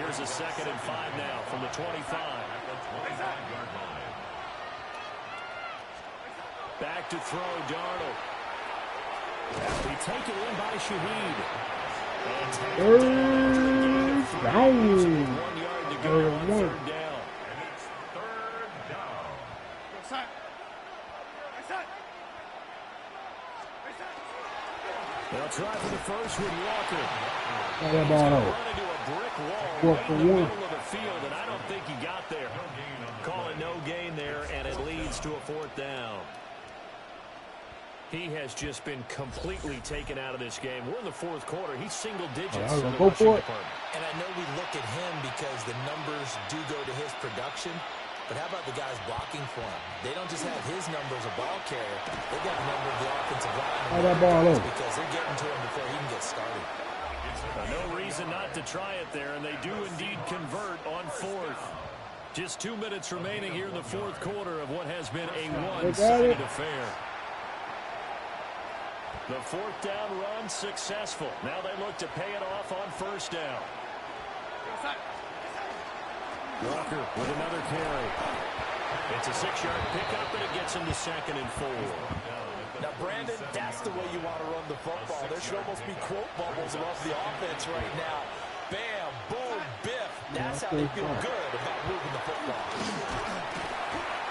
Here's a 2nd and 5 now from the 25. Back to throw, Darnold. They take it in by Shaheed. Down. 1 yard to go on 3rd down. They'll try for the first with Walker. That ball out. Run into a brick wall right in the middle of the field, and I don't think he got there. Call it no gain there, and it leads to a 4th down. He has just been completely taken out of this game. We're in the 4th quarter. He's single digits in the rushing department. And I know we look at him because the numbers do go to his production. But how about the guys blocking for him? They don't just have his number as a ball carrier. They've got the number of the offensive line because they're getting to him before he can get started. No reason not to try it there, and they do indeed convert on 4th. Just 2 minutes remaining here in the 4th quarter of what has been a one-sided affair. The 4th down run successful. Now they look to pay it off on 1st down. Walker with another carry. It's a 6-yard pickup, and it gets him to 2nd and 4. Now, Brandon, that's the way you want to run the football. There should almost be quote bubbles above the offense right now. Bam, boom, biff. That's how they feel good about moving the football.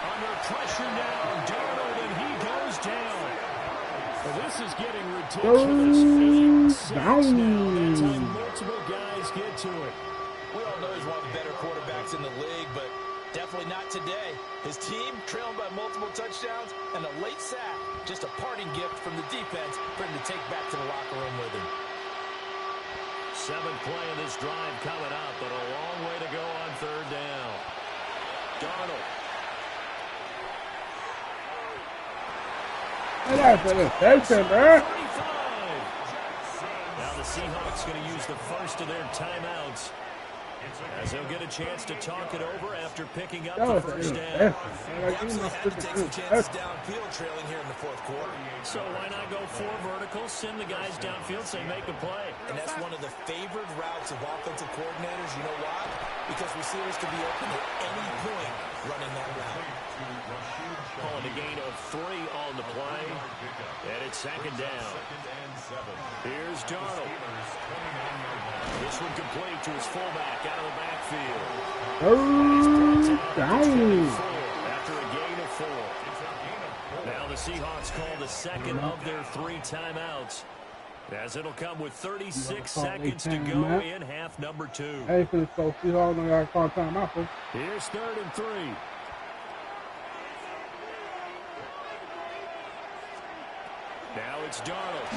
Under pressure now, Darnold, and he goes down. Well, this is getting ridiculous. 8 sacks now. That's how multiple guys get to it. We all know he's one of the better quarterbacks in the league, but definitely not today. His team trailing by multiple touchdowns and a late sack. Just a parting gift from the defense for him to take back to the locker room with him. 7th play of this drive coming up, but a long way to go on 3rd down. Darnold. That's an interception, bro. Now the Seahawks going to use the first of their timeouts, as they'll get a chance to talk it over after picking up the 1st down. We absolutely had to take some chances downfield trailing here in the 4th quarter. So why not go 4 verticals, send the guys downfield, say make a play. And that's one of the favored routes of offensive coordinators. You know why? Because receivers can be open at any point running that route. Calling a gain of 3 on the play, and it's 2nd down. Here's Darnold. This one complete to his fullback out of the backfield. Down. After a gain of 4. Now the Seahawks call the 2nd of their 3 timeouts, as it'll come with 36 seconds to go in half number 2. Hey, for the Seahawks, I got to call timeout. Here's 3rd and 3. Now it's Darnold.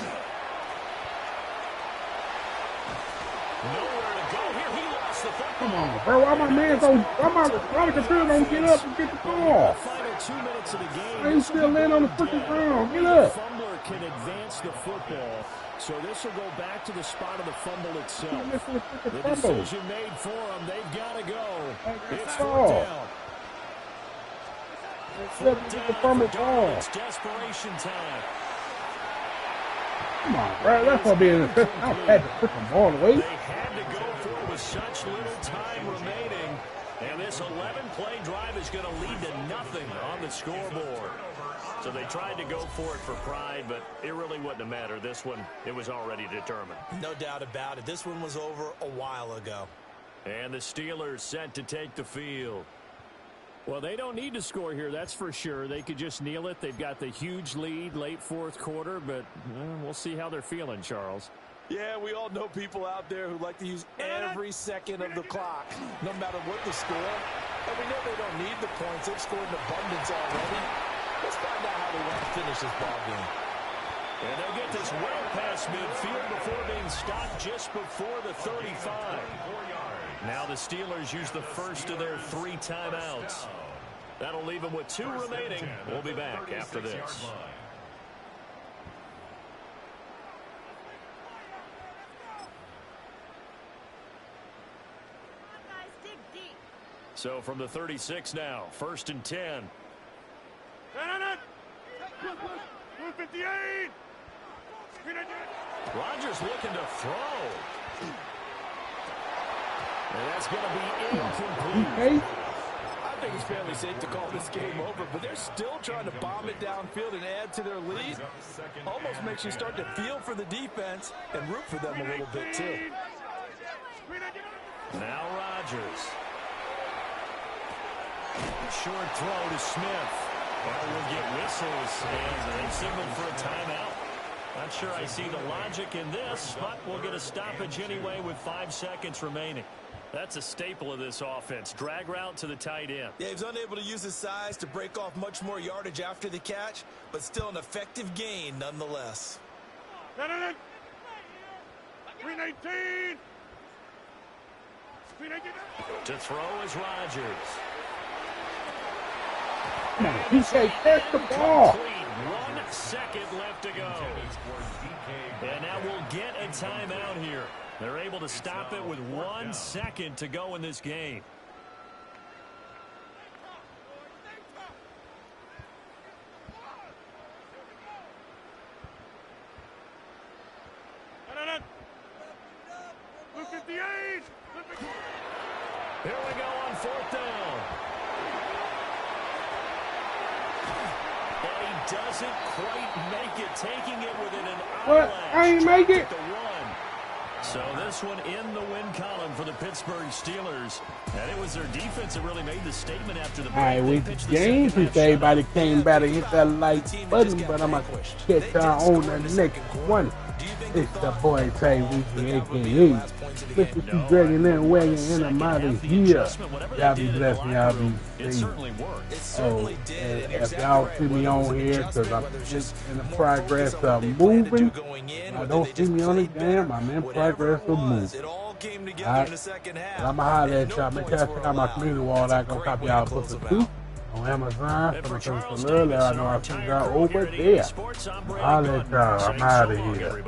Nowhere to go here. He lost the football. Come on, bro. Why my computer don't get up and get the ball? Final 2 minutes of the game. I ain't still laying on the freaking ground. Get up. The fumbler can advance the football. So this will go back to the spot of the fumble itself. The decision made for them. They've got to go. It's 4th down. 4th down for Darnold. It's desperation time. Come on, bro. That's what being I had to put the ball away. They had to go for it with such little time remaining. And this 11-play drive is going to lead to nothing on the scoreboard. So they tried to go for it for pride, but it really wouldn't have mattered. This one, it was already determined. No doubt about it. This one was over a while ago. And the Steelers set to take the field. Well, they don't need to score here, that's for sure. They could just kneel it. They've got the huge lead late fourth quarter, but we'll see how they're feeling, Charles. Yeah, we all know people out there who like to use every second of the clock, no matter what the score. And we know they don't need the points. They've scored in abundance already. Let's find out how they want to finish this ball game. And they'll get this well past midfield before being stopped just before the 35. Now the Steelers use the first of their 3 timeouts. That'll leave them with 2 remaining. We'll be back after this. So from the 36 now, 1st and 10. 58. Rodgers looking to throw. And that's going to be incomplete. I think it's fairly safe to call this game over, but they're still trying to bomb it downfield and add to their lead. Almost makes you start to feel for the defense and root for them a little bit, too. Now Rodgers. Short throw to Smith. Well, we'll get whistles, and they signaled for a timeout. Not sure I see the logic in this, but we'll get a stoppage anyway with 5 seconds remaining. That's a staple of this offense. Drag route to the tight end. Yeah, he was unable to use his size to break off much more yardage after the catch, but still an effective gain nonetheless. 319. To throw is Rodgers. He said, catch the ball. 1 second left to go. And now we'll get a timeout here. They're able to stop it with 1 second to go in this game. Here we go on 4th down. And he doesn't quite make it, taking it within an What? eyelash. I ain't make it. The one. So this one in the win column for the Pittsburgh Steelers. And it was their defense that really made the statement after the break. All right, we game since everybody came back and hit that like button, but I'm going to catch y'all on the next one. It's the boy Tay Weezy, a.k.a. Mr. TruTay313 and wagging and I'm out of here. Y'all be blessed and y'all be safe. Oh, and if y'all see me on here, because I'm just in the progress of moving, I don't see me on the game, I'm in progress of moving. Alright, I'm going to holler at y'all. Make sure y'all check out my community wall. I'm going to copy y'all books of 2 on Amazon. From the I know I sent y'all over there. Holler at y'all. I'm out of here.